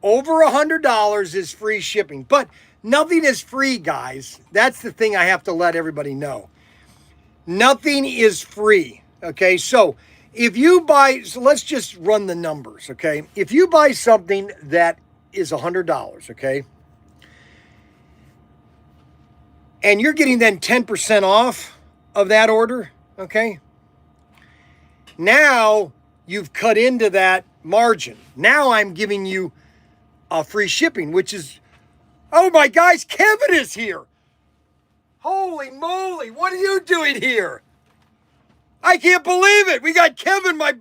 Over $100 is free shipping, but nothing is free, guys. That's the thing I have to let everybody know. Nothing is free. Okay, so if you buy, so let's just run the numbers, okay? If you buy something that is $100, okay, and you're getting then 10% off of that order, okay, now you've cut into that margin. Now I'm giving you a free shipping, which is, oh my guys, Kevin is here. Holy moly, what are you doing here? I can't believe it. We got Kevin, my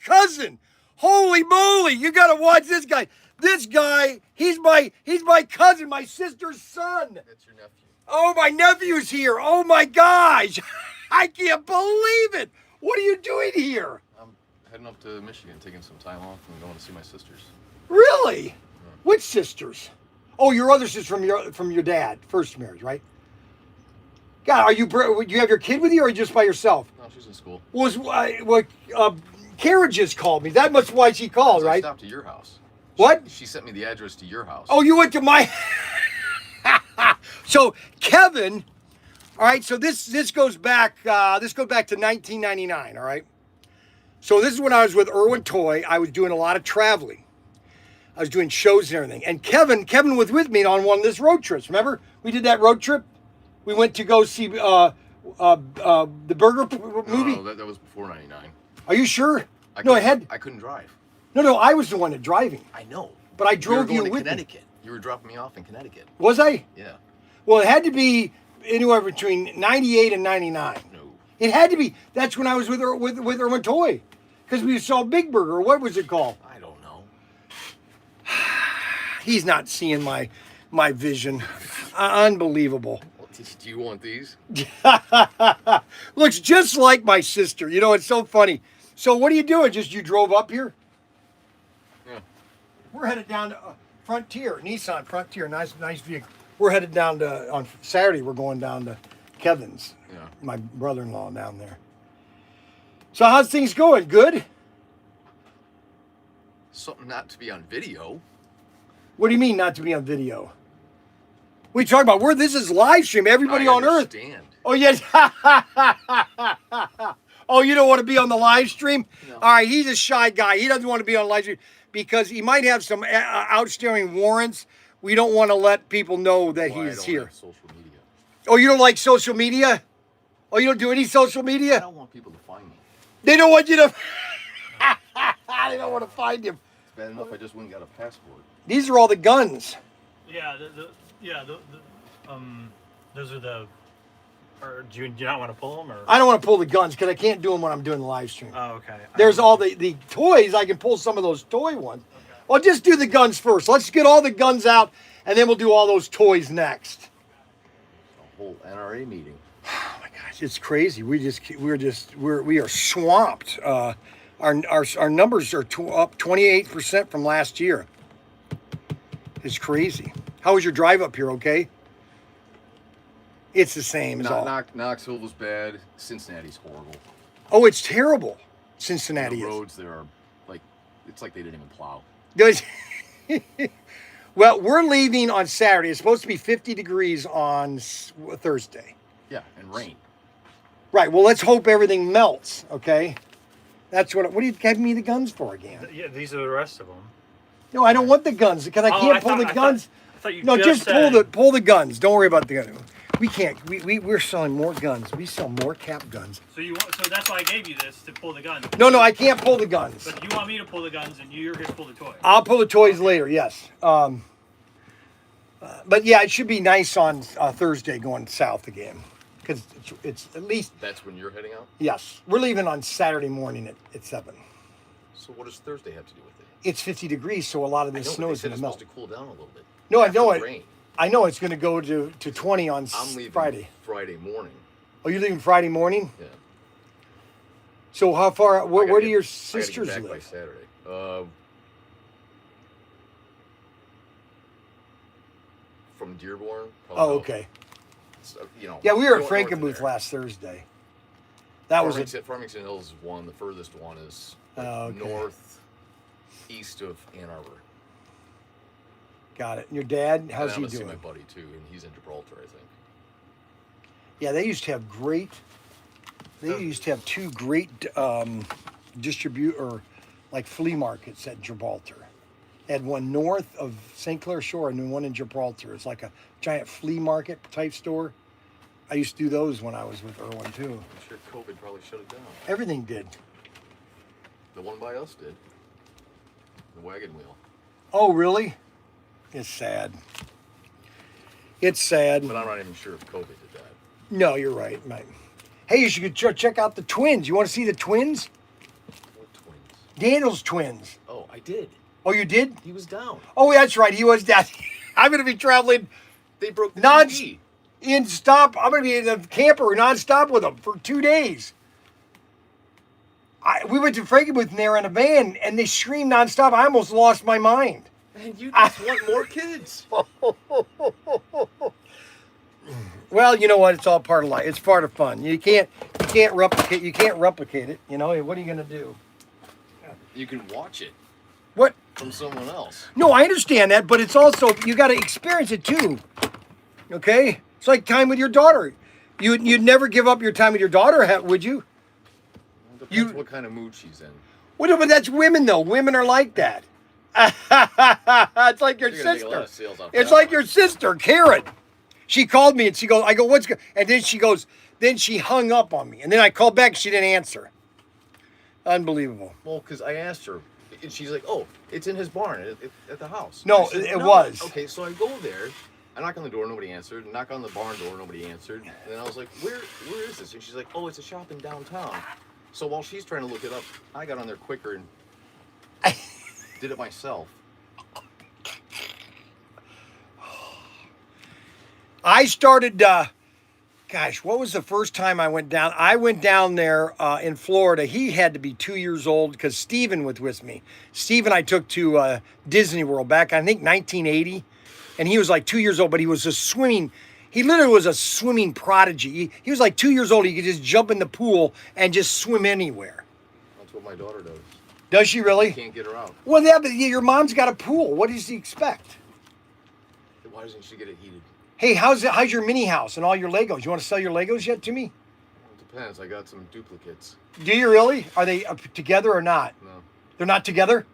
cousin. Holy moly, you got to watch this guy. This guy, he's my cousin, my sister's son. That's your nephew. Oh, my nephew's here. Oh my gosh. I can't believe it. What are you doing here? I'm heading up to Michigan, taking some time off and going to see my sisters. Really? Yeah. Which sisters? Oh, your other sister from your dad, first marriage, right? God, do you have your kid with you, or are you just by yourself? No, she's in school. Kara just called me. That must why she called, right? I stopped at your house. What? She sent me the address to your house. Oh, you went to my... So, Kevin, all right, so this goes back to 1999, all right? So this is when I was with Irwin Toy. I was doing a lot of traveling. I was doing shows and everything. And Kevin was with me on one of these road trips. Remember? We did that road trip. We went to go see the Burger movie. No, that was before 99. Are you sure? I couldn't drive. No, I was the one driving. I know. But I drove you to with Connecticut. me. You were dropping me off in Connecticut. Was I? Yeah. Well, it had to be anywhere between 98 and 99. No. It had to be. That's when I was with Irwin Toy. Because we saw Big Burger. What was it called? I don't know. He's not seeing my vision. Unbelievable. Well, do you want these? Looks just like my sister. You know, it's so funny. So what are you doing? Just you drove up here? Yeah. We're headed down to Frontier, Nissan Frontier. Nice vehicle. We're headed down to, on Saturday, we're going down to Kevin's. Yeah. My brother-in-law down there. So how's things going? Good? Something not to be on video. What do you mean not to be on video? What are you talking about? This is live stream. Everybody I on Earth. understand. Oh, yes. Oh, you don't want to be on the live stream? No. All right, he's a shy guy. He doesn't want to be on live stream because he might have some outstanding warrants. We don't want to let people know that Well, he's I don't here. have social media. Oh, you don't like social media? Oh, you don't do any social I media? don't want people to find me. They don't want you to... They don't want to find him. It's bad enough I just went and got a passport. These are all the guns. Yeah, those are the. Or do you not want to pull them? Or? I don't want to pull the guns because I can't do them when I'm doing the live stream. Oh, okay. There's all the toys. I can pull some of those toy ones. Okay. Well, just do the guns first. Let's get all the guns out, and then we'll do all those toys next. A whole NRA meeting. Oh my gosh, it's crazy. We are swamped. Our numbers are up 28% from last year. It's crazy. How was your drive up here? Okay. It's the same as all. Knoxville was bad. Cincinnati's horrible. Oh, it's terrible. Cincinnati The is. roads there are like, it's like they didn't even plow. Well, we're leaving on Saturday. It's supposed to be 50 degrees on Thursday. Yeah, and rain. Right. Well, let's hope everything melts. Okay. That's what are you giving me the guns for again? Yeah, these are the rest of them. No, I don't want the guns because I can't pull the guns. I thought you No, just said... pull the guns. Don't worry about the gun. We can't. We're selling more guns. We sell more cap guns. So that's why I gave you this to pull the guns. No, I can't pull the guns. But you want me to pull the guns, and you're going to pull the toys. I'll pull the toys later. Yes. But yeah, it should be nice on Thursday going south again, because it's at least. That's when you're heading out? Yes, we're leaving on Saturday morning at 7. So what does Thursday have to do with it? It's 50 degrees, so a lot of the snow is going to melt. It's supposed to cool down a little bit. No, I know it. Rain. I know it's going to go to 20 on I'm leaving Friday. Friday morning. Oh, you're leaving Friday morning? Yeah. So how far? Where do your I gotta sisters get back by live? Saturday. From Dearborn. Oh, okay. So, Yeah, we were at north of Frankenmuth there. last Thursday. That was it. Farmington Hills is one. The furthest one is Okay. northeast of Ann Arbor. Got it. And your dad? How's and he see doing? my buddy too, and he's in Gibraltar, I think. Yeah, they used to have great. They used to have two great like flea markets at Gibraltar. They had one north of St. Clair Shore and then one in Gibraltar. It's like a giant flea market type store. I used to do those when I was with Erwin too. I'm sure COVID probably shut it down. Everything did. The one by us did. The wagon wheel. Oh, really? It's sad. It's sad. But I'm not even sure if COVID did that. No, you're right, mate. Hey, you should check out the twins. You want to see the twins? What twins? Daniel's twins. Oh, I did. Oh, you did? He was down. Oh, that's right. He was down. I'm going to be traveling They broke the non TV. stop. I'm going to be in a camper nonstop with them for 2 days. We went to Frankenmuth and they were in a van and they screamed nonstop. I almost lost my mind. And you just want more kids. Well, you know what? It's all part of life. It's part of fun. You can't replicate. You can't replicate it. You know what are you going to do? You can watch it What? from someone else. No, I understand that, but it's also you got to experience it too. Okay, it's like time with your daughter. You'd never give up your time with your daughter, would you? It depends what kind of mood she's in. Well, but that's women though. Women are like that. It's like your You're gonna make a lot sister. of sales off It's that like one. your sister, Karen. She called me and she goes, I go, what's good? And then she goes, then she hung up on me. And then I called back and she didn't answer. Unbelievable. Well, because I asked her, and she's like, "Oh, it's in his barn at the house." No, I said, it was. Okay, so I go there. I knock on the door, nobody answered. Knock on the barn door, nobody answered. And then I was like, "Where is this?" And she's like, "Oh, it's a shop in downtown." So while she's trying to look it up, I got on there quicker and did it myself. I started, gosh, what was the first time I went down? I went down there in Florida. He had to be 2 years old because Steven was with me. Steven I took to Disney World back, I think, 1980. And he was like 2 years old, but he was he literally was a swimming prodigy. He was like 2 years old. He could just jump in the pool and just swim anywhere. That's what my daughter does. Does she really? Can't get her out. Well, yeah, but your mom's got a pool. What does he expect? Why doesn't she get it heated? Hey, how's your mini house and all your Legos? You want to sell your Legos yet to me? It depends. I got some duplicates. Do you really? Are they together or not? No. They're not together?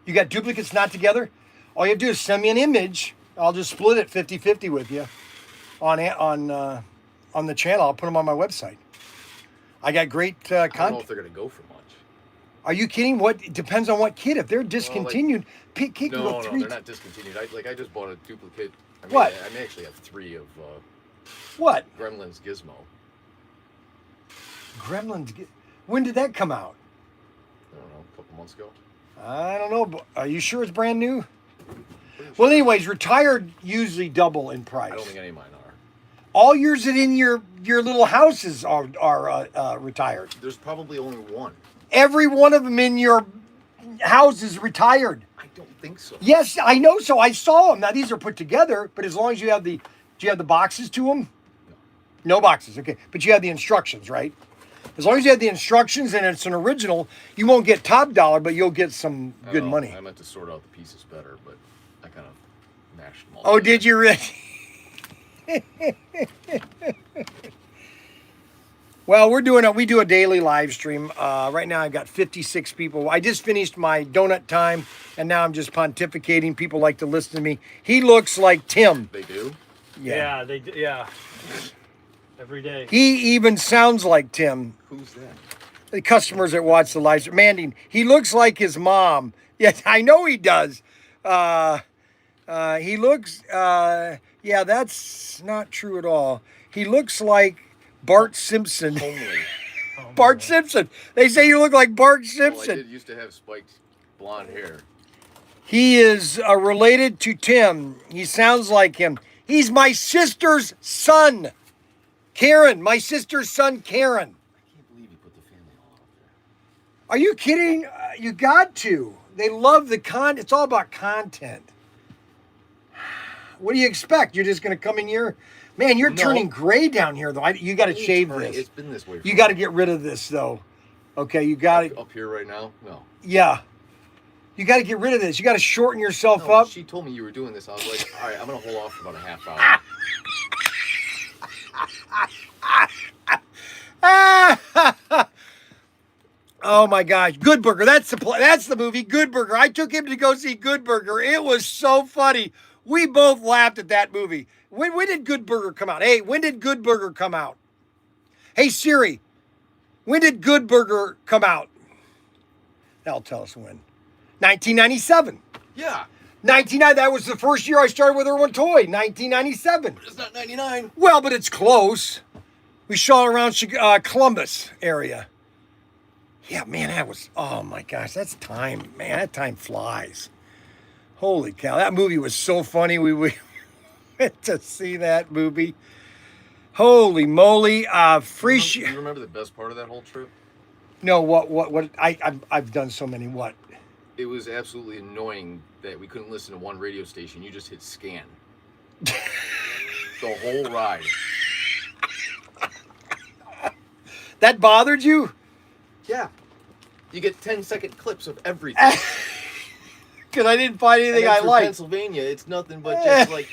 You got duplicates not together? All you have to do is send me an image. I'll just split it 50-50 with you on the channel. I'll put them on my website. I got great I don't know content. if they're going to go for much. Are you kidding? What? It depends on what kid. If they're discontinued, pick No, three. they're not discontinued. I just bought a duplicate. I mean, What? I may actually have 3 of What? Gremlins Gizmo. Gremlins. When did that come out? I don't know, a couple months ago. I don't know. But are you sure it's brand new? Well, anyways, retired usually double in price. I don't think any of mine are. All yours that in your little houses are retired. There's probably only one. Every one of them in your house is retired. I don't think so. Yes, I know. So I saw them. Now these are put together, but as long as you have do you have the boxes to them? No boxes. Okay, but you have the instructions, right? As long as you have the instructions and it's an original, you won't get top dollar, but you'll get some good money. I meant to sort out the pieces better, but I kind of mashed them all. Oh, did you really? Well, we do a daily live stream. Right now I've got 56 people. I just finished my donut time, and now I'm just pontificating. People like to listen to me. He looks like Tim. They do? Yeah, they do. Yeah. Every day. He even sounds like Tim. Who's that? The customers that watch the live stream. Mandy, he looks like his mom. Yes, I know he does. He looks, yeah, that's not true at all. He looks like Bart Simpson. Homely. Bart Simpson. They say you look like Bart Well, I Simpson. did used to have spiked blonde hair. He is related to Tim. He sounds like him. He's my sister's son. Karen, my sister's son, Karen. I can't believe you put the family all up there. Are you kidding? You got to. They love the content. It's all about content. What do you expect? You're just going to come in here? Man, you're turning gray down here, though. You got to shave this. It's been this way. You got to get rid of this, though. Okay, you got it. Up here right now? No. Yeah. You got to get rid of this. You got to shorten yourself No, up. she told me you were doing this. I was like, all right, I'm going to hold off for about a half hour. Oh my gosh, Good Burger. That's the movie, Good Burger. I took him to go see Good Burger. It was so funny. We both laughed at that movie. When did Good Burger come out? Hey, when did Good Burger come out? Hey Siri, when did Good Burger come out? That'll tell us when. 1997. Yeah. 1999, that was the first year I started with Irwin Toy, 1997. It's not 99. Well, but it's close. We shot around Columbus area. Yeah, man, that was, oh my gosh, that's time, man. That time flies. Holy cow, that movie was so funny. We went to see that movie. Holy moly, free You remember the best part of that whole trip? No, what, I've done so many, what? It was absolutely annoying that we couldn't listen to one radio station. You just hit scan. The whole ride. That bothered you? Yeah. You get 10-second clips of everything. Because I didn't find anything I for liked. Pennsylvania, it's nothing but just like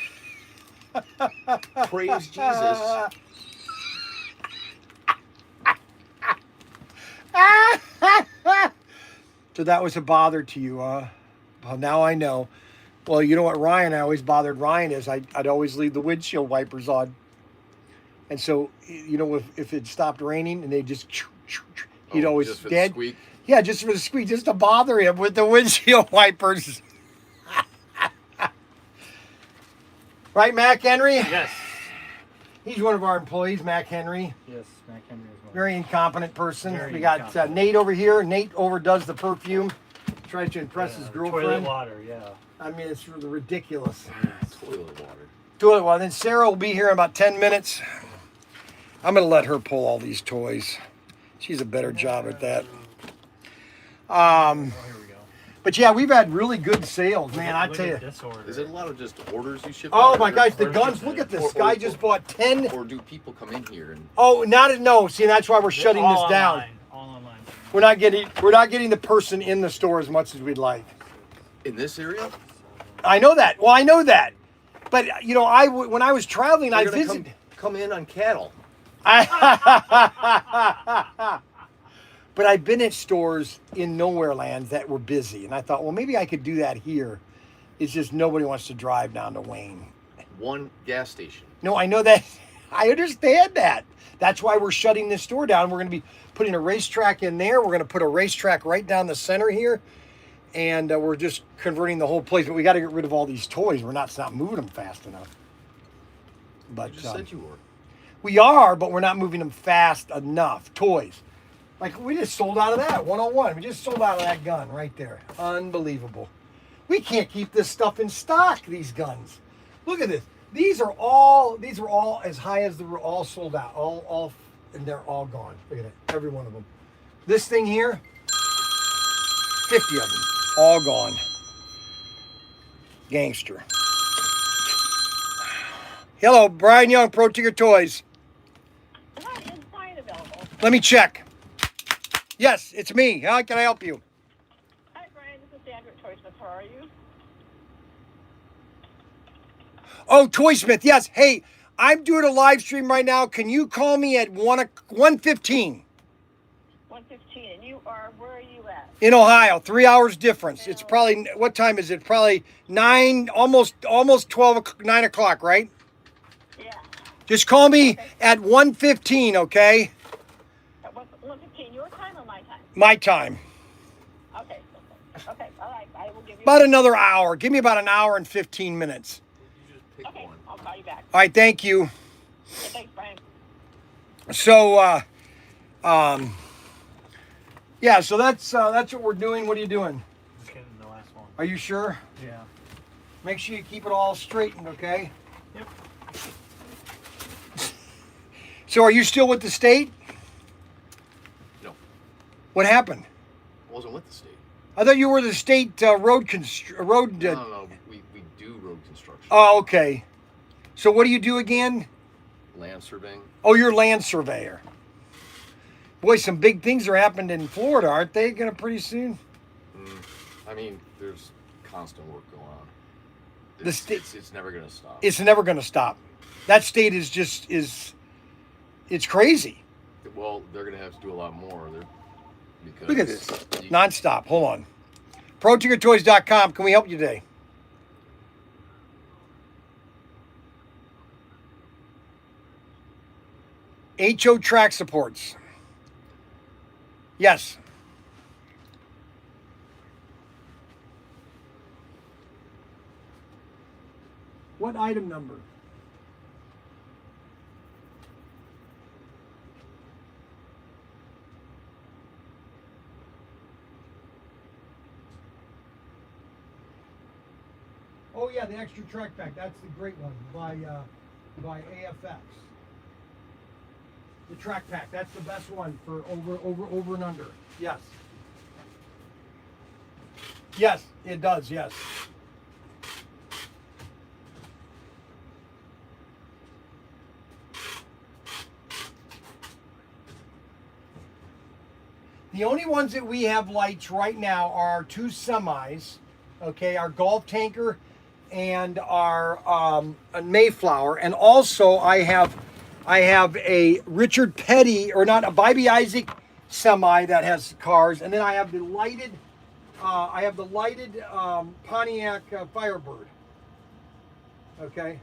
praise Jesus. So that was a bother to you, Well, now I know. Well, you know what Ryan, I always bothered Ryan is I'd always leave the windshield wipers on. And so, you know, if it stopped raining and they just, he'd always just for dead. the squeak? Yeah, just for the squeak, just to bother him with the windshield wipers. Right, Mac Henry? Yes. He's one of our employees, Mac Henry. Yes, Mac Henry is one. Very incompetent person. Very We got incompetent. Nate over here. Nate overdoes the perfume. Tries to impress his Toilet girlfriend. water, yeah. I mean, it's really ridiculous. Toilet water. Toilet water. Then Sarah will be here in about 10 minutes. I'm going to let her pull all these toys. She's a better job at that. Oh, here we go. But yeah, we've had really good sales, man. I Look tell at you. this order. Is it a lot of just orders you ship? Oh out, my or- gosh, the or- guns! Look at this or- guy or- just bought 10. Or do people come in here and Oh, no. See, that's why we're shutting All this down. online. All online. We're not getting the person in the store as much as we'd like. in this area? I know that. Well, I know that. But you know, when I was traveling, I They're gonna visited. come in on cattle. But I've been at stores in nowhere lands that were busy, and I thought, well, maybe I could do that here. It's just nobody wants to drive down to Wayne. One gas station. No, I know that. I understand that. That's why we're shutting this store down. We're going to be putting a racetrack in there. We're going to put a racetrack right down the center here, and we're just converting the whole place. But we got to get rid of all these toys. We're not moving them fast enough. But You just said you were. we are, but we're not moving them fast enough. Toys. Like, we just sold out of that, 101. We just sold out of that gun right there. Unbelievable. We can't keep this stuff in stock, these guns. Look at this. These are all as high as they were all sold out. All, and they're all gone. Look at it. Every one of them. This thing here, 50 of them. All gone. Gangster. Hello, Bryan Young, ProTinkerToys. Hi, is Bryan available? Let me check. Yes, it's me. How can I help you? Hi, Bryan. This is Sandra at Toysmith. How are you? Oh, Toysmith. Yes. Hey, I'm doing a live stream right now. Can you call me at 1:15 1:15, and you are, where are you at? in Ohio? 3 hours difference. It's probably, what time is it? Probably 9, almost 12, 9 o'clock, right? Yeah. Just call me at 1:15, okay? At 1:15, your time or my time? My time. Okay. Okay, all right. I will give you... About another hour. Give me about an hour and 15 minutes. You just pick Okay, one. I'll call you back. All right, thank you. Okay, thanks, Bryan. So, yeah, so that's what we're doing. What are you doing? Just getting the last one. Are you sure? Yeah. Make sure you keep it all straightened, okay? Yep. So are you still with the state? No, What happened? I wasn't with the state. I thought you were the state road. No, we do road construction. Oh, okay. So what do you do again? Land surveying. Oh, you're land surveyor. Boy, some big things are happening in Florida, aren't they? Gonna pretty soon. I mean, there's constant work going on. The state- It's never going to stop. It's never gonna stop. That state is just it's crazy. Well, they're going to have to do a lot more. Because Look at this. you- Non-stop. Hold on. ProTinkerToys.com. Can we help you today? HO track supports. Yes. What item number? Oh yeah, the extra track pack. That's the great one by AFX. The track pack. That's the best one for over and under. Yes. Yes, it does. Yes. The only ones that we have lights right now are our two semis, okay, our Golf Tanker and our Mayflower, and also I have a Richard Petty, or not, a Bobby Isaac semi that has cars, and then I have the lighted Pontiac Firebird. Okay.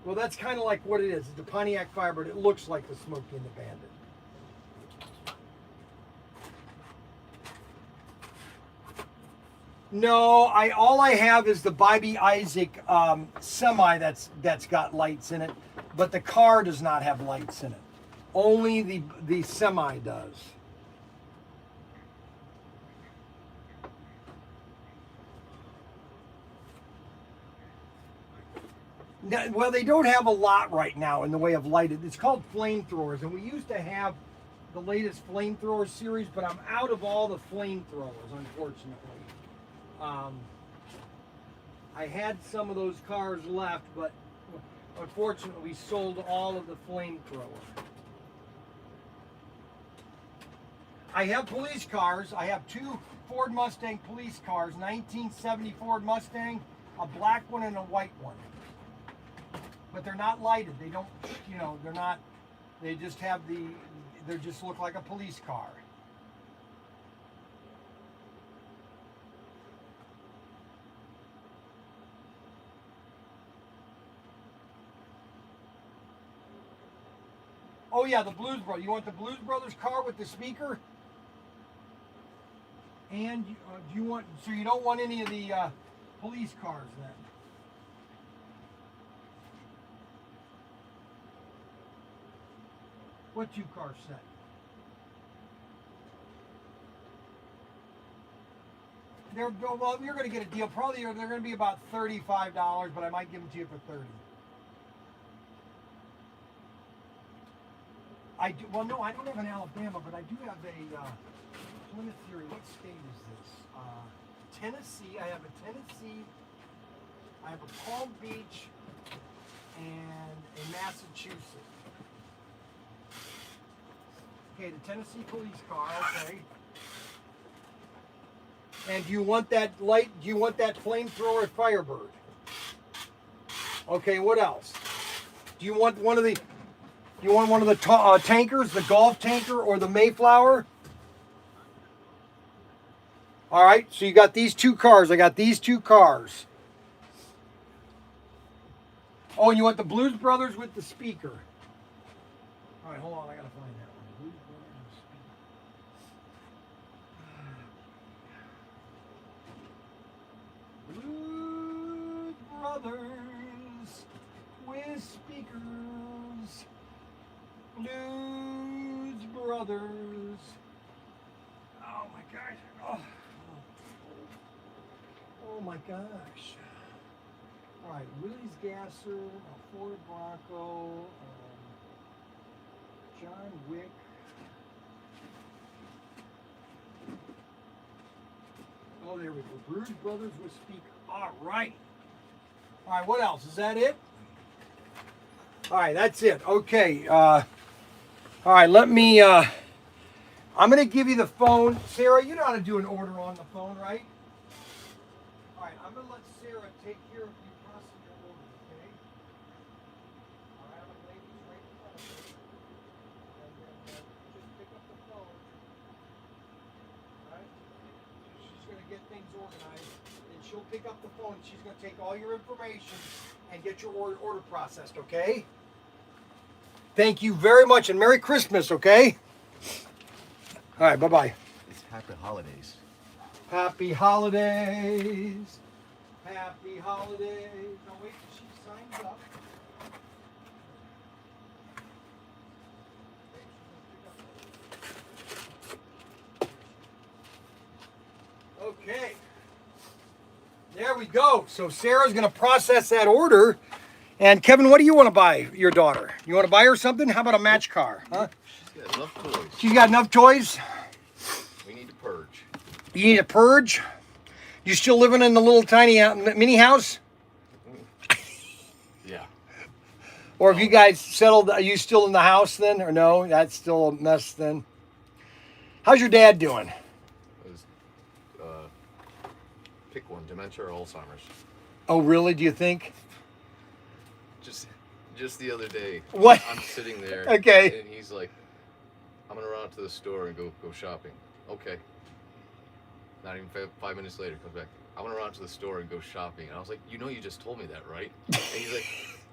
Well, that's kind of like what it is. The Pontiac Firebird. It looks like the Smokey and the Bandit. No, all I have is the Bobby Isaac semi that's got lights in it, but the car does not have lights in it. Only the semi does. Now, well, they don't have a lot right now in the way of lighted. It's called flamethrowers, and we used to have the latest flamethrower series, but I'm out of all the flamethrowers, unfortunately. I had some of those cars left, but unfortunately we sold all of the flamethrower. I have police cars. I have 2 Ford Mustang police cars, 1970 Ford Mustang, a black one and a white one. But they're not lighted. They don't, they're not, they just have they just look like a police car. Oh yeah, the Blues Brothers. You want the Blues Brothers car with the speaker? And do you want? So you don't want any of the police cars then? What 2 car set? Well, you're going to get a deal. Probably they're going to be about $35, but I might give them to you for $30. Well, no, I don't have an Alabama, but I do have a Plymouth Fury. What state is this? Tennessee. I have a Tennessee. I have a Palm Beach and a Massachusetts. Okay, the Tennessee police car. Okay. And do you want that light? Do you want that flamethrower Firebird? Okay. What else? Do you want one of the? You want one of the tankers, the Golf tanker or the Mayflower? All right, so you got these 2 cars. I got these 2 cars. Oh, and you want the Blues Brothers with the speaker. All right, hold on. I got to find that one. Blues Brothers with speakers. Blues Brothers. Oh my gosh. Oh my gosh. All right, Willie's Gasser, a Ford Bronco, John Wick. Oh, there we go. Blues Brothers with speaker. All right. All right, what else? Is that it? All right, that's it. Okay. All right, let me, I'm going to give you the phone. Sarah, you know how to do an order on the phone, right? All right, I'm going to let Sarah take care of you processing your order, okay? All right, I'm going to lay these right in front of her. And then just pick up the phone. All right? She's going to get things organized. And she'll pick up the phone. She's going to take all your information and get your order processed, okay? Thank you very much, and Merry Christmas, okay? All right, bye-bye. It's happy holidays. Happy holidays. Happy holidays. Now wait till she signs up. Okay. There we go. So Sarah's going to process that order. And Kevin, what do you want to buy your daughter? You want to buy her something? How about a match car? Huh? She's got enough toys. She's got enough toys? We need to purge. You need a purge? You still living in the little tiny mini house? Yeah. Or have you guys settled? Are you still in the house then? Or no? That's still a mess then. How's your dad doing? Pick one, dementia or Alzheimer's. Oh, really? Do you think? Just the other day, What? I'm sitting there, Okay. and he's like, "I'm gonna run out to the store and go shopping." Okay. Not even 5 minutes later, comes back. "I'm gonna run out to the store and go shopping." And I was like, "You know, you just told me that, right?" And he's like,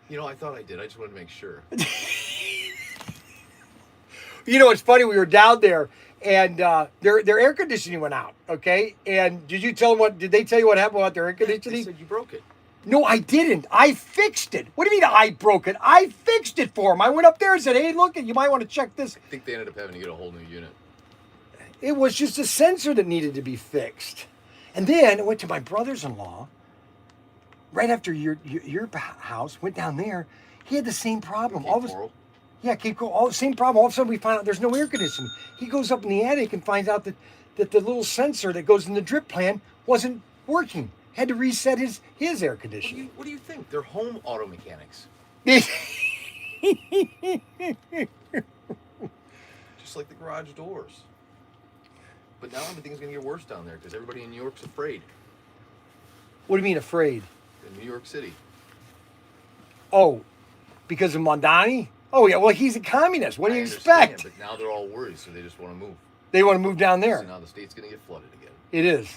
"I thought I did. I just wanted to make sure." You know, it's funny. We were down there, and their air conditioning went out. Okay, and did you tell them what? Did they tell you what happened about their air They conditioning? said you broke it. No, I didn't. I fixed it. What do you mean I broke it? I fixed it for them. I went up there and said, "Hey, look, you might want to check this." I think they ended up having to get a whole new unit. It was just a sensor that needed to be fixed. And then I went to my brother's-in-law right after your house. Went down there. He had the same problem. Cape Coral? Yeah, Cape Coral. All the same problem. All of a sudden, we find out there's no air conditioning. He goes up in the attic and finds out that the little sensor that goes in the drip pan wasn't working. Had to reset his air conditioning. What do you think? They're home auto mechanics. Just like the garage doors. But now everything's going to get worse down there because everybody in New York's afraid. What do you mean afraid? In New York City. Oh, because of Mondani? Oh, yeah. Well, he's a communist. What do you understand, expect? But now they're all worried, so they just want to move. They want to move down there. So now the state's going to get flooded again. It is.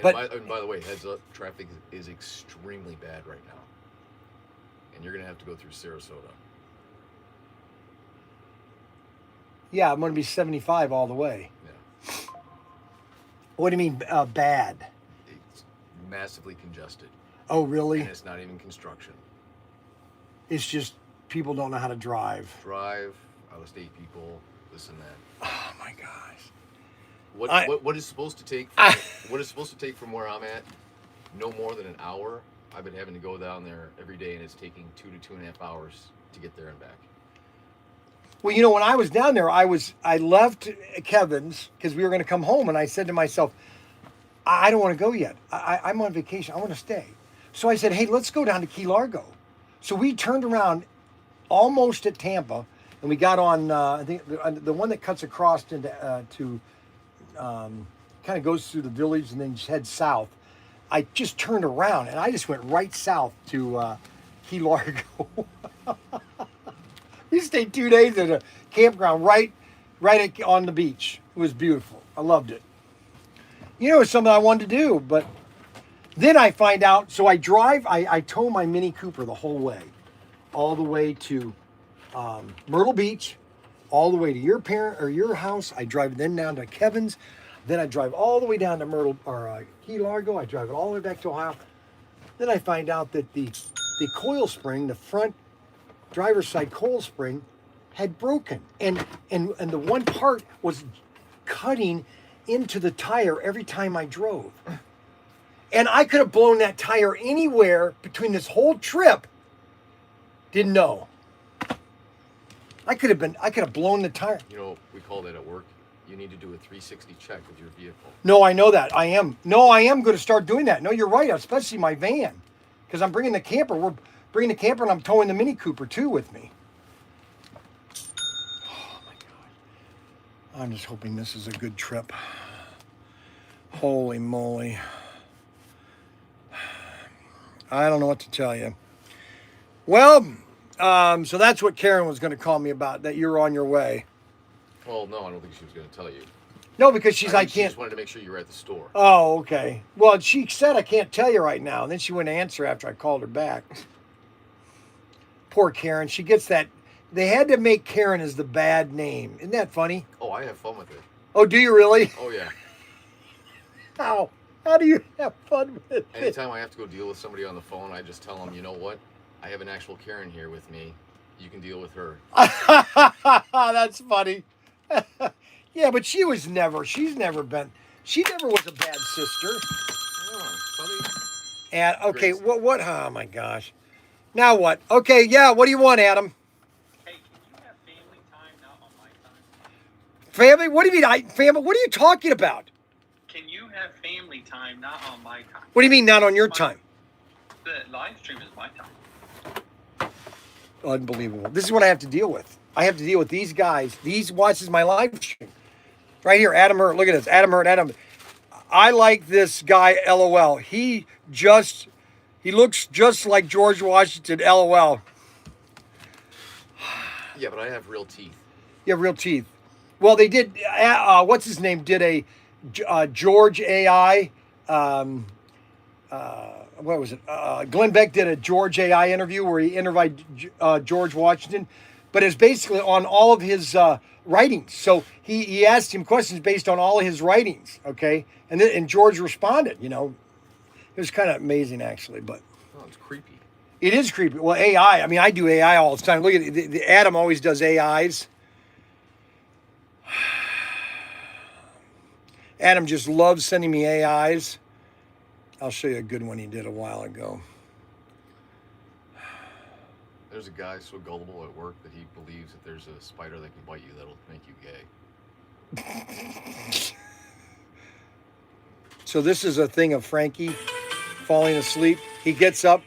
And by the way, heads up, traffic is extremely bad right now. And you're going to have to go through Sarasota. Yeah, I'm going to be 75 all the way. Yeah. What do you mean bad? It's massively congested. Oh, really? And it's not even construction. It's just people don't know how to drive. Drive, out-of-state people, this and that. Oh, my gosh. What is supposed to take? What is supposed to take from where I'm at? No more than an hour. I've been having to go down there every day, and it's taking 2 to 2.5 hours to get there and back. Well, you know, when I was down there, I left Kevin's because we were going to come home, and I said to myself, I don't want to go yet. I'm on vacation. I want to stay. So I said, hey, let's go down to Key Largo. So we turned around almost at Tampa, and we got on I think the one that cuts across into kind of goes through the village and then just heads south. I just turned around and I just went right south to Key Largo. We stayed 2 days at a campground right on the beach. It was beautiful. I loved it. You know, it's something I wanted to do, but then I find out. So I drive. I tow my Mini Cooper the whole way, all the way to Myrtle Beach, all the way to your house. I drive then down to Kevin's. Then I drive all the way down to Key Largo. I drive it all the way back to Ohio. Then I find out that the coil spring, the front driver's side coil spring, had broken, and the one part was cutting into the tire every time I drove. And I could have blown that tire anywhere between this whole trip. Didn't know. I could have blown the tire. You know, we call that at work. You need to do a 360 check with your vehicle. No, I know that. I am going to start doing that. No, you're right, especially my van. Because I'm bringing the camper. We're bringing the camper and I'm towing the Mini Cooper too with me. Oh my God. I'm just hoping this is a good trip. Holy moly. I don't know what to tell you. Well, so that's what Karen was going to call me about, that you're on your way. Well, no, I don't think she was going to tell you. No, because she She can't. just wanted to make sure you were at the store. Oh, okay. Well, she said I can't tell you right now. And then she wouldn't answer after I called her back. Poor Karen. She gets that. They had to make Karen as the bad name. Isn't that funny? Oh, I have fun with it. Oh, do you really? Oh, yeah. How? How do you have fun with it? Anytime I have to go deal with somebody on the phone, I just tell them, you know what? I have an actual Karen here with me. You can deal with her. That's funny. Yeah, but she never was a bad sister. Oh, funny. And okay, Great. what? Oh my gosh. Now what? Okay, yeah. What do you want, Adam? Hey, can you have family time, not on my time? Family? What do you mean? Family? What are you talking about? Can you have family time, not on my time? What do you mean, not on your time? The live stream is my time. Unbelievable. This is what I have to deal with. I have to deal with these guys. This is my live stream. Right here, Adam Hurt. Look at this. Adam Hurt. I like this guy, LOL. He looks just like George Washington, LOL. Yeah, but I have real teeth. You have real teeth. Well, they did, what's his name, did a George AI, what was it? Glenn Beck did a George AI interview where he interviewed George Washington. but it's basically on all of his writings. So he asked him questions based on all of his writings, okay? And George responded, you know. It was kind of amazing, actually, but. Oh, it's creepy. It is creepy. Well, AI, I mean, I do AI all the time. Look at it. Adam always does AIs. Adam just loves sending me AIs. I'll show you a good one he did a while ago. There's a guy so gullible at work that he believes that there's a spider that can bite you that'll make you gay. So this is a thing of Frankie falling asleep. He gets up.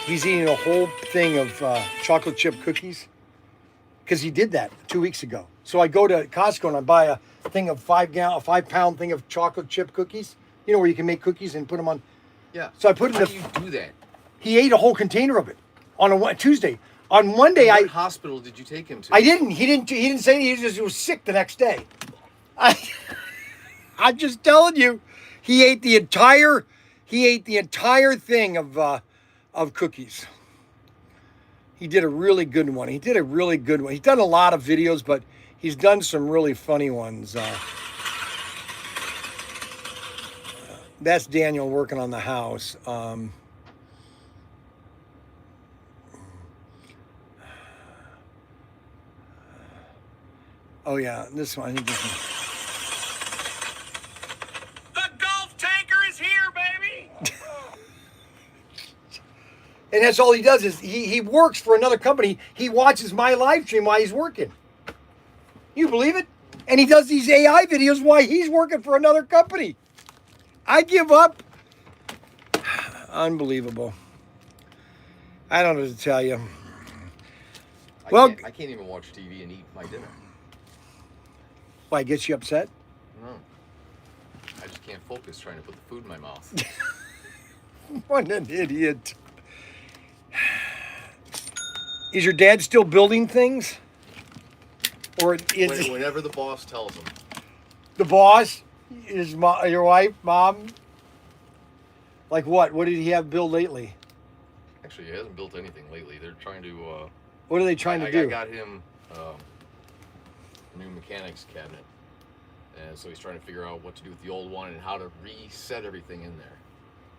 He's eating a whole thing of chocolate chip cookies because he did that 2 weeks ago. So I go to Costco and I buy a thing of 5-pound thing of chocolate chip cookies. You know where you can make cookies and put them on. Yeah. So I put it in How the. do you do that? He ate a whole container of it on a Tuesday. On Monday, What hospital did you take him to? I didn't. He didn't say anything. He was sick the next day. I'm just telling you, he ate the entire thing of cookies. He did a really good one. He's done a lot of videos, but he's done some really funny ones. That's Daniel working on the house. Oh yeah, this one. I think this one. The golf tanker is here, baby. And that's all he does is he works for another company. He watches my live stream while he's working. You believe it? And he does these AI videos while he's working for another company. I give up. Unbelievable. I don't know what to tell you. I can't even watch TV and eat my dinner. Why, it gets you upset? No. I just can't focus trying to put the food in my mouth. What an idiot. Is your dad still building things? Or is Whenever the boss tells him. the boss? Is your wife, mom? Like what? What did he have built lately? Actually, he hasn't built anything lately. They're trying to... What are they trying to do? I got him a new mechanics cabinet. And so he's trying to figure out what to do with the old one and how to reset everything in there.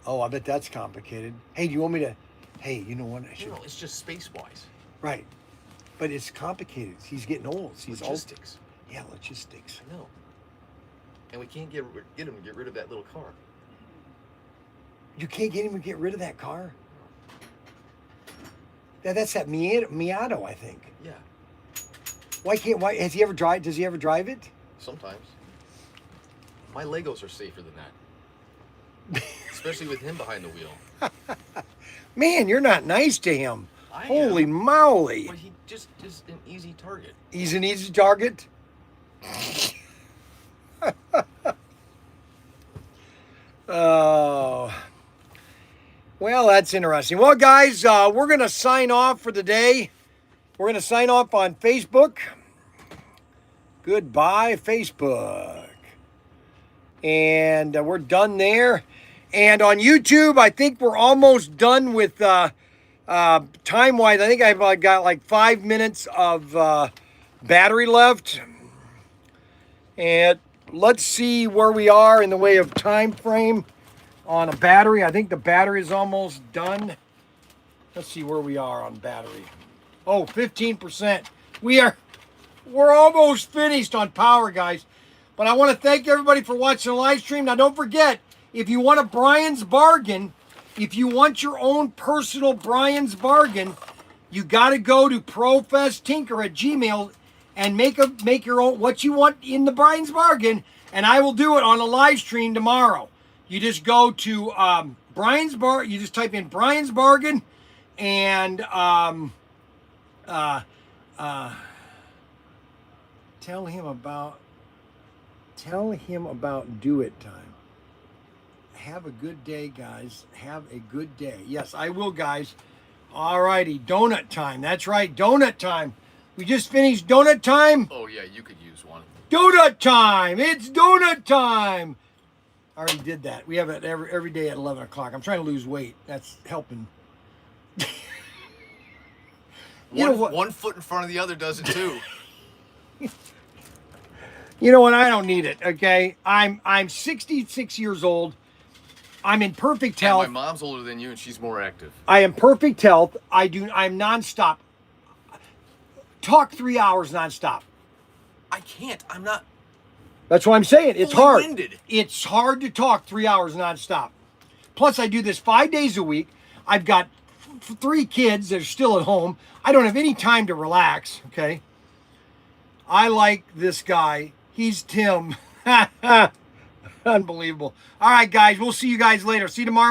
Oh, I bet that's complicated. Hey, do you want me to... Hey, you know what? I should... No, it's just space-wise. Right. But it's complicated. He's getting old. He's Logistics. Yeah, logistics. I know. And we can't get him to get rid of that little car. You can't get him to get rid of that car? That's that Miato, I think. Yeah. Why does he ever drive it? Sometimes. My Legos are safer than that. Especially with him behind the wheel. Man, you're not nice to him. I Holy am. moly. But he just is an easy target. He's an easy target? Oh. Well, that's interesting. Well, guys, we're going to sign off for the day. We're going to sign off on Facebook. Goodbye, Facebook. And we're done there. And on YouTube, I think we're almost done with time-wise. I think I've got like 5 minutes of battery left. And let's see where we are in the way of time frame on a battery. I think the battery is almost done. Let's see where we are on battery. Oh, 15%. We're almost finished on power, guys. But I want to thank everybody for watching the live stream. Now, don't forget, if you want a Bryan's bargain, if you want your own personal Bryan's bargain, you got to go to professtinker@gmail and make your own what you want in the Bryan's bargain, and I will do it on a live stream tomorrow. You just go to Bryan's bar. You just type in Bryan's bargain, and tell him about do it time. Have a good day, guys. Have a good day. Yes, I will, guys. All righty, donut time. That's right, donut time. We just finished donut time. Oh, yeah, you could use one. Donut time. It's donut time. I already did that. We have it every day at 11 o'clock. I'm trying to lose weight. That's helping. You know what? One foot in front of the other does it too. You know what? I don't need it. Okay, I'm 66 years old. I'm in perfect And health. my mom's older than you, and she's more active. I am perfect health. I'm nonstop. Talk 3 hours nonstop. I can't. I'm not. That's what I'm saying. It's Fully hard. winded. It's hard to talk 3 hours nonstop. Plus, I do this 5 days a week. I've got 3 kids that are still at home. I don't have any time to relax. Okay. I like this guy. He's Tim. Unbelievable. All right, guys. We'll see you guys later. See you tomorrow.